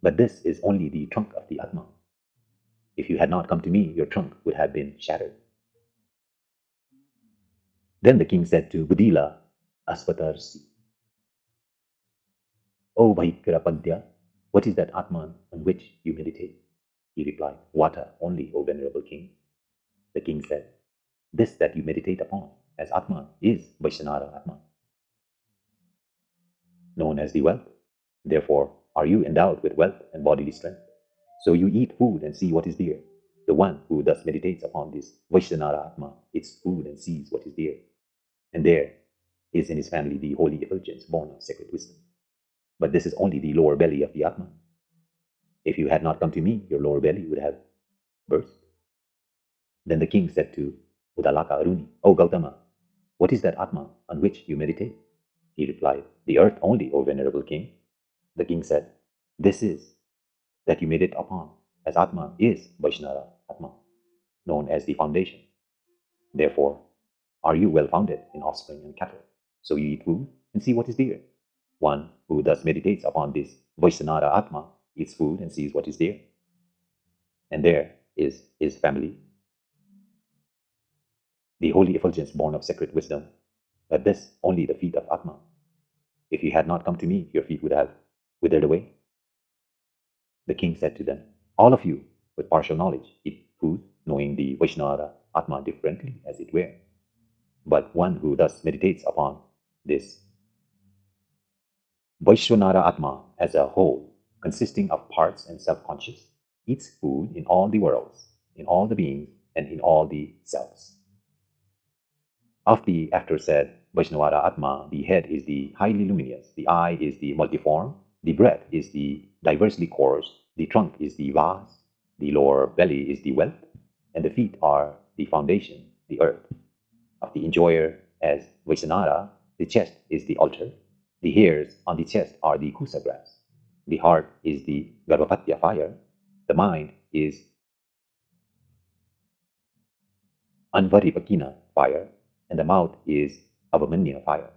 But this is only the trunk of the Atma. If you had not come to me, your trunk would have been shattered." Then the king said to Budila Aspatarsi, "O Vaikrapadya, what is that Atman on which you meditate?" He replied, "Water only, O venerable king." The king said, "This that you meditate upon as Atman is Vaishnara Atma, known as the wealth. Therefore are you endowed with wealth and bodily strength. So you eat food and see what is there. The one who thus meditates upon this Vaishnara Atma eats food and sees what is there. And there is in his family the holy effulgence born of sacred wisdom. But this is only the lower belly of the Atma. If you had not come to me, your lower belly would have burst. Then the king said to Udalaka Aruni, O Gautama, what is that Atma on which you meditate? He replied, the earth only, O venerable king. The king said, this is that you meditate upon, as Atma is Vaishnara Atma, known as the foundation. Therefore, are you well founded in offspring and cattle? So you eat food and see what is there. One who thus meditates upon this Vaishnara Atma eats food and sees what is there. And there is his family, the holy effulgence born of sacred wisdom. But this only the feet of Atma. If you had not come to me, your feet would have withered away. The king said to them, all of you with partial knowledge eat food, knowing the Vaishnara Atma differently, as it were. But one who thus meditates upon this Vaishvanara Atma as a whole, consisting of parts and self-conscious, eats food in all the worlds, in all the beings, and in all the selves. Of the aforesaid Vaishnavara Atma, the head is the highly luminous, the eye is the multiform, the breath is the diversely coarse, the trunk is the vast, the lower belly is the wealth, and the feet are the foundation, the earth. Of the enjoyer as Vaishnara, the chest is the altar, the hairs on the chest are the kusa grass, the heart is the Garbhapatya fire, the mind is Anvaripakina fire, and the mouth is Avamanya fire.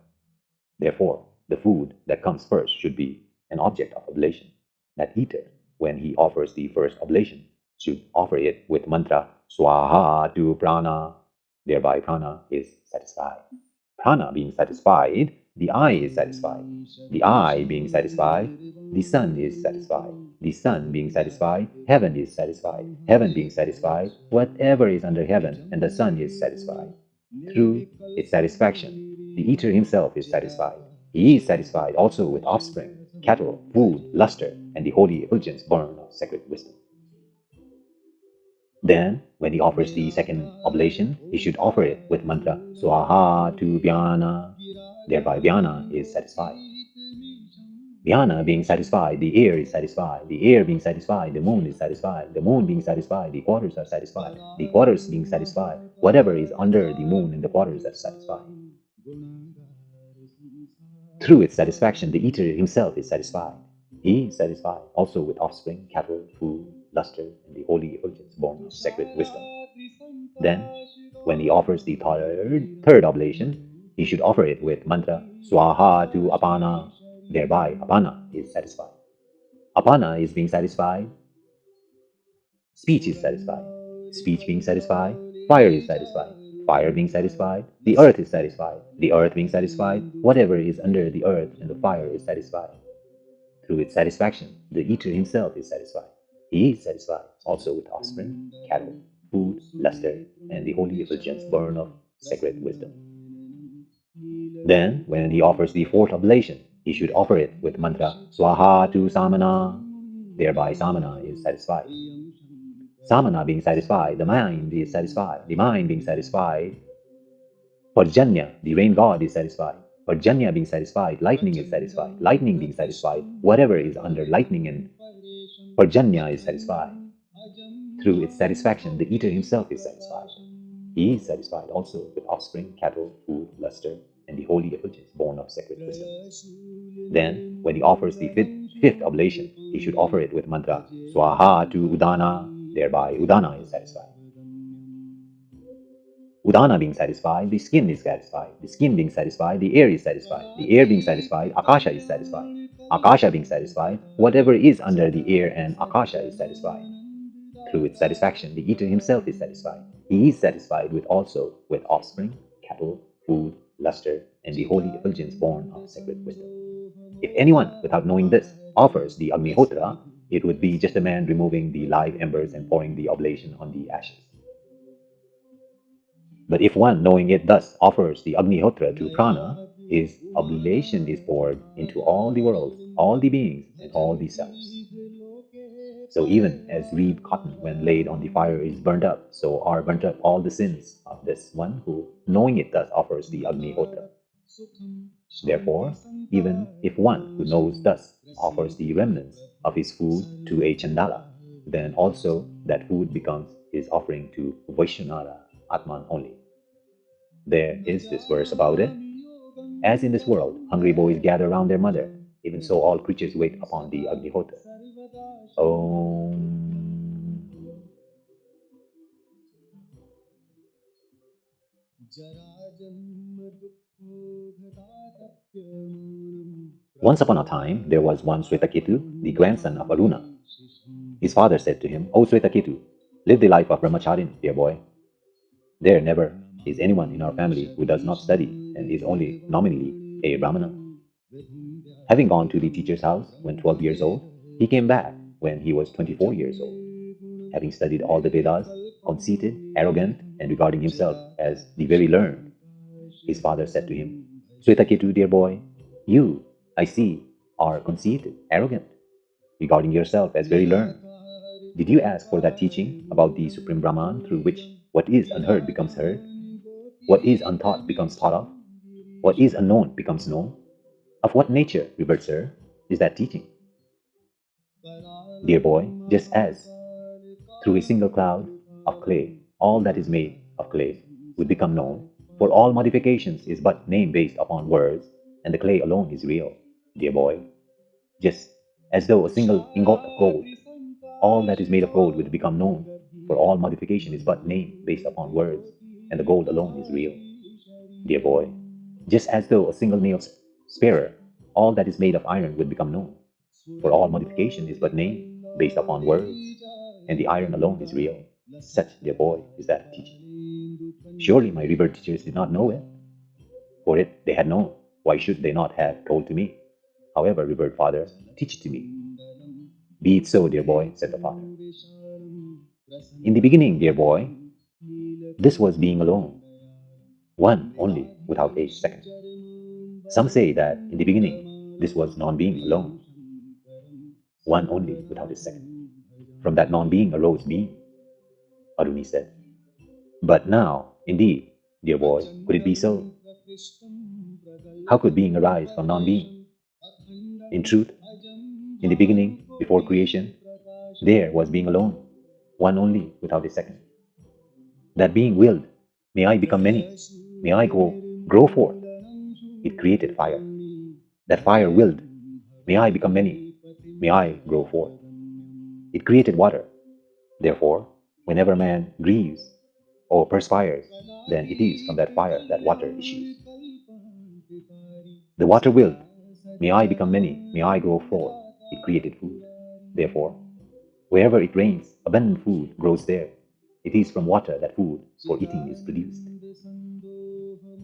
Therefore, the food that comes first should be an object of oblation. That eater, when he offers the first oblation, should offer it with mantra Swaha to prana. Thereby prana is satisfied. Prana being satisfied, the eye is satisfied. The eye being satisfied, the sun is satisfied. The sun being satisfied, heaven is satisfied. Heaven being satisfied, whatever is under heaven and the sun is satisfied. Through its satisfaction, the eater himself is satisfied. He is satisfied also with offspring, cattle, food, luster, and the holy effulgence born of sacred wisdom. Then, when he offers the second oblation, he should offer it with mantra Swaha to Vijñana. Thereby Vijñana is satisfied. Vijñana being satisfied, the air is satisfied. The air being satisfied, the moon is satisfied. The moon being satisfied, the quarters are satisfied. The quarters being satisfied, whatever is under the moon and the quarters are satisfied. Through its satisfaction, the eater himself is satisfied. He is satisfied also with offspring, cattle, food, luster, and the holy effulgence born of sacred wisdom. Then, when he offers the third oblation, he should offer it with mantra Swaha to Apana. Thereby, Apana is satisfied. Apana is being satisfied. Speech is satisfied. Speech being satisfied, fire is satisfied. Fire being satisfied, the earth is satisfied. The earth being satisfied, whatever is under the earth and the fire is satisfied. Through its satisfaction, the eater himself is satisfied. He is satisfied also with offspring, cattle, food, luster, and the holy effulgence born of sacred wisdom. Then, when he offers the fourth oblation, he should offer it with mantra Swaha to Samana. Thereby Samana is satisfied. Samana being satisfied, the mind is satisfied. The mind being satisfied, Parjanya, the rain god, is satisfied. Parjanya being satisfied, lightning is satisfied. Lightning being satisfied, whatever is under lightning and Parjanya is satisfied. Through its satisfaction, the eater himself is satisfied. He is satisfied also with offspring, cattle, food, luster, and the holy effulgence born of sacred wisdom. Then, when he offers the fifth oblation, he should offer it with mantra Swaha to Udana. Thereby, Udana is satisfied. Udana being satisfied, the skin is satisfied. The skin being satisfied, the air is satisfied. The air being satisfied, Akasha is satisfied. Akasha being satisfied, whatever is under the air and Akasha is satisfied. Through its satisfaction, the eater himself is satisfied. He is satisfied with also with offspring, cattle, food, luster, and the holy effulgence born of sacred wisdom. If anyone, without knowing this, offers the Agnihotra, it would be just a man removing the live embers and pouring the oblation on the ashes. But if one, knowing it thus, offers the Agnihotra to Prana, his oblation is poured into all the worlds, all the beings, and all the selves. So even as reed cotton, when laid on the fire, is burnt up, so are burnt up all the sins of this one who, knowing it thus, offers the Agnihotra. Therefore, even if one who knows thus offers the remnants of his food to a Chandala, then also that food becomes his offering to Vaishnava Atman only. There is this verse about it. As in this world, hungry boys gather round their mother, even so all creatures wait upon the Agnihotra. Om. Once upon a time, there was one Swetaketu, the grandson of Aruna. His father said to him, O Swetaketu, live the life of Brahmacharin, dear boy. There never is anyone in our family who does not study and is only nominally a Brahmana. Having gone to the teacher's house when 12 years old, he came back when he was 24 years old. Having studied all the Vedas, conceited, arrogant, and regarding himself as the very learned, his father said to him, Swetaketu, dear boy, you, I see, are conceited, arrogant, regarding yourself as very learned. Did you ask for that teaching about the Supreme Brahman through which what is unheard becomes heard? What is untaught becomes thought of? What is unknown becomes known? Of what nature, revered sir, is that teaching? Dear boy, just as through a single cloud of clay, all that is made of clay would become known, for all modifications is but name based upon words, and the clay alone is real, dear boy. Just as though a single ingot of gold, all that is made of gold would become known, for all modification is but name based upon words, and the gold alone is real, dear boy. Just as though a single nail sparer, all that is made of iron would become known, for all modification is but name based upon words, and the iron alone is real. Such, dear boy, is that teaching. Surely my revered teachers did not know it. For if they had known, why should they not have told to me? However, revered father, teach it to me. Be it so, dear boy, said the father. In the beginning, dear boy, this was being alone, one only, without a second. Some say that in the beginning, this was non-being alone, one only, without a second. From that non-being arose being, Aruni said. But now, indeed, dear boy, could it be so? How could being arise from non-being? In truth, in the beginning, before creation, there was being alone, one only, without a second. That being willed, may I become many, may I grow forth. It created fire. That fire willed, may I become many, may I grow forth. It created water. Therefore, whenever man grieves or perspires, then it is from that fire that water issues. The water willed, may I become many, may I grow forth. It created food. Therefore, wherever it rains, abundant food grows there. It is from water that food for eating is produced.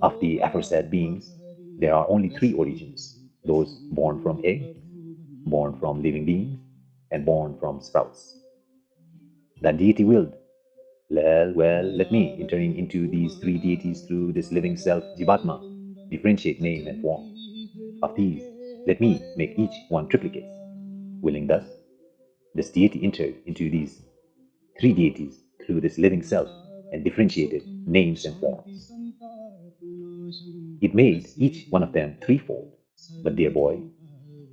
Of the aforesaid beings, there are only three origins: those born from eggs, born from living beings, and born from sprouts. That deity willed, well, let me, entering into these three deities through this living self, Jivatma, differentiate name and form. Of these, let me make each one triplicates. Willing thus, this deity entered into these three deities through this living self and differentiated names and forms. It made each one of them threefold. But dear boy,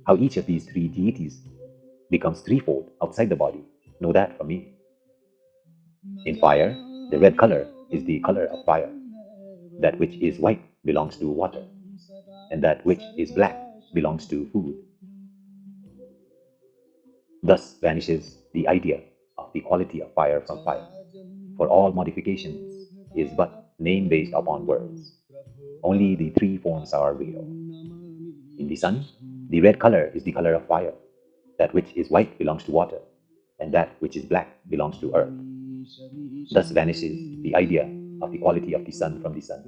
how each of these three deities becomes threefold outside the body, know that from me. In fire, the red color is the color of fire. That which is white belongs to water, and that which is black belongs to food. Thus vanishes the idea of the quality of fire from fire, for all modifications is but name based upon words. Only the three forms are real. In the sun, the red color is the color of fire. That which is white belongs to water, and that which is black belongs to earth. Thus vanishes the idea of the quality of the sun from the sun.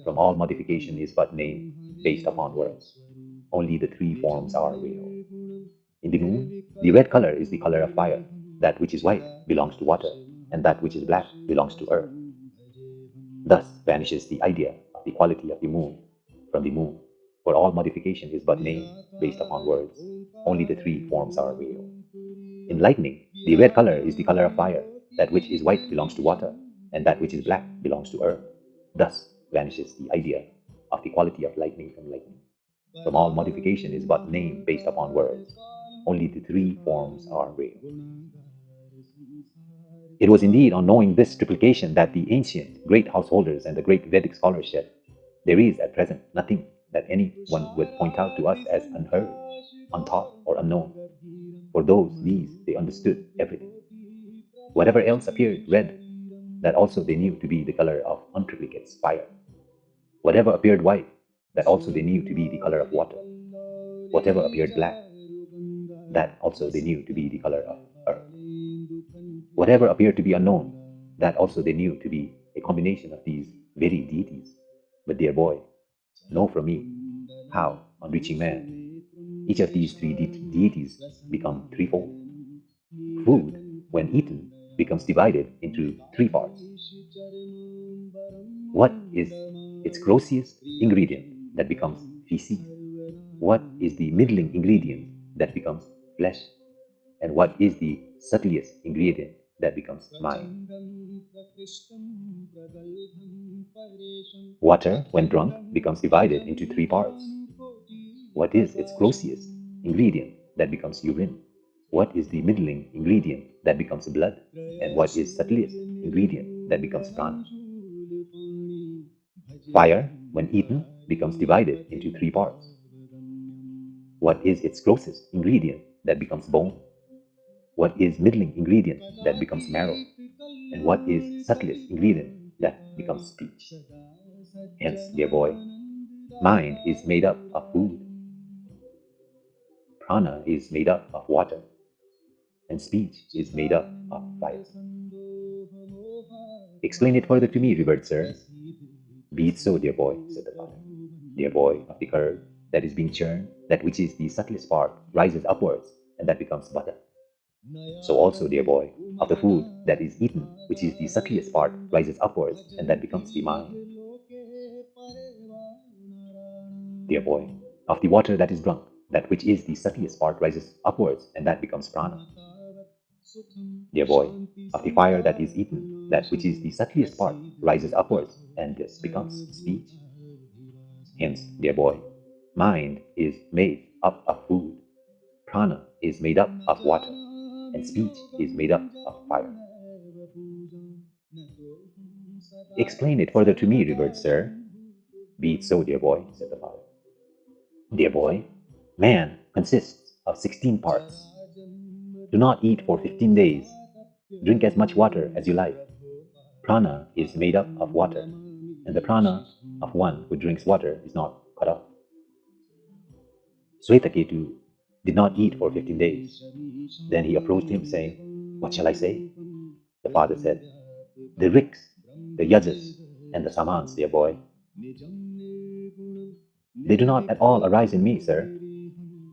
From all modification is but name based upon words. Only the three forms are real. In the moon, the red color is the color of fire. That which is white belongs to water, and that which is black belongs to earth. Thus vanishes the idea of the quality of the moon from the moon, for all modification is but name based upon words. Only the three forms are real. In lightning, the red color is the color of fire. That which is white belongs to water, and that which is black belongs to earth. Thus vanishes the idea of the quality of lightning from lightning. From all modification is but name based upon words. Only the three forms are real. It was indeed on knowing this triplication that the ancient great householders and the great Vedic scholars said, there is at present nothing that anyone would point out to us as unheard, untaught, or unknown. For these they understood everything. Whatever else appeared red, that also they knew to be the color of untriplicates fire. Whatever appeared white, that also they knew to be the color of water. Whatever appeared black, that also they knew to be the color of earth. Whatever appeared to be unknown, that also they knew to be a combination of these very deities. But dear boy, know from me how, on reaching man, each of these three deities become threefold. Food, when eaten, becomes divided into three parts. What is its grossest ingredient that becomes feces? What is the middling ingredient that becomes flesh? And what is the subtlest ingredient that becomes mind? Water, when drunk, becomes divided into three parts. What is its grossest ingredient that becomes urine? What is the middling ingredient that becomes blood? And what is subtlest ingredient that becomes prana? Fire, when eaten, becomes divided into three parts. What is its grossest ingredient that becomes bone? What is middling ingredient that becomes marrow? And what is subtlest ingredient that becomes speech? Hence, dear boy, mind is made up of food, prana is made up of water, and speech is made up of fire. Explain it further to me, revered sir. Be it so, dear boy, said the father. Dear boy, of the curd that is being churned, that which is the subtlest part rises upwards, and that becomes butter. So also, dear boy, of the food that is eaten, which is the subtlest part, rises upwards, and that becomes the mind. Dear boy, of the water that is drunk, that which is the subtlest part rises upwards, and that becomes prana. Dear boy, of the fire that is eaten, that which is the subtlest part rises upwards, and this becomes speech. Hence, dear boy, mind is made up of food, prana is made up of water, and speech is made up of fire. Explain it further to me, revered sir. Be it so, dear boy, said the father. Dear boy, man consists of 16 parts. Do not eat for 15 days. Drink as much water as you like. Prana is made up of water, and the prana of one who drinks water is not cut off. Swetaketu did not eat for 15 days. Then he approached him, saying, What shall I say? The father said, The Riks, the Yajas, and the Samans, dear boy. They do not at all arise in me, sir.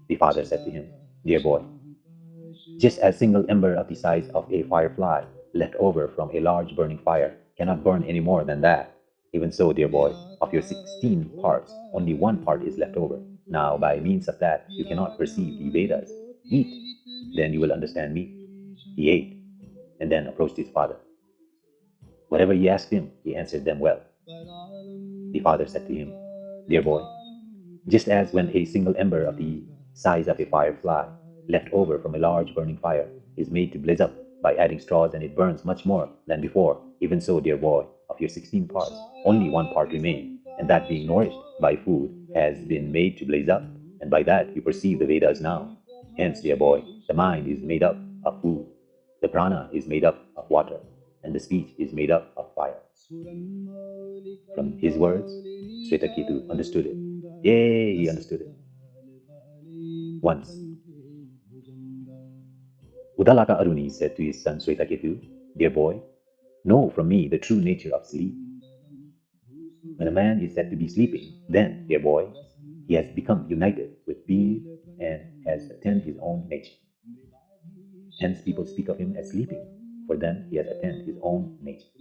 The father said to him, Dear boy, just as single ember of the size of a firefly left over from a large burning fire cannot burn any more than that, even so, dear boy, of your 16 parts, only one part is left over. Now, by means of that, you cannot perceive the Vedas. Eat, then you will understand me. He ate, and then approached his father. Whatever he asked him, he answered them well. The father said to him, Dear boy, just as when a single ember of the size of a firefly, left over from a large burning fire, is made to blaze up by adding straws and it burns much more than before, even so, dear boy, of your 16 parts, only one part remains, and that being nourished by food has been made to blaze up, and by that you perceive the Vedas now. Hence, dear boy, the mind is made up of food, the prana is made up of water, and the speech is made up of fire. From his words, Swetaketu understood it. Yay, he understood it. Once, Udalaka Aruni said to his son Swetaketu, Dear boy, know from me the true nature of sleep. When a man is said to be sleeping, then, dear boy, he has become united with being and has attained his own nature. Hence, people speak of him as sleeping, for then he has attained his own nature.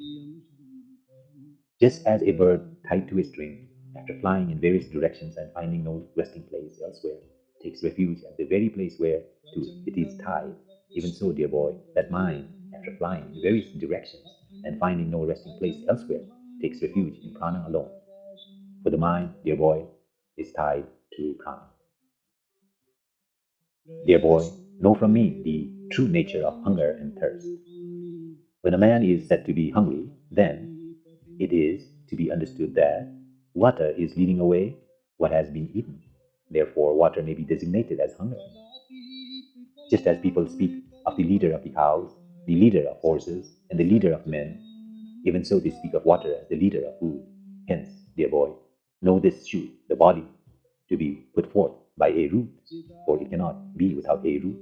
Just as a bird tied to a string, after flying in various directions and finding no resting place elsewhere, takes refuge at the very place where to it is tied, even so, dear boy, that mind, after flying in various directions and finding no resting place elsewhere, takes refuge in prana alone. For the mind, dear boy, is tied to prana. Dear boy, know from me the true nature of hunger and thirst. When a man is said to be hungry, then it is to be understood that water is leading away what has been eaten. Therefore, water may be designated as hunger. Just as people speak of the leader of the cows, the leader of horses, and the leader of men, even so they speak of water as the leader of food. Hence, dear boy, know this shoot, the body, to be put forth by a root, for it cannot be without a root.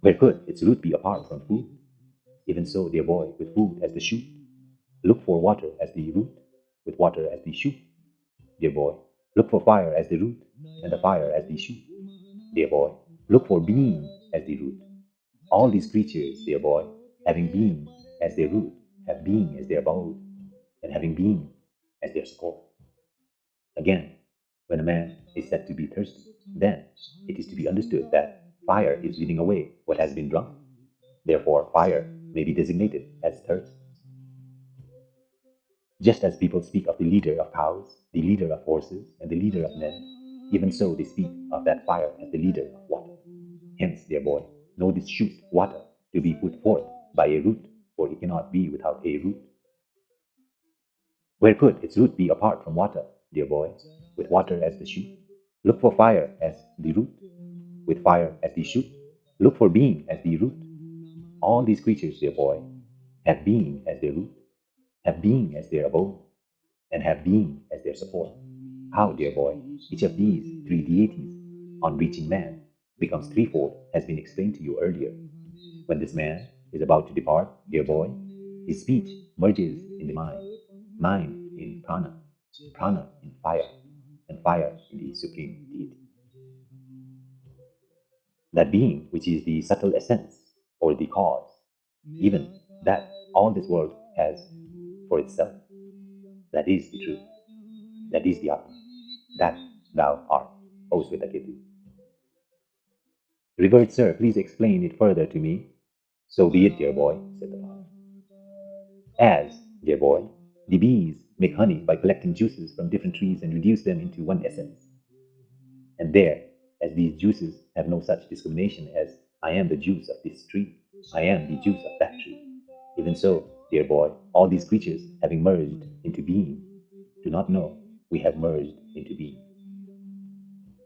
Where could its root be apart from food? Even so, dear boy, with food as the shoot, look for water as the root, with water as the shoot. Dear boy, look for fire as the root, and the fire as the shoot. Dear boy, look for being as the root. All these creatures, dear boy, having being as their root, have being as their abode, and having being as their support. Again, when a man is said to be thirsty, then it is to be understood that fire is leading away what has been drunk. Therefore, fire may be designated as thirst. Just as people speak of the leader of cows, the leader of horses, and the leader of men, even so they speak of that fire as the leader of water. Hence, dear boy, know this shoot, water, to be put forth by a root, for it cannot be without a root. Where could its root be apart from water, dear boy, with water as the shoot? Look for fire as the root, with fire as the shoot. Look for being as the root. All these creatures, dear boy, have being as their root, have being as their abode, and have being as their support. How, dear boy, each of these three deities, on reaching man, becomes threefold has been explained to you earlier. When this man is about to depart, dear boy, his speech merges in the mind in prana, prana in fire, and fire in the supreme deity. That being which is the subtle essence or the cause, even that all this world has for itself, that is the truth, that is the Atma, that thou art, O Swetaketu. Revered sir, please explain it further to me. So be it, dear boy, said the father. As, dear boy, the bees make honey by collecting juices from different trees and reduce them into one essence. And there, as these juices have no such discrimination as I am the juice of this tree, I am the juice of that tree. Even so, dear boy, all these creatures having merged into being, do not know we have merged into being.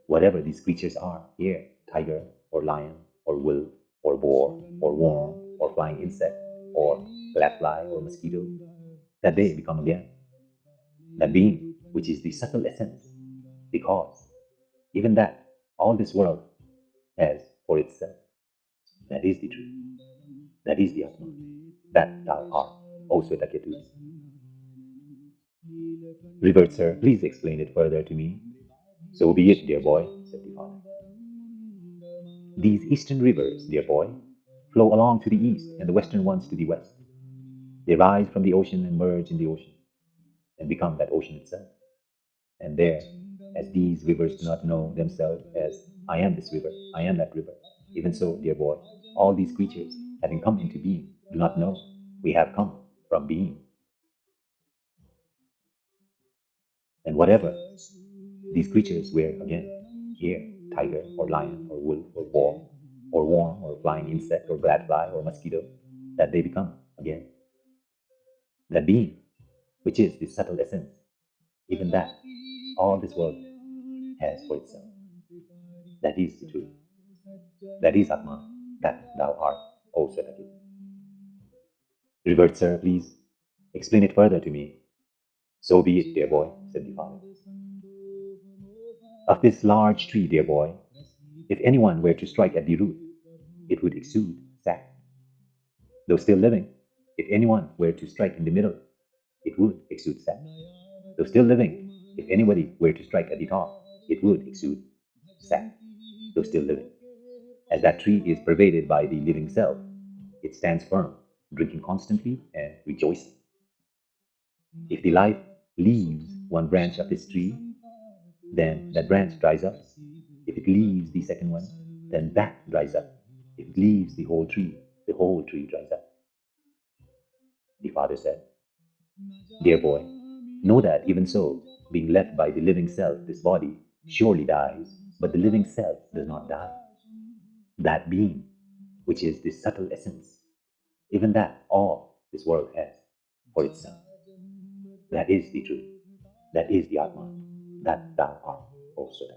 Whatever these creatures are, here, tiger, or lion, or wolf, or boar, or worm, or flying insect, or fly, or mosquito, that they become again. That being, which is the subtle essence, because even that all this world has for itself, that is the truth, that is the Atma, that thou art, O Swetaketu. Revered sir, please explain it further to me. So be it, dear boy, said the father. These eastern rivers, dear boy, flow along to the east, and the western ones to the west. They rise from the ocean and merge in the ocean, and become that ocean itself. And there, as these rivers do not know themselves as I am this river, I am that river, even so, dear boy, all these creatures, having come into being, do not know we have come from being. And whatever these creatures were, again, here, tiger, or lion, or wolf, or boar, or worm, or flying insect, or fly, or mosquito, that they become, again, that being, which is the subtle essence, even that all this world has for itself. That is the truth. That is Atma, that thou art, O Swetaketu. Revered sir, please explain it further to me. So be it, dear boy, said the father. Of this large tree, dear boy, if anyone were to strike at the root, it would exude sap. Though still living, if anyone were to strike in the middle, it would exude sap. Though still living, if anybody were to strike at the top, it would exude sap. Though still living. As that tree is pervaded by the living self, it stands firm, drinking constantly and rejoicing. If the life leaves one branch of this tree, then that branch dries up. If it leaves the second one, then that dries up. If it leaves the whole tree dries up. The father said, Dear boy, Know that even so, being left by the living self, this body surely dies, but the living self does not die. That being, which is the subtle essence, even that all this world has for itself. That is the truth. That is the Atma. That thou art, O Śraddhā.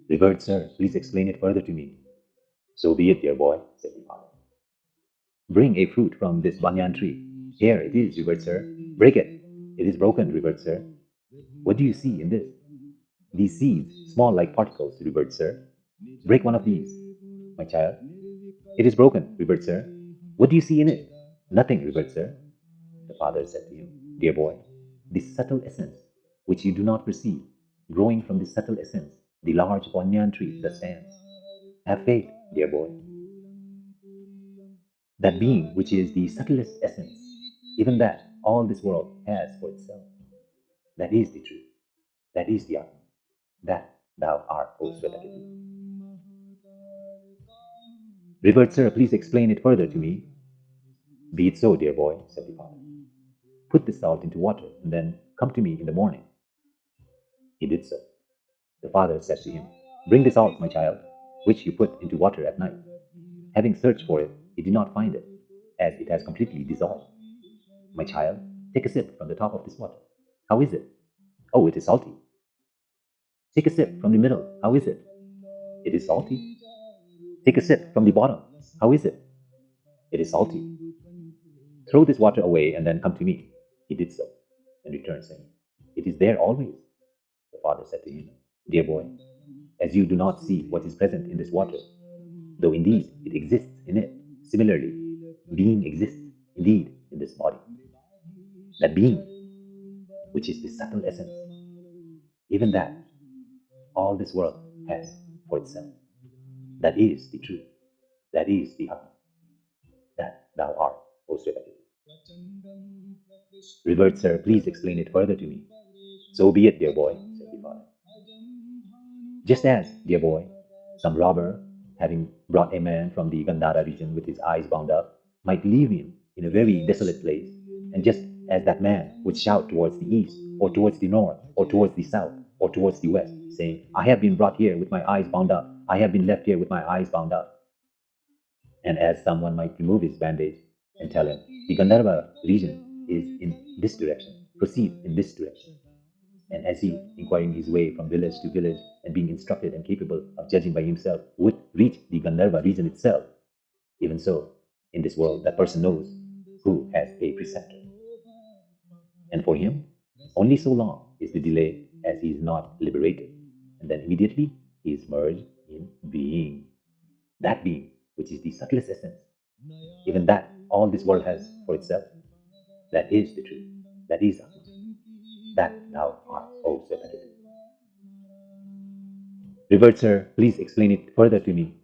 Revered sir, please explain it further to me. So be it, dear boy, said the father. Bring a fruit from this banyan tree. Here it is, revered sir. Break it. It is broken, revered sir. What do you see in this? These seeds, small like particles, revered sir. Break one of these, my child. It is broken, revered sir. What do you see in it? Nothing, revered sir. The father said to him, dear boy, this subtle essence, which you do not perceive, growing from this subtle essence, the large banyan tree that stands. Have faith, dear boy. That being which is the subtlest essence, even that all this world has for itself. That is the truth. That is the Atma. That thou art, O Śraddhā. Revered sir, please explain it further to me. Be it so, dear boy, said the father. Put the salt into water and then come to me in the morning. He did so. The father said to him, bring the salt, my child, which you put into water at night. Having searched for it, he did not find it, as it has completely dissolved. My child, take a sip from the top of this water. How is it? Oh, it is salty. Take a sip from the middle. How is it? It is salty. Take a sip from the bottom. How is it? It is salty. Throw this water away and then come to me. He did so and returned, saying, it is there always. The father said to him, dear boy, as you do not see what is present in this water, though indeed it exists in it, similarly, being exists indeed in this body. That being, which is the subtle essence, even that all this world has for itself. That is the truth. That is the Atma. That thou art, O Śraddhā. Revered sir, please explain it further to me. So be it, dear boy, said the father. Just as, dear boy, some robber, having brought a man from the Gandhara region with his eyes bound up, might leave him in a very desolate place, and just as that man would shout towards the east, or towards the north, or towards the south, or towards the west, saying, I have been brought here with my eyes bound up, I have been left here with my eyes bound up. And as someone might remove his bandage and tell him, the Gandharva region is in this direction, proceed in this direction. And as he, inquiring his way from village to village and being instructed and capable of judging by himself, would reach the Gandharva region itself, even so, in this world, that person knows who has a preceptor. And for him, only so long is the delay as he is not liberated, and then immediately he is merged in being. That being, which is the subtlest essence, even that all this world has for itself, that is the truth, that is Atma, that thou art, O Śraddhā. Revered sir, please explain it further to me.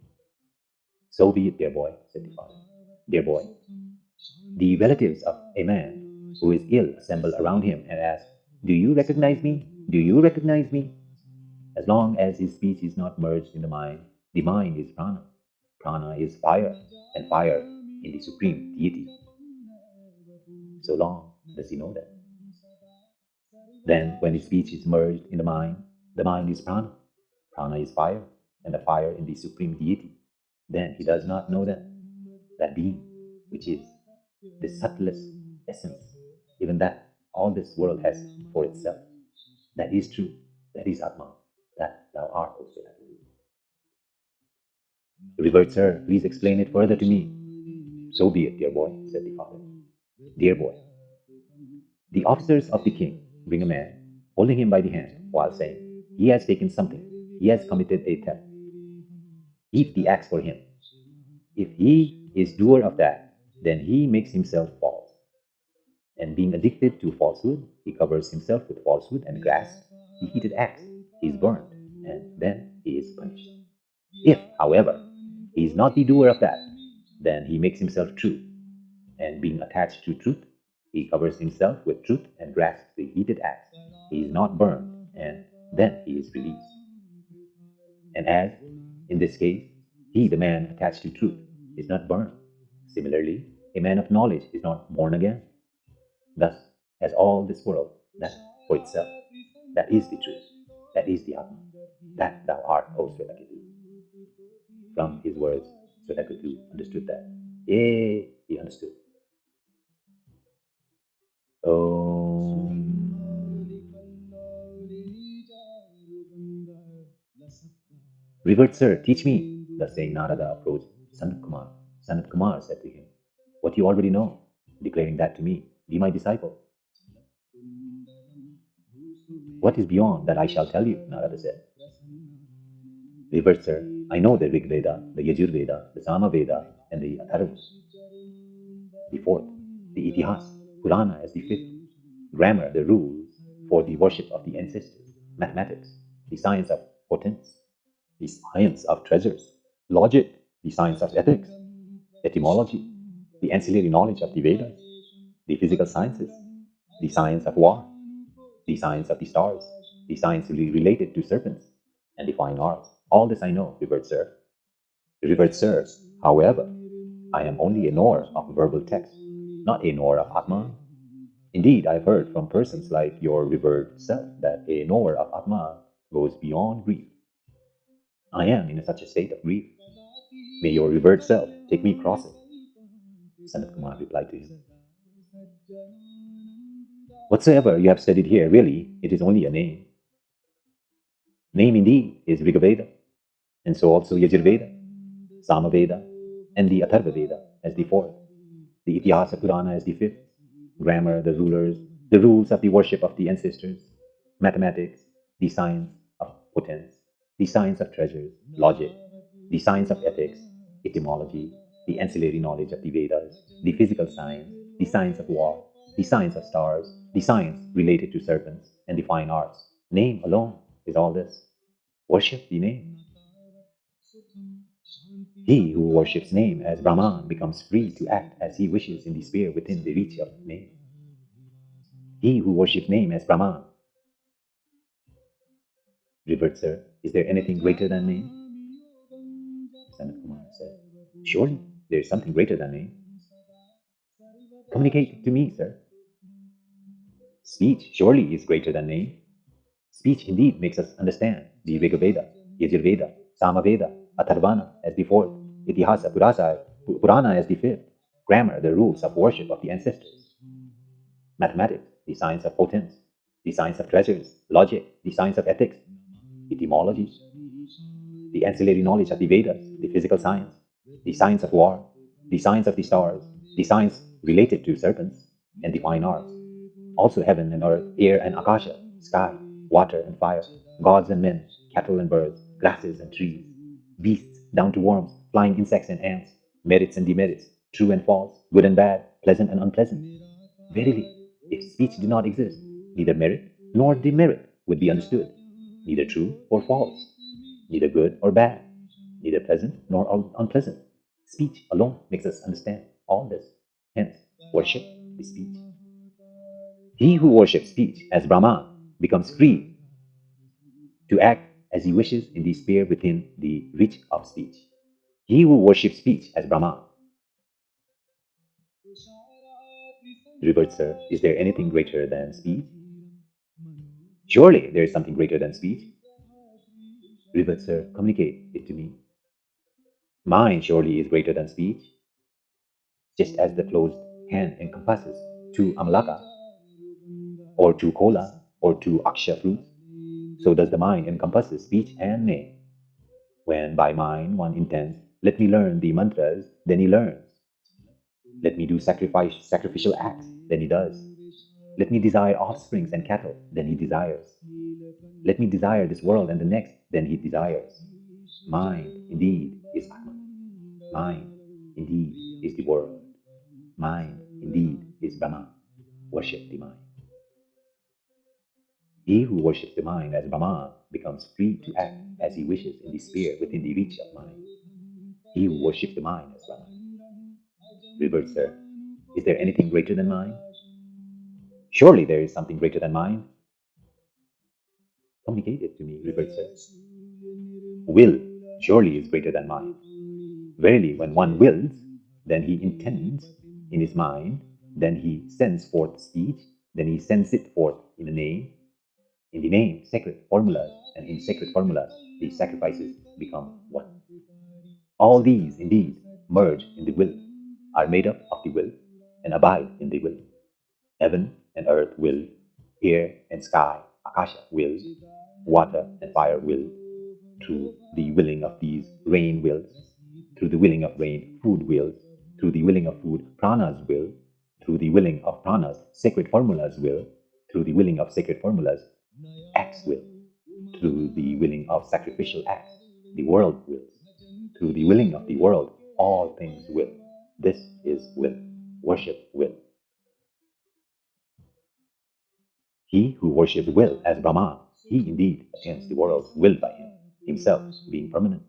So be it, dear boy, said the father. Dear boy, the relatives of a man who is ill assemble around him and ask, do you recognize me? Do you recognize me? As long as his speech is not merged in the mind is prana. Prana is fire, and fire in the supreme deity. So long does he know that. Then, when his speech is merged in the mind is prana. Prana is fire, and the fire in the supreme deity. Then he does not know that being, which is the subtlest essence, even that all this world has for itself. That is true, that is Atma, that thou art, O Śraddhā. Revered sir, please explain it further to me. So be it, dear boy, said the father. Dear boy, the officers of the king bring a man, holding him by the hand, while saying, he has taken something, he has committed a theft. Heap the axe for him. If he is doer of that, then he makes himself false. And being addicted to falsehood, he covers himself with falsehood and grasps the heated axe. He is burned, and then he is punished. If, however, he is not the doer of that, then he makes himself true. And being attached to truth, he covers himself with truth and grasps the heated axe. He is not burned, and then he is released. And as, in this case, he, the man attached to truth, is not burned. Similarly, a man of knowledge is not born again. Thus, as all this world, that for itself, that is the truth, that is the Atma, that thou art, O Śraddhā. From his words, Śraddhā understood that. Yay, he understood. Om. Revered sir, teach me. Thus saying, Narada approached Sanat Kumar. Sanat Kumar said to him, what you already know, declaring that to me, be my disciple. What is beyond that I shall tell you, Narada said. Revered sir, I know the Rig Veda, the Yajur Veda, the Sama Veda, and the Atharva, the fourth, the Itihas, Purana as the fifth, grammar, the rules for the worship of the ancestors, mathematics, the science of potence, the science of treasures, logic, the science of ethics, etymology, the ancillary knowledge of the Vedas, the physical sciences, the science of war, the science of the stars, the science related to serpents, and the fine arts. All this I know, revered sir. Revered sir, however, I am only a knower of verbal text, not a knower of Atman. Indeed, I have heard from persons like your revered self that a knower of Atman goes beyond grief. I am in such a state of grief. May your revered self take me crossing. Sanat Kumar replied to him, whatsoever you have studied here, really, it is only a name. Name indeed is Rig Veda, and so also Yajur Veda, Sama Veda, and the Atharva Veda as the fourth, the Itihasa Purana as the fifth, grammar, the rulers, the rules of the worship of the ancestors, mathematics, the science of potence, the science of treasures, logic, the science of ethics, etymology, the ancillary knowledge of the Vedas, the physical science, the science of war, the science of stars, the science related to serpents, and the fine arts. Name alone is all this. Worship the name. He who worships name as Brahman becomes free to act as he wishes in the sphere within the reach of name. He who worships name as Brahman. Revered sir, is there anything greater than name? Sanat Kumar said, surely there is something greater than name. Communicate to me, sir. Speech surely is greater than name. Speech indeed makes us understand the Rig Veda, Yajur Veda, Sama Veda, Atharvana as the fourth, Itihasa Purana as the fifth, grammar, the rules of worship of the ancestors, mathematics, the science of potence, the science of treasures, logic, the science of ethics, etymology, the ancillary knowledge of the Vedas, the physical science, the science of war, the science of the stars, the science related to serpents, and the fine arts. Also heaven and earth, air and akasha, sky, water and fire, gods and men, cattle and birds, grasses and trees, beasts down to worms, flying insects and ants, merits and demerits, true and false, good and bad, pleasant and unpleasant. Verily, if speech did not exist, neither merit nor demerit would be understood, neither true or false, neither good or bad, neither pleasant nor unpleasant. Speech alone makes us understand all this. Hence, worship is speech. He who worships speech as Brahman becomes free to act as he wishes in the sphere within the reach of speech. He who worships speech as Brahman. Revered sir, is there anything greater than speech? Surely there is something greater than speech. Revered sir, communicate it to me. Mind surely is greater than speech. Just as the closed hand encompasses two amalaka, or two kola, or two aksha fruits, so does the mind encompasses speech and name. When by mind one intends, let me learn the mantras, then he learns. Let me do sacrificial acts, then he does. Let me desire offsprings and cattle, then he desires. Let me desire this world and the next, then he desires. Mind, indeed, is Atman. Mind, indeed, is the world. Mind, indeed, is Brahman. Worship the mind. He who worships the mind as Brahman becomes free to act as he wishes in the sphere within the reach of mind. He who worships the mind as Brahman. Revered sir, is there anything greater than mind? Surely there is something greater than mind. Communicate it to me, revered sir. Will surely is greater than mind. Verily, when one wills, then he intends in his mind, then he sends forth speech, Then he sends it forth in the name, sacred formulas, and in sacred formulas, the sacrifices become one. All these, indeed, merge in the will, are made up of the will, and abide in the will. Heaven and earth will, air and sky, Akasha will, water and fire will, through the willing of these rain wills, through the willing of rain, food wills, through the willing of food, pranas will, through the willing of pranas, sacred formulas will, through the willing of sacred formulas, acts will, through the willing of sacrificial acts, the world wills, through the willing of the world, all things will. This is will, worship will. He who worships will as Brahman, he indeed attains the worlds willed by him, himself being permanent,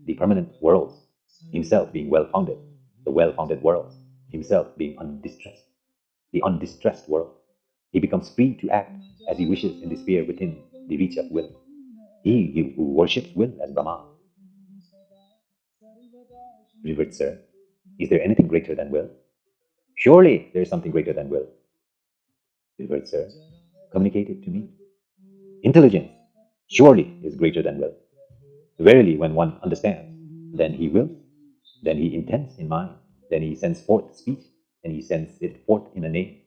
the permanent worlds, himself being well-founded, the well-founded worlds, himself being undistressed, the undistressed world. He becomes free to act as he wishes in the sphere within the reach of will. He who worships will as Brahman. Revered sir, is there anything greater than will? Surely there is something greater than will. Revered sir, communicate it to me. Intelligence surely is greater than will. Verily, when one understands, then he wills, then he intends in mind, then he sends forth speech, and he sends it forth in a name.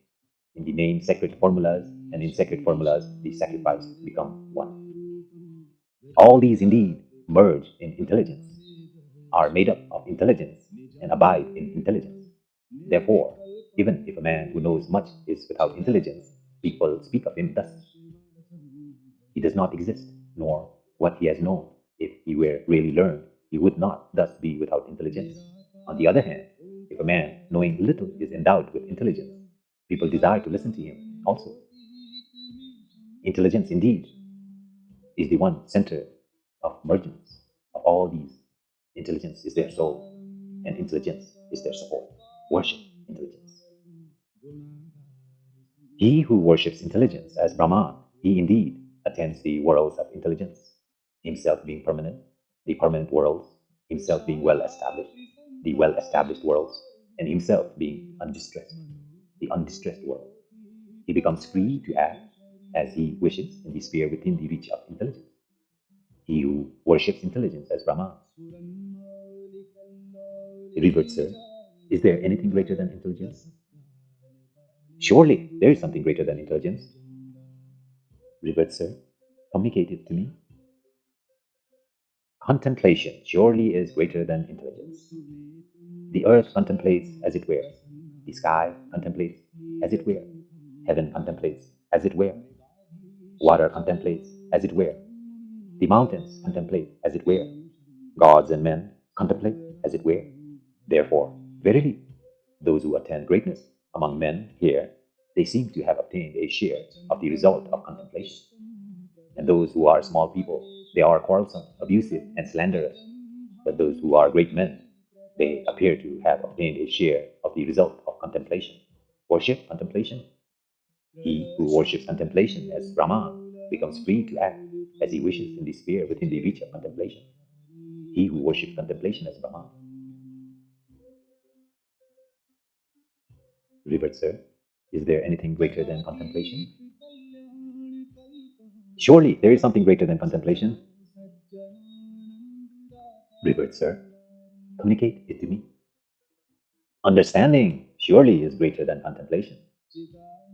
In the name, sacred formulas, and in sacred formulas, the sacrifice become one. All these indeed merge in intelligence, are made up of intelligence, and abide in intelligence. Therefore, even if a man who knows much is without intelligence, people speak of him thus. He does not exist, nor what he has known. If he were really learned, he would not thus be without intelligence. On the other hand, if a man knowing little is endowed with intelligence, people desire to listen to him also. Intelligence indeed is the one center of emergence of all these. Intelligence is their soul, and intelligence is their support. Worship intelligence. He who worships intelligence as Brahman, he indeed attains the worlds of intelligence, himself being permanent, the permanent worlds, himself being well established, the well established worlds, and himself being undistressed, the undistressed world. He becomes free to act as he wishes in the sphere within the reach of intelligence. He who worships intelligence as Brahman. Revered sir, is there anything greater than intelligence? Surely there is something greater than intelligence. Revered sir, communicate it to me. Contemplation surely is greater than intelligence. The earth contemplates as it were. The sky contemplates as it were. Heaven contemplates as it were. Water contemplates as it were. The mountains contemplate as it were. Gods and men contemplate as it were. Therefore, verily, those who attain greatness among men here, they seem to have obtained a share of the result of contemplation. And those who are small people, they are quarrelsome, abusive, and slanderous. But those who are great men, they appear to have obtained a share of the result of contemplation. Worship contemplation. He who worships contemplation as Brahman becomes free to act as he wishes in the sphere within the reach of contemplation. He who worships contemplation as Brahman. Revered sir, is there anything greater than contemplation? Surely there is something greater than contemplation. Revered sir, communicate it to me. Understanding surely is greater than contemplation.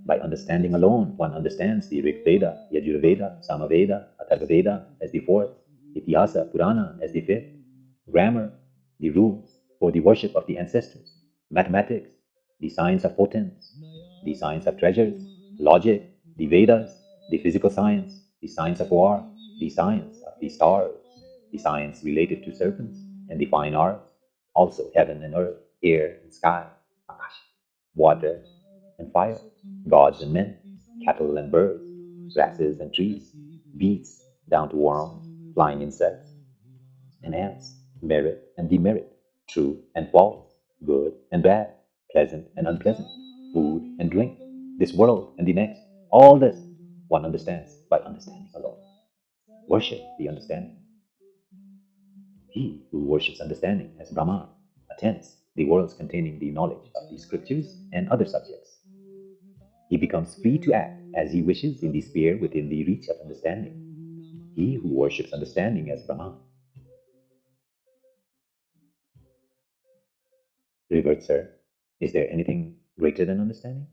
By understanding alone, one understands the Rig Veda, Yajurveda, Sama Veda, Atharva Veda as the fourth, Itihasa, Purana as the fifth, grammar, the rules for the worship of the ancestors, mathematics, the science of potence, the science of treasures, logic, the Vedas, the physical science, the science of war, the science of the stars, the science related to serpents, and the fine arts, also heaven and earth, air and sky, Akasha, water and fire, gods and men, cattle and birds, grasses and trees, beasts down to worms, flying insects and ants, merit and demerit, true and false, good and bad, pleasant and unpleasant, food and drink, this world and the next, all this one understands by understanding alone. Worship the understanding. He who worships understanding as Brahman attains the worlds containing the knowledge of the scriptures and other subjects. He becomes free to act as he wishes in the sphere within the reach of understanding. He who worships understanding as Brahman. Revered sir, is there anything greater than understanding?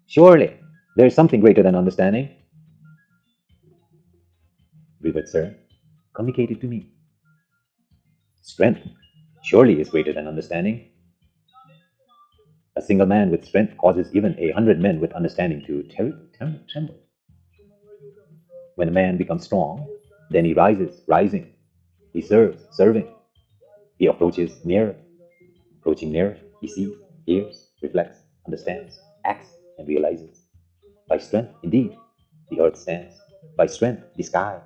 Surely, there is something greater than understanding. Revered sir, communicate it to me. Strength surely is greater than understanding. A single man with strength causes even 100 men with understanding to tremble. When a man becomes strong, then he rises, rising. He serves, serving. He approaches nearer. Approaching nearer, he sees, hears, reflects, understands, acts, and realizes. By strength, indeed, the earth stands. By strength, the sky.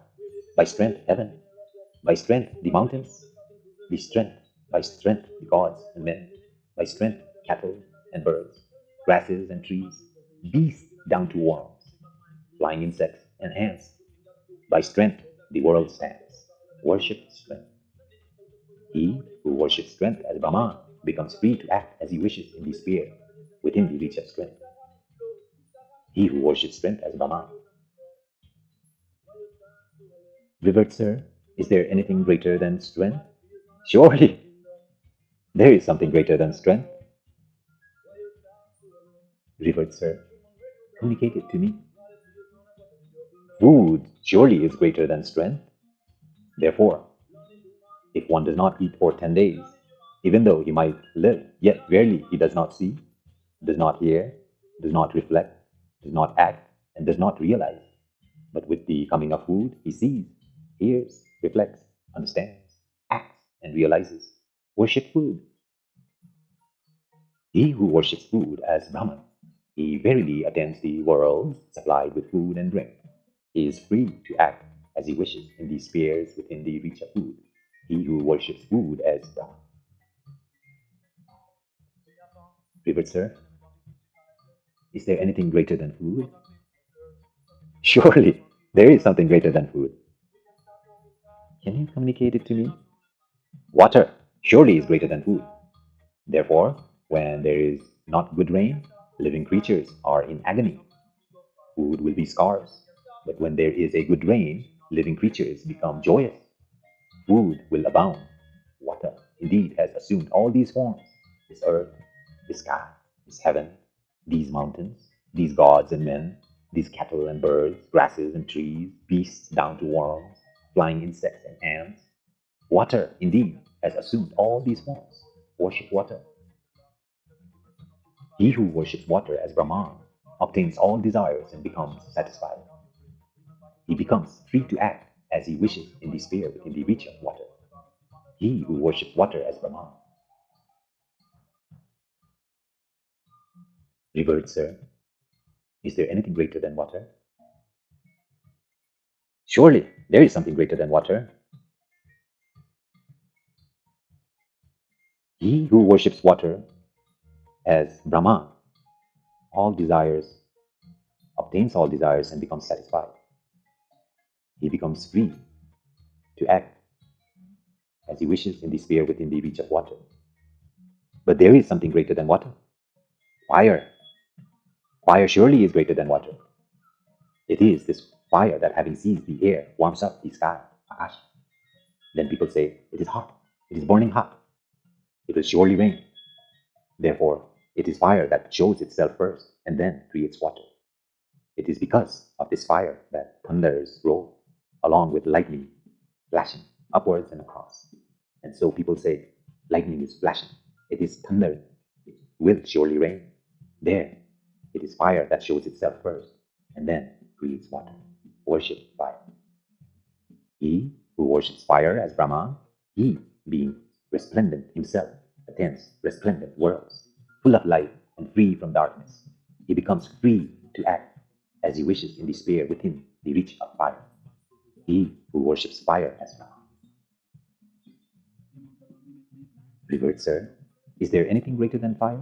By strength, heaven. By strength, the mountains. By strength, the gods and men. By strength, cattle and birds, grasses and trees, beasts down to worms, flying insects and ants. By strength, the world stands. Worship strength. He who worships strength as Brahman becomes free to act as he wishes in the sphere within the reach of strength. He who worships strength as Brahman. Revered sir, is there anything greater than strength? Surely, there is something greater than strength. Revered sir, communicate it to me. Food surely is greater than strength. Therefore, if one does not eat for 10 days, even though he might live, yet rarely he does not see, does not hear, does not reflect, does not act, and does not realize. But with the coming of food, he sees, hears, reflects, understands, acts, and realizes. Worship food. He who worships food as Brahman, he verily attends the world supplied with food and drink. He is free to act as he wishes in the spheres within the reach of food. He who worships food as Brahman. Revered sir, is there anything greater than food? Surely, there is something greater than food. Can you communicate it to me? Water surely is greater than food. Therefore, when there is not good rain, living creatures are in agony. Food will be scarce. But when there is a good rain, living creatures become joyous. Food will abound. Water, indeed, has assumed all these forms. This earth, this sky, this heaven, these mountains, these gods and men, these cattle and birds, grasses and trees, beasts down to worms, flying insects and ants. Water, indeed, has assumed all these forms. Worship water. He who worships water as Brahman obtains all desires and becomes satisfied. He becomes free to act as he wishes in the sphere within the reach of water. He who worships water as Brahman. Revered sir, is there anything greater than water? Surely, there is something greater than water. He who worships water as Brahman obtains all desires and becomes satisfied. He becomes free to act as he wishes in the sphere within the reach of water. But there is something greater than water. Fire. Fire surely is greater than water. It is this fire that, having seized the air, warms up the sky, Akasha. Then people say, it is hot, it is burning hot, it will surely rain. Therefore, it is fire that shows itself first and then creates water. It is because of this fire that thunders roll, along with lightning flashing upwards and across. And so people say, lightning is flashing, it is thundering, it will surely rain. There, it is fire that shows itself first and then creates water. Worship fire. He who worships fire as Brahman, he, being resplendent himself, attends resplendent worlds, full of light and free from darkness. He becomes free to act as he wishes in the sphere within the reach of fire. He who worships fire as Brahman. Revered sir, is there anything greater than fire?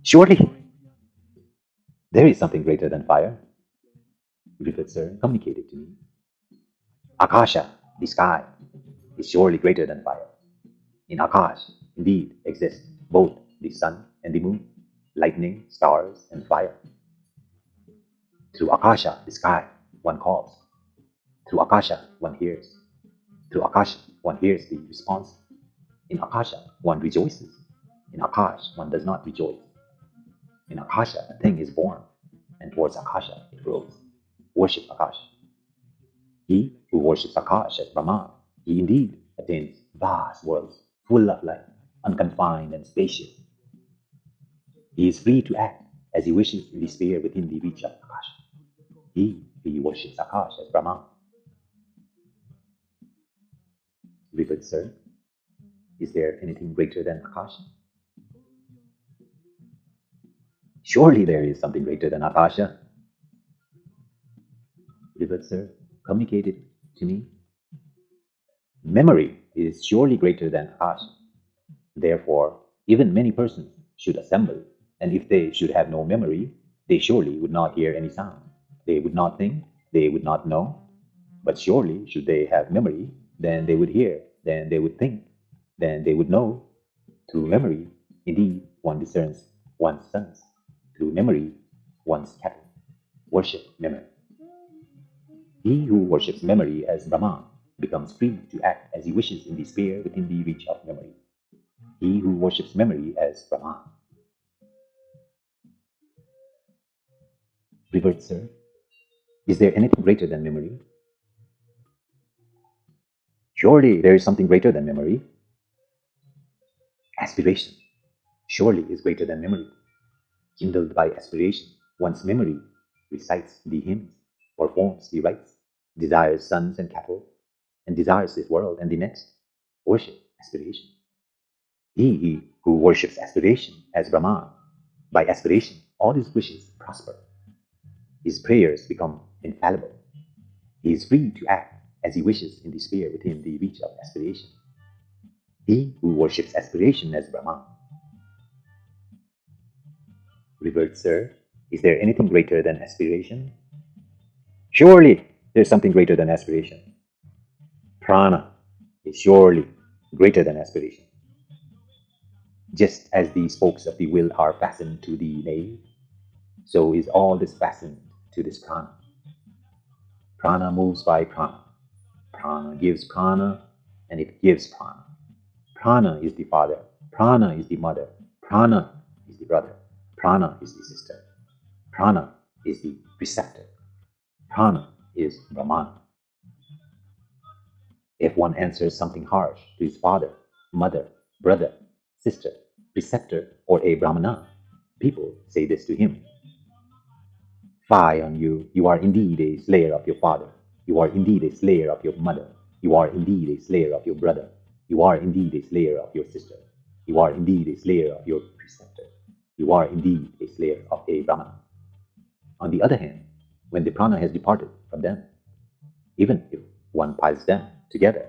Surely, there is something greater than fire. Revered sir, communicate it to me. Akasha, the sky, is surely greater than fire. In Akash, indeed, exist both the sun and the moon, lightning, stars, and fire. Through Akasha, the sky, one calls. Through Akasha, one hears. Through Akasha, one hears the response. In Akasha, one rejoices. In Akash, one does not rejoice. In Akasha, a thing is born, and towards Akasha it grows. Worship Akash. He who worships Akash as Brahman, he indeed attains vast worlds, full of light, unconfined and spacious. He is free to act as he wishes in the sphere within the reach of Akash. He worships Akash as Brahman. Revered sir, is there anything greater than Akash? Surely there is something greater than Akasha. Revered sir, communicate it to me. Memory is surely greater than Akasha. Therefore, even many persons should assemble, and if they should have no memory, they surely would not hear any sound. They would not think, they would not know. But surely, should they have memory, then they would hear, then they would think, then they would know. Through memory, indeed, one discerns one's sons. Through memory, one's cattle. Worship memory. He who worships memory as Brahman becomes free to act as he wishes in the sphere within the reach of memory. He who worships memory as Brahman. Revered sir, is there anything greater than memory? Surely there is something greater than memory. Aspiration surely is greater than memory. Kindled by aspiration, one's memory recites the hymns, performs the rites, desires sons and cattle, and desires this world and the next. Worship aspiration. He who worships aspiration as Brahman, by aspiration all his wishes prosper. His prayers become infallible. He is free to act as he wishes in the sphere within the reach of aspiration. He who worships aspiration as Brahman. Revered sir, is there anything greater than aspiration? Surely there is something greater than aspiration. Prana is surely greater than aspiration. Just as the spokes of the will are fastened to the nave, so is all this fastened to this prana. Prana moves by prana. Prana gives prana, and it gives prana. Prana is the father. Prana is the mother. Prana is the brother. Prana is the sister. Prana is the preceptor. Prana is Brahman. If one answers something harsh to his father, mother, brother, sister, preceptor, or a Brahmana, people say this to him: "Fie on you, you are indeed a slayer of your father. You are indeed a slayer of your mother. You are indeed a slayer of your brother. You are indeed a slayer of your sister. You are indeed a slayer of your preceptor. You are indeed a slayer of a Brahmana." On the other hand, when the prana has departed from them, even if one piles them together,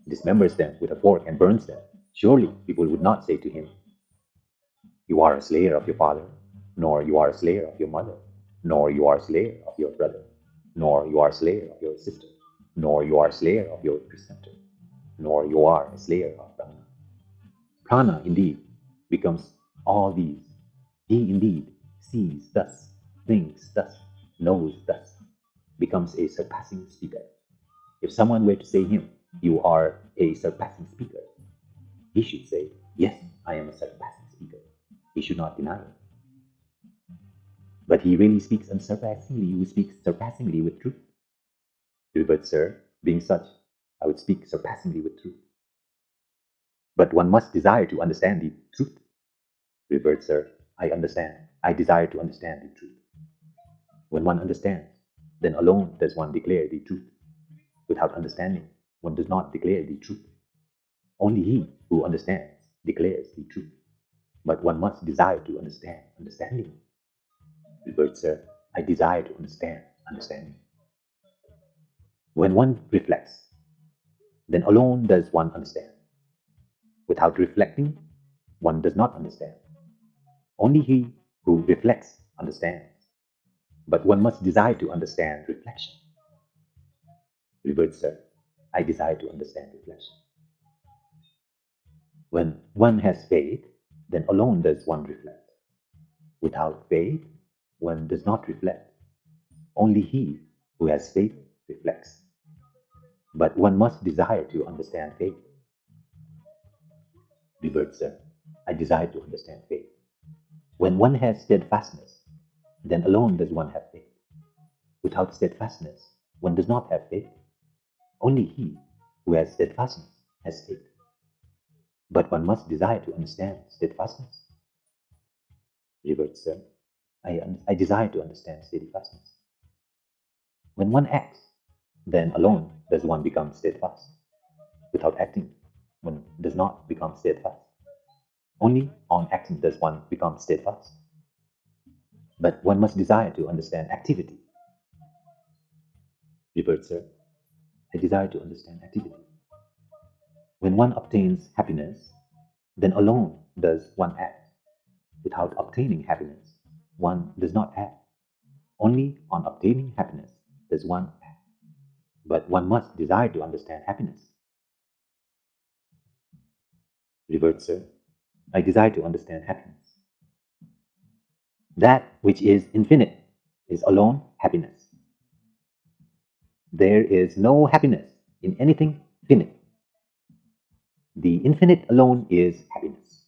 dismembers them with a fork and burns them, surely people would not say to him, "You are a slayer of your father," nor "You are a slayer of your mother," nor "You are a slayer of your brother," nor "You are a slayer of your sister," nor "You are a slayer of your preceptor," nor "You are a slayer of Brahmana." Prana indeed becomes all these. He indeed sees thus, thinks thus, knows thus, becomes a surpassing speaker. If someone were to say him, "You are a surpassing speaker," he should say, "Yes, I am a surpassing speaker." He should not deny it. But he really speaks unsurpassingly, who speaks surpassingly with truth. Revered sir, being such, I would speak surpassingly with truth. But one must desire to understand the truth. Revered sir, I understand. I desire to understand the truth. When one understands, then alone does one declare the truth. Without understanding, one does not declare the truth. Only he who understands declares the truth. But one must desire to understand understanding. Revered sir, I desire to understand understanding. When one reflects, then alone does one understand. Without reflecting, one does not understand. Only he who reflects understands. But one must desire to understand reflection. Revered sir, I desire to understand reflection. When one has faith, then alone does one reflect. Without faith, one does not reflect. Only he who has faith reflects. But one must desire to understand faith. Revered Sir, I desire to understand faith. When one has steadfastness, then alone does one have faith. Without steadfastness, one does not have faith. Only he who has steadfastness has faith. But one must desire to understand steadfastness. Revered Sir, I desire to understand steadfastness. When one acts, then alone does one become steadfast. Without acting, one does not become steadfast. Only on acting does one become steadfast. But one must desire to understand activity. Revered Sir, I desire to understand activity. When one obtains happiness, then alone does one act. Without obtaining happiness, one does not act. Only on obtaining happiness does one act. But one must desire to understand happiness. Revered Sir, I desire to understand happiness. That which is infinite is alone happiness. There is no happiness in anything finite. The infinite alone is happiness.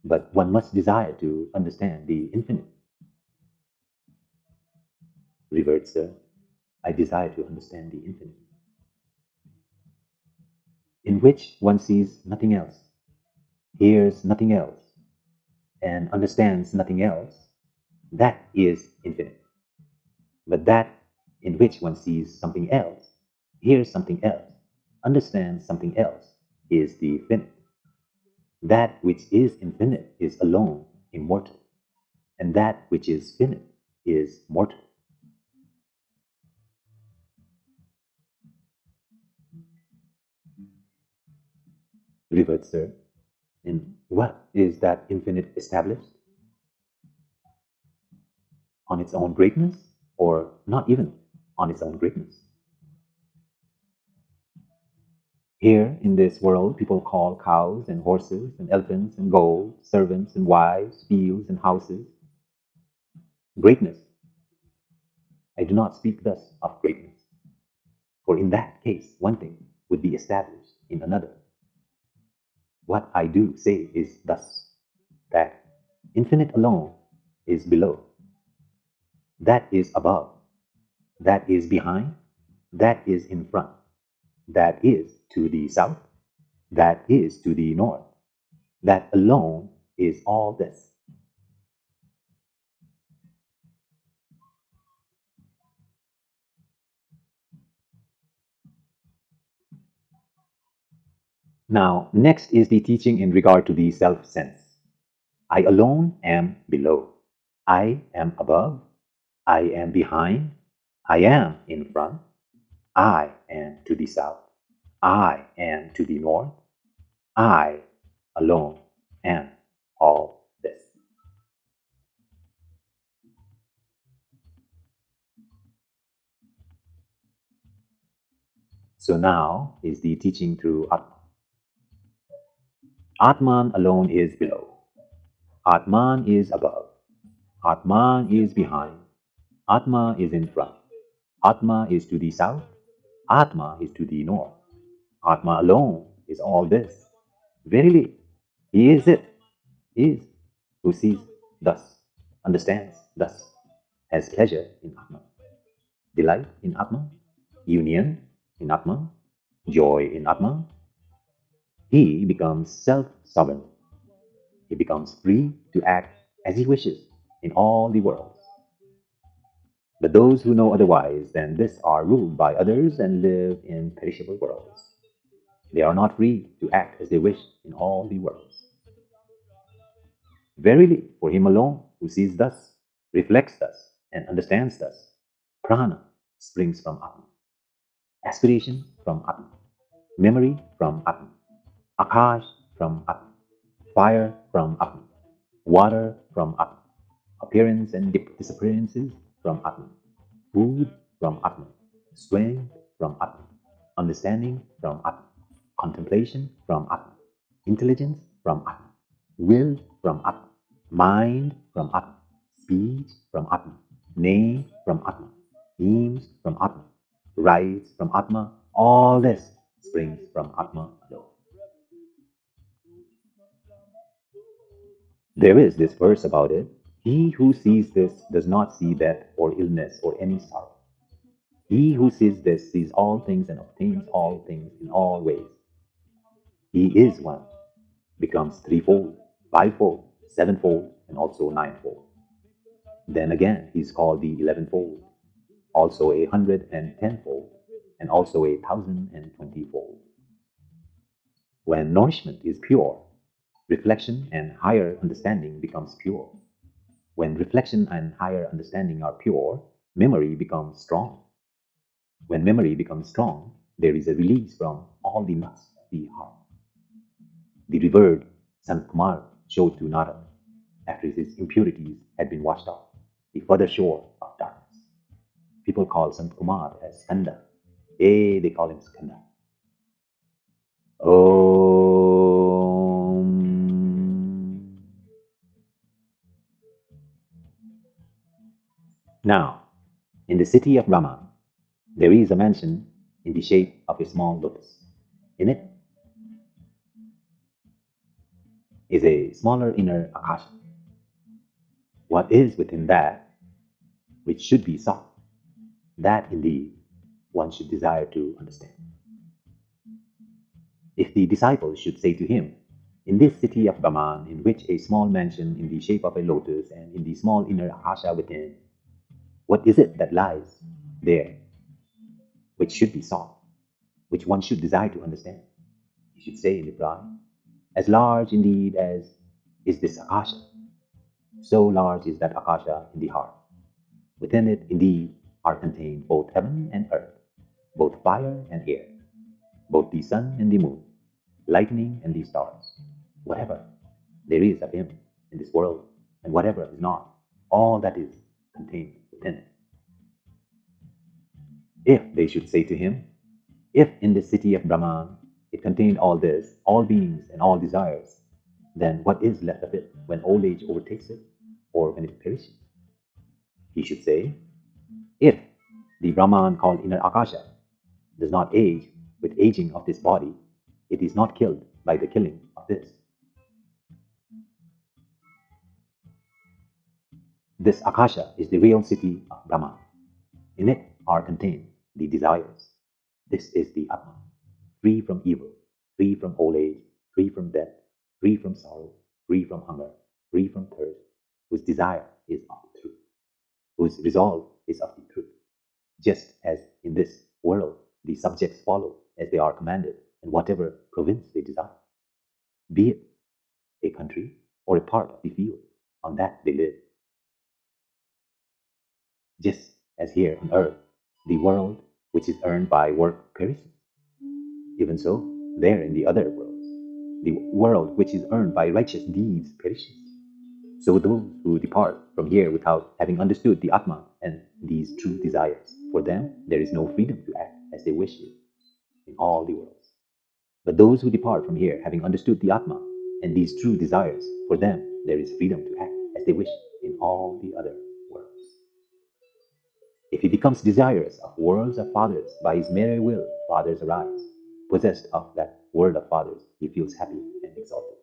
But one must desire to understand the infinite. Revered Sir, I desire to understand the infinite, in which one sees nothing else, hears nothing else, and understands nothing else. That is infinite. But that in which one sees something else, hears something else, understands something else, is the finite. That which is infinite is alone immortal, and that which is finite is mortal. Revered Sir, in what is that infinite established? On its own greatness, or not even on its own greatness? Here in this world, people call cows and horses and elephants and gold, servants and wives, fields and houses greatness. I do not speak thus of greatness, for in that case, one thing would be established in another. What I do say is thus, that infinite alone is below, that is above, that is behind, that is in front, that is to the south, that is to the north, that alone is all this. Now, next is the teaching in regard to the self-sense. I alone am below. I am above. I am behind. I am in front. I am to the south. I am to the north. I alone am all this. So now is the teaching through Atman. Atman alone is below. Atman is above. Atman is behind. Atma is in front. Atma is to the south. Atma is to the north. Atma alone is all this. Verily, he is it. He is who sees thus, understands thus, has pleasure in Atman, delight in Atman, union in Atman, joy in Atman. He becomes self-sovereign. He becomes free to act as he wishes in all the worlds. But those who know otherwise than this are ruled by others and live in perishable worlds. They are not free to act as they wish in all the worlds. Verily, for him alone who sees thus, reflects thus, and understands thus, prana springs from Atman, aspiration from Atman, memory from Atman, akash from Atman, fire from Atman, water from Atman, appearance and disappearances from Atman, food from Atman, strength from Atman, understanding from Atman, contemplation from Atman, intelligence from Atma, will from Atma, mind from Atma, speech from Atma, name from Atma, aims from Atma, rights from Atma. All this springs from Atma alone. There is this verse about it. He who sees this does not see death or illness or any sorrow. He who sees this sees all things and obtains all things in all ways. He is one, becomes threefold, fivefold, sevenfold, and also ninefold. Then again, he is called the 11-fold, also 110-fold, and also 1,020-fold. When nourishment is pure, reflection and higher understanding becomes pure. When reflection and higher understanding are pure, memory becomes strong. When memory becomes strong, there is a release from all the nuts of the heart. The revered Sant Kumar showed to Narada, after his impurities had been washed off, the further shore of darkness. People call Sant Kumar as Skanda. They call him Skanda. Om. Now, in the city of Brahman, there is a mansion in the shape of a small lotus. In it is a smaller inner akasha. What is within that which should be sought? That indeed one should desire to understand. If the disciple should say to him, in this city of Brahman, in which a small mansion in the shape of a lotus and in the small inner akasha within, what is it that lies there which should be sought, which one should desire to understand? He should say in reply, as large indeed as is this akasha, so large is that akasha in the heart. Within it indeed are contained both heaven and earth, both fire and air, both the sun and the moon, lightning and the stars. Whatever there is of him in this world, and whatever is not, all that is contained within it. If they should say to him, if in the city of Brahman it contained all this, all beings and all desires, then what is left of it when old age overtakes it, or when it perishes? He should say, if the Brahman called inner Akasha does not age with aging of this body, it is not killed by the killing of this. This Akasha is the real city of Brahman. In it are contained the desires. This is the Atma, free from evil, free from old age, free from death, free from sorrow, free from hunger, free from thirst, whose desire is of the truth, whose resolve is of the truth. Just as in this world the subjects follow as they are commanded in whatever province they desire, be it a country or a part of the field, on that they live. Just as here on earth, the world which is earned by work perishes, even so, there in the other worlds, the world which is earned by righteous deeds perishes. So those who depart from here without having understood the Atma and these true desires, for them there is no freedom to act as they wish in all the worlds. But those who depart from here having understood the Atma and these true desires, for them there is freedom to act as they wish in all the other worlds. If he becomes desirous of worlds of fathers, by his mere will fathers arise. Possessed of that world of fathers, he feels happy and exalted.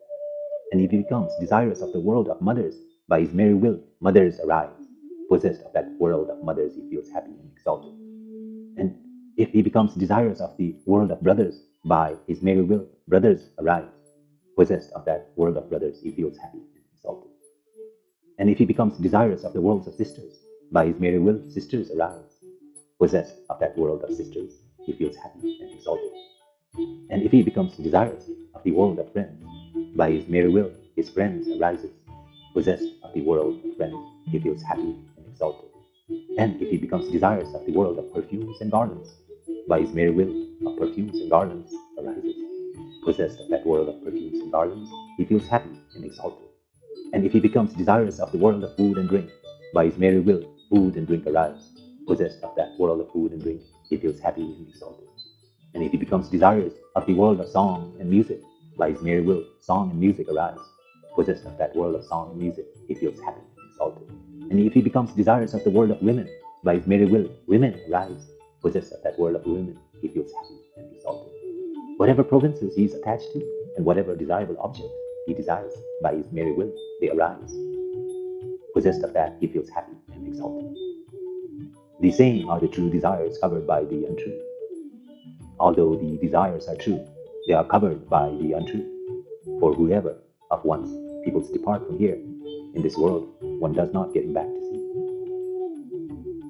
And if he becomes desirous of the world of mothers, by his mere will mothers arise. Possessed of that world of mothers, he feels happy and exalted. And if he becomes desirous of the world of brothers, by his mere will brothers arise. Possessed of that world of brothers, he feels happy and exalted. And if he becomes desirous of the worlds of sisters, by his mere will sisters arise. Possessed of that world of sisters, he feels happy and exalted. And if he becomes desirous of the world of friends, by his mere will his friends arises. Possessed of the world of friends, he feels happy and exalted. And if he becomes desirous of the world of perfumes and garlands, by his mere will of perfumes and garlands arises. Possessed of that world of perfumes and garlands, he feels happy and exalted. And if he becomes desirous of the world of food and drink, by his mere will food and drink arise. Possessed of that world of food and drink, he feels happy and exalted. And if he becomes desirous of the world of song and music, By his mere will, song and music arise. Possessed of that world of song and music, he feels happy and exalted. And if he becomes desirous of the world of women, by his mere will, women arise. Possessed of that world of women, he feels happy and exalted. Whatever provinces he is attached to, and whatever desirable objects he desires, by his mere will, they arise. Possessed of that, he feels happy and exalted. The same are the true desires covered by the untrue. Although the desires are true, they are covered by the untrue. For whoever of one's peoples depart from here, in this world, one does not get him back to see.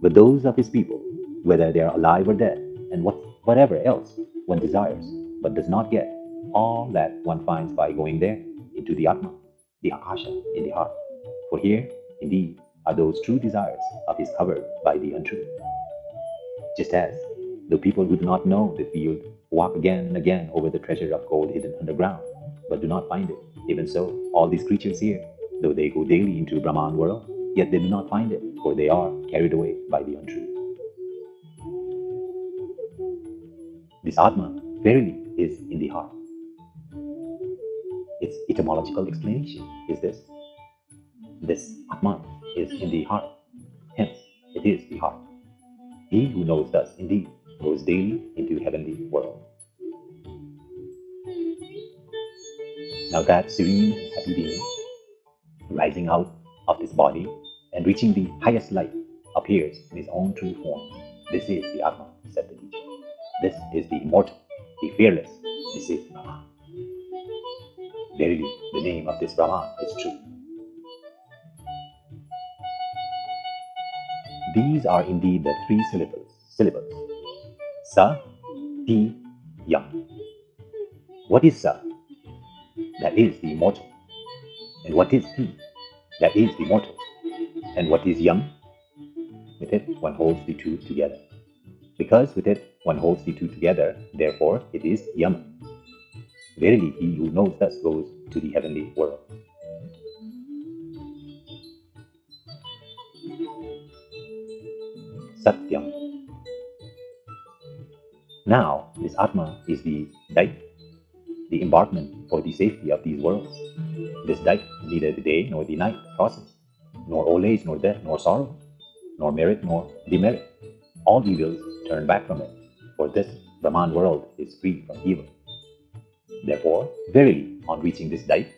But those of his people, whether they are alive or dead, and whatever else one desires, but does not get, all that one finds by going there, into the Atma, the Akasha, in the heart. For here, indeed, are those true desires of his covered by the untrue. Just as, though people who do not know the field walk again and again over the treasure of gold hidden underground, but do not find it, even so, all these creatures here, though they go daily into Brahman world, yet they do not find it, for they are carried away by the untrue. This Atma, verily, is in the heart. Its etymological explanation is this. This Atman is in the heart, hence it is the heart. He who knows thus, indeed, goes daily into heavenly world. Now that serene and happy being, rising out of this body and reaching the highest light, appears in his own true form. This is the Atman, said the teacher. This is the immortal, the fearless. This is Brahman. Verily, the name of this Brahman is true. These are indeed the three syllables. Sa, Ti, Yam. What is Sa? That is the immortal. And what is Ti? That is the mortal. And what is Yam? With it, one holds the two together. Because with it, one holds the two together, therefore it is Yama. Verily, he who knows thus goes to the heavenly world. Satyam. Now, this Atma is the Daik, the embarkment for the safety of these worlds. This Daik, neither the day nor the night crosses, nor old age, nor death, nor sorrow, nor merit, nor demerit. All evils turn back from it, for this Brahman world is free from evil. Therefore, verily, on reaching this Daik,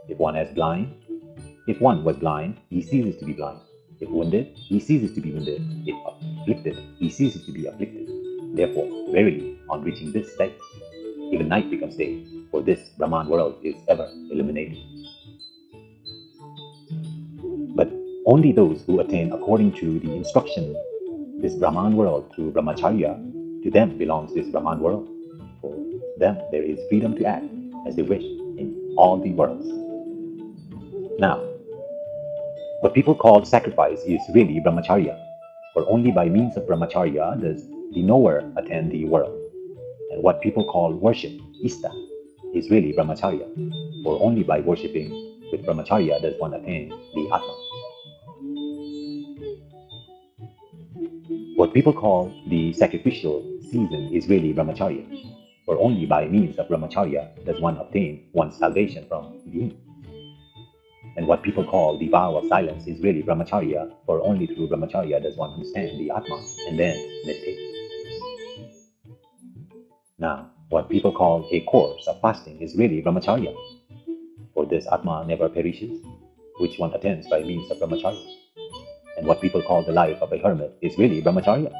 if one was blind, he ceases to be blind. If wounded, he ceases to be wounded. If afflicted, he ceases to be afflicted. Therefore, verily, on reaching this Daik, even night becomes day, for this Brahman world is ever illuminated. But only those who attain according to the instruction this Brahman world through Brahmacharya, to them belongs this Brahman world. For them there is freedom to act as they wish in all the worlds. Now, what people call sacrifice is really Brahmacharya, for only by means of Brahmacharya does the knower attend the world. And what people call worship, Ishta, is really Brahmacharya, for only by worshipping with Brahmacharya does one attain the Atma. What people call the sacrificial season is really Brahmacharya, for only by means of Brahmacharya does one obtain one's salvation from being. And what people call the vow of silence is really Brahmacharya, for only through Brahmacharya does one understand the Atma and then meditate. Now, what people call a course of fasting is really Brahmacharya, for this Atma never perishes, which one attends by means of Brahmacharya. And what people call the life of a hermit is really Brahmacharya,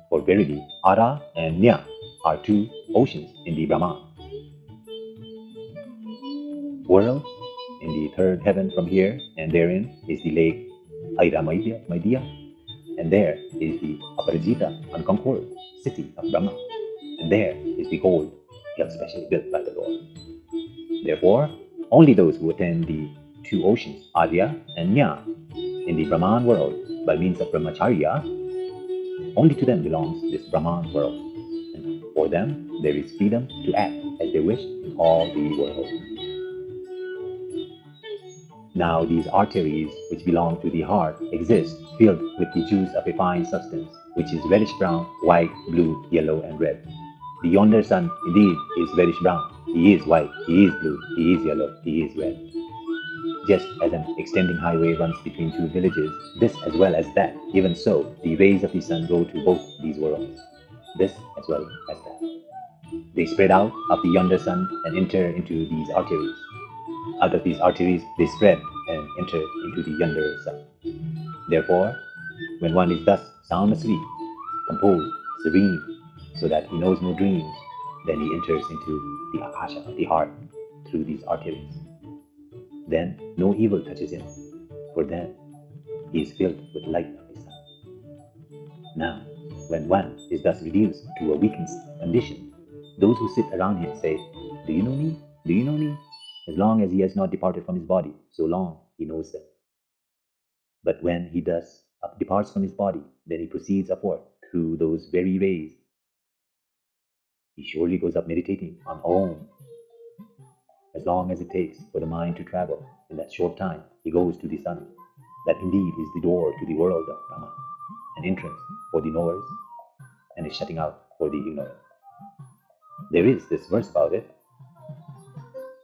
for verily Ara and Nya are two oceans in the Brahman. World in the third heaven from here, and therein is the lake Airamadya, and there is the Aparajita, unconquered city of Brahma, and there is the gold held specially built by the Lord. Therefore, only those who attend the two oceans, Arya and Nya, in the Brahman world by means of Brahmacharya, only to them belongs this Brahman world, and for them there is freedom to act as they wish in all the world. Now these arteries which belong to the heart exist filled with the juice of a fine substance, which is reddish brown, white, blue, yellow, and red. The yonder sun indeed is reddish brown, He is white, he is blue, he is yellow, he is red. Just as an extending highway runs between two villages, this as well as that, even so, the rays of the sun go to both these worlds, this as well as that. They spread out of the yonder sun and enter into these arteries. Out of these arteries, they spread and enter into the yonder sun. Therefore, when one is thus sound asleep, composed, serene, so that he knows no dreams, then he enters into the akasha of the heart through these arteries. Then no evil touches him, for then he is filled with light of the sun. Now, when one is thus reduced to a weakened condition, those who sit around him say, "Do you know me? Do you know me?" As long as he has not departed from his body, so long he knows them. But when he thus departs from his body, then he proceeds upward through those very rays. He surely goes up meditating on Om. As long as it takes for the mind to travel, in that short time he goes to the sun. That indeed is the door to the world of Brahma, an entrance for the knowers, and a shutting out for the ignorant. There is this verse about it.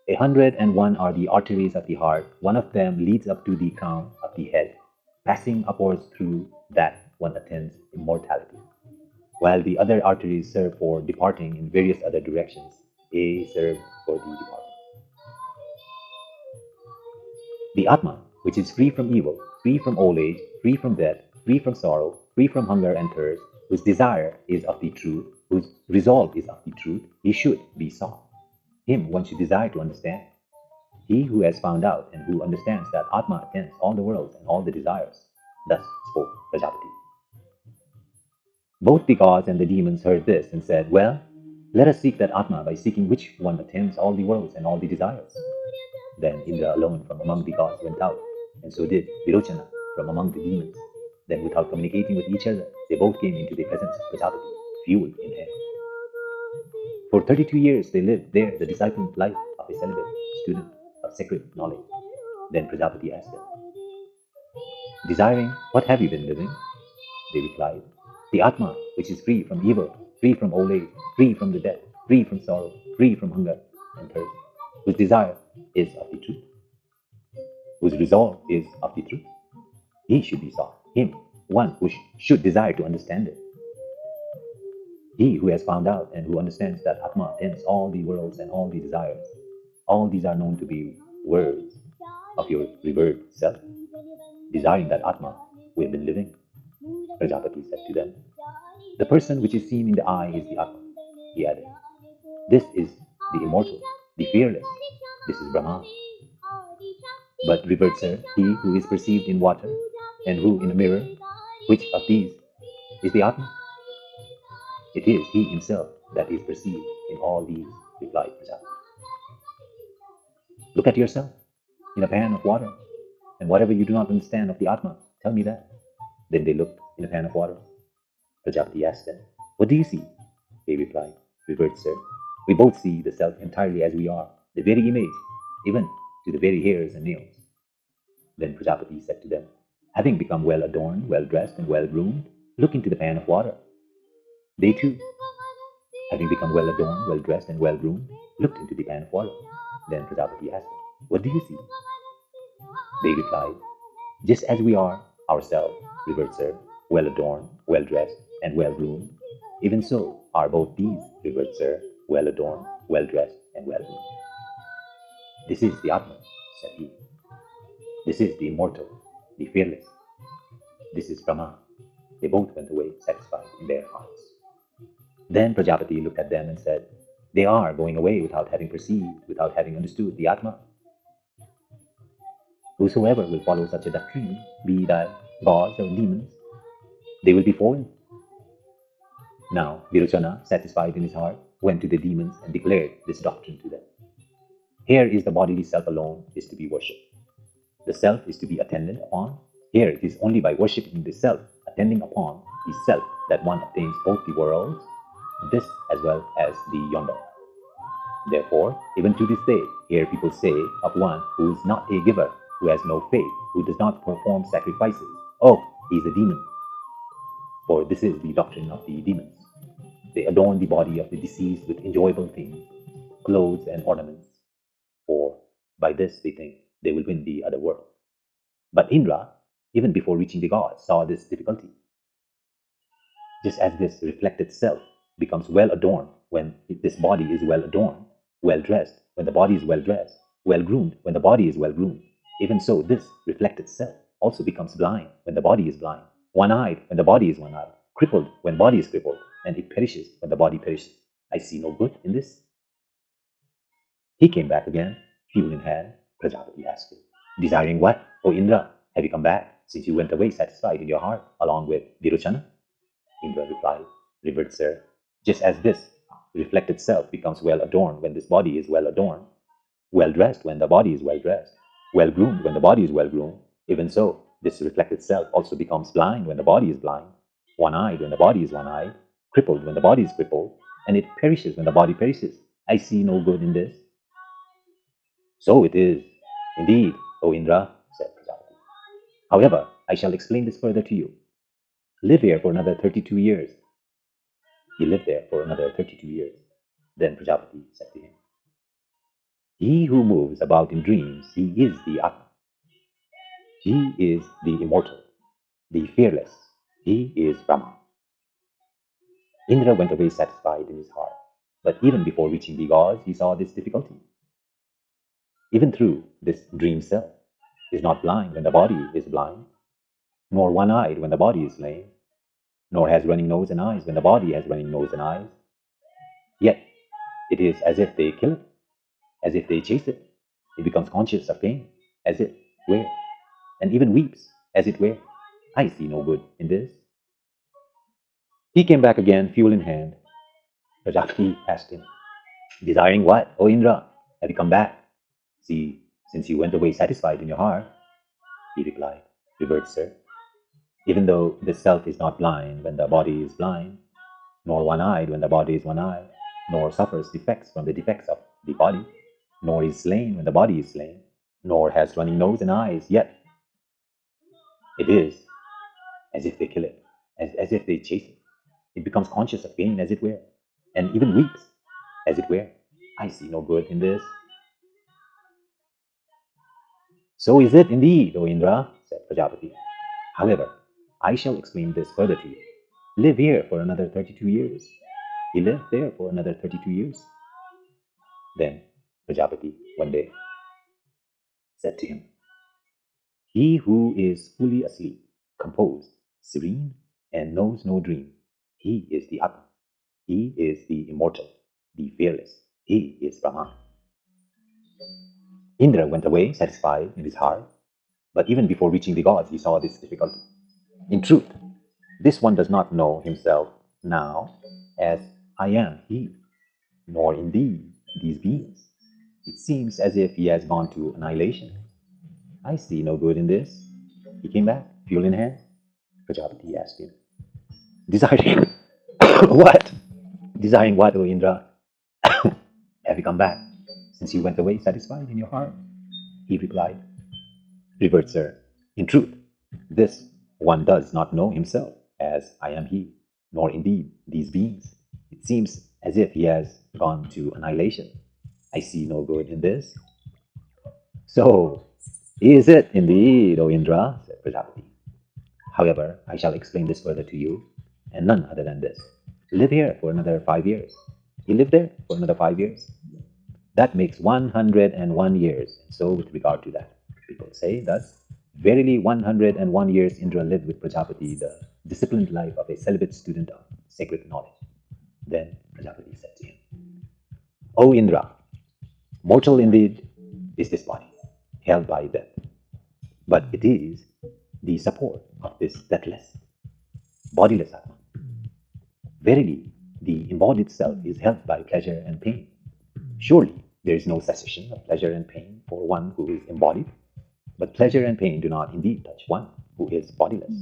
101 are the arteries of the heart. One of them leads up to the crown of the head. Passing upwards through that one attains immortality, while the other arteries serve for departing in various other directions. A served for the departing. The Atma, which is free from evil, free from old age, free from death, free from sorrow, free from hunger and thirst, whose desire is of the truth, whose resolve is of the truth, he should be sought. Him one should desire to understand. He who has found out and who understands that Atma attends all the worlds and all the desires. Thus spoke Prajapati. Both the gods and the demons heard this and said, "Well, let us seek that Atma by seeking which one attends all the worlds and all the desires." Then Indra alone from among the gods went out, and so did Vijñana from among the demons. Then without communicating with each other, they both came into the presence of Prajapati, fuel in hand. For 32 years they lived there the disciplined life of a celibate student of sacred knowledge. Then Prajapati asked them, "Desiring, what have you been living?" They replied, "The Atma, which is free from evil, free from old age, free from the death, free from sorrow, free from hunger and thirst, whose desire is of the truth, whose resolve is of the truth. He should be sought, him, one who should desire to understand it. He who has found out and who understands that Atma attends all the worlds and all the desires. All these are known to be words of your revered self. Desiring that Atma, we have been living." Prajapati said to them, "The person which is seen in the eye is the Atma," he added. "This is the immortal, the fearless. This is Brahma. But, revered sir, he who is perceived in water and who in a mirror, which of these is the Atma?" "It is he himself that is perceived in all these," replied Prajapati. "Look at yourself in a pan of water, and whatever you do not understand of the Atma, tell me that." Then they looked in a pan of water. Prajapati asked them, "What do you see?" They replied, "Revered sir, we both see the self entirely as we are, the very image, even to the very hairs and nails." Then Prajapati said to them, "Having become well adorned, well dressed, and well groomed, look into the pan of water." They too, having become well adorned, well dressed, and well groomed, looked into the pan of water. Then Prajapati asked them, "What do you see?" They replied, "Just as we are ourselves, revered sir, well adorned, well dressed, and well groomed, even so are both these, revered sir, well adorned, well dressed, and well groomed." "This is the Atma," said he. "This is the immortal, the fearless. This is Brahma." They both went away satisfied in their hearts. Then Prajapati looked at them and said, "They are going away without having perceived, without having understood the Atma. Whosoever will follow such a doctrine, be they gods or demons, they will be fallen." Now Vijñana, satisfied in his heart, went to the demons and declared this doctrine to them. Here is the bodily self alone is to be worshipped. The self is to be attended upon. Here it is only by worshipping the self, attending upon the self, that one obtains both the worlds, this as well as the yonder. Therefore, even to this day, hear people say of one who is not a giver, who has no faith, who does not perform sacrifices, "Oh, he is a demon." For this is the doctrine of the demons. They adorn the body of the deceased with enjoyable things. clothes and ornaments, for by this they think they will win the other world. But Indra, even before reaching the gods, saw this difficulty. Just as this reflected self becomes well adorned when this body is well adorned, well dressed when the body is well dressed, well groomed when the body is well groomed, even so this reflected self also becomes blind when the body is blind, one-eyed when the body is one-eyed, crippled when body is crippled, and it perishes when the body perishes. I see no good in this. He came back again, fuel in hand. Prajapati asked him, desiring what, O Indra? Have you come back, since you went away satisfied in your heart, along with Virochana? Indra replied, revered sir, just as this reflected self becomes well adorned when this body is well adorned, well dressed when the body is well dressed, well groomed when the body is well groomed, even so, this reflected self also becomes blind when the body is blind, one-eyed when the body is one-eyed, crippled when the body is crippled, and it perishes when the body perishes. I see no good in this. So it is, indeed, O Indra, said Prajapati. However, I shall explain this further to you. Live here for another 32 years. He lived there for another 32 years. Then Prajapati said to him, he who moves about in dreams, he is the Atma. He is the immortal, the fearless. He is Brahma. Indra went away satisfied in his heart. But even before reaching the gods, he saw this difficulty. Even through this dream self is not blind when the body is blind, nor one-eyed when the body is lame, nor has running nose and eyes when the body has running nose and eyes. Yet it is as if they kill it, as if they chase it. It becomes conscious of pain, as it were, and even weeps, as it were. I see no good in this. He came back again, fuel in hand. Prajapati asked him, desiring what, O Indra? Have you come back? See, since you went away satisfied in your heart. He replied, revered sir, even though the self is not blind when the body is blind, nor one-eyed when the body is one-eyed, nor suffers defects from the defects of the body, nor is slain when the body is slain, nor has running nose and eyes, yet it is as if they kill it, as if they chase it. It becomes conscious of pain, as it were, and even weeps, as it were. I see no good in this. So is it indeed, O Indra, said Prajapati. However, I shall explain this further to you. Live here for another 32 years. He lived there for another 32 years. Then Prajapati one day said to him, he who is fully asleep, composed, serene, and knows no dream, he is the Atma. He is the immortal, the fearless. He is Brahman. Indra went away satisfied in his heart, but even before reaching the gods, he saw this difficulty. In truth, this one does not know himself now as I am he, nor indeed these beings. It seems as if he has gone to annihilation. I see no good in this. He came back, fuel in hand. Prajapati asked him, desiring what? Desiring what, O Indra? Have you come back, since you went away satisfied in your heart? He replied, revered sir, in truth, this one does not know himself as I am he, nor indeed these beings. It seems as if he has gone to annihilation. I see no good in this. So, is it indeed, O Indra? Said Prajapati. However, I shall explain this further to you, and none other than this. Live here for another 5 years. He lived there for another 5 years. That makes 101 years. And so, with regard to that, people say thus, verily 101 years Indra lived with Prajapati, the disciplined life of a celibate student of sacred knowledge. Then Prajapati said to him, O Indra, mortal indeed is this body, held by death, but it is the support of this deathless, bodiless Atma. Verily, the embodied self is held by pleasure and pain. Surely, there is no cessation of pleasure and pain for one who is embodied, but pleasure and pain do not indeed touch one who is bodiless.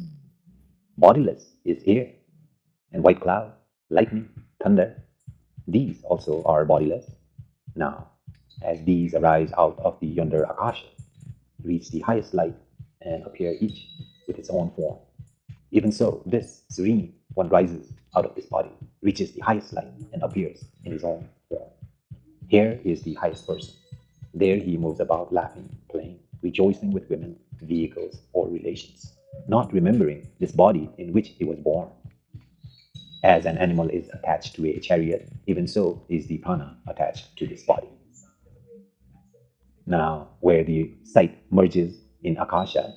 Bodiless is air and white cloud, lightning, thunder. These also are bodiless. Now, as these arise out of the yonder Akasha, reach the highest light, and appear each with its own form, even so, this serene one rises out of this body, reaches the highest light, and appears in his own form. Here is the highest person. There he moves about laughing, playing, rejoicing with women, vehicles, or relations, not remembering this body in which he was born. As an animal is attached to a chariot, even so is the prana attached to this body. Now, where the sight merges in akasha,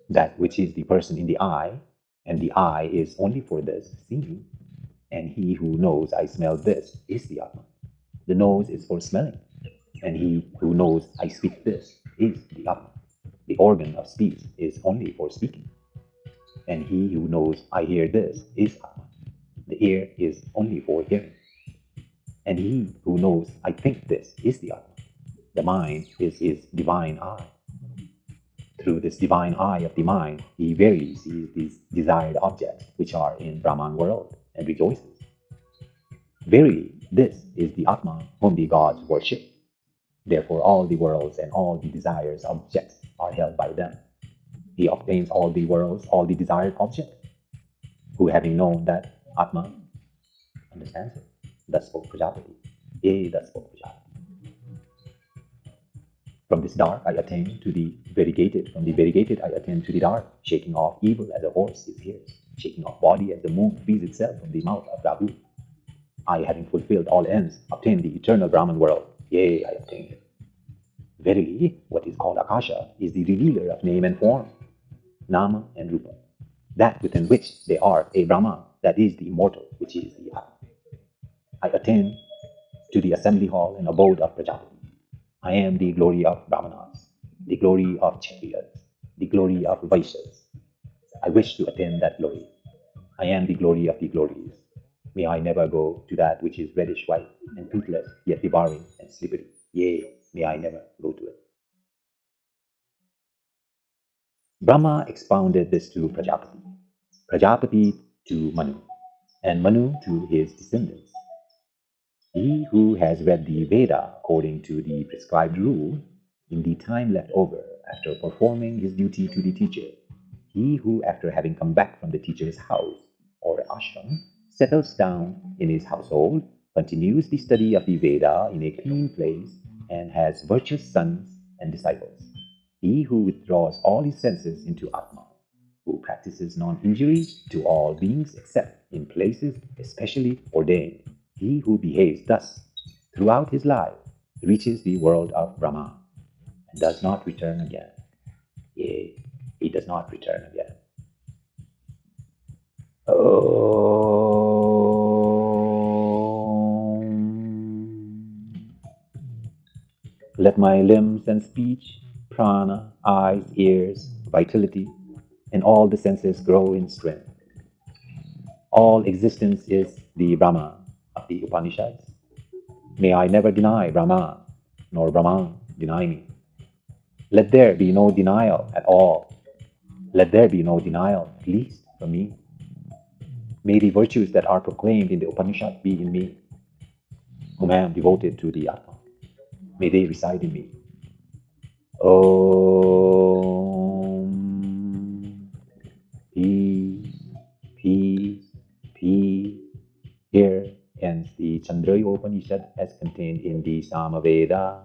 that which is the person in the eye, and the eye is only for this, seeing, and he who knows I smell this is the Atma. The nose is for smelling, and he who knows I speak this is the Atma. The organ of speech is only for speaking, and he who knows I hear this is Atma. The ear is only for hearing, and he who knows I think this is the Atma. The mind is his divine eye. Through this divine eye of the mind, he verily sees these desired objects which are in Brahman world and rejoices. Verily, this is the Atma whom the gods worship. Therefore, all the worlds and all the desires objects are held by them. He obtains all the worlds, all the desired objects, who having known that Atma understands it. Thus spoke Prajapati. Yea, thus spoke Prajapati. From this dark I attain to the variegated. From the variegated I attain to the dark. Shaking off evil as a horse is fierce. Shaking off body as the moon frees itself from the mouth of Rahu. I, having fulfilled all ends, obtain the eternal Brahman world. Yea, I obtained it. Verily, what is called Akasha is the revealer of name and form, Nama and Rupa, that within which they are a Brahma, that is the immortal, which is the Atma. I attain to the assembly hall and abode of Prajapati. I am the glory of Brahmanas, the glory of Kshatriyas, the glory of Vaishyas. I wish to attain that glory. I am the glory of the glories. May I never go to that which is reddish white and toothless, yet devouring and slippery. Yea, may I never go to it. Brahma expounded this to Prajapati, Prajapati to Manu, and Manu to his descendants. He who has read the Veda according to the prescribed rule, in the time left over after performing his duty to the teacher, he who, after having come back from the teacher's house or ashram, settles down in his household, continues the study of the Veda in a clean place, and has virtuous sons and disciples. He who withdraws all his senses into Atma, who practices non-injury to all beings except in places especially ordained, he who behaves thus throughout his life reaches the world of Brahman and does not return again. Yea, he does not return again. Let my limbs and speech, prana, eyes, ears, vitality, and all the senses grow in strength. All existence is the Brahma of the Upanishads. May I never deny Brahma, nor Brahman deny me. Let there be no denial at all. Let there be no denial, at least from me. May the virtues that are proclaimed in the Upanishad be in me, whom I am devoted to the Atma. May they reside in me. Om. Peace, peace, peace. Here ends the Chandogya Upanishad as contained in the Sama Veda.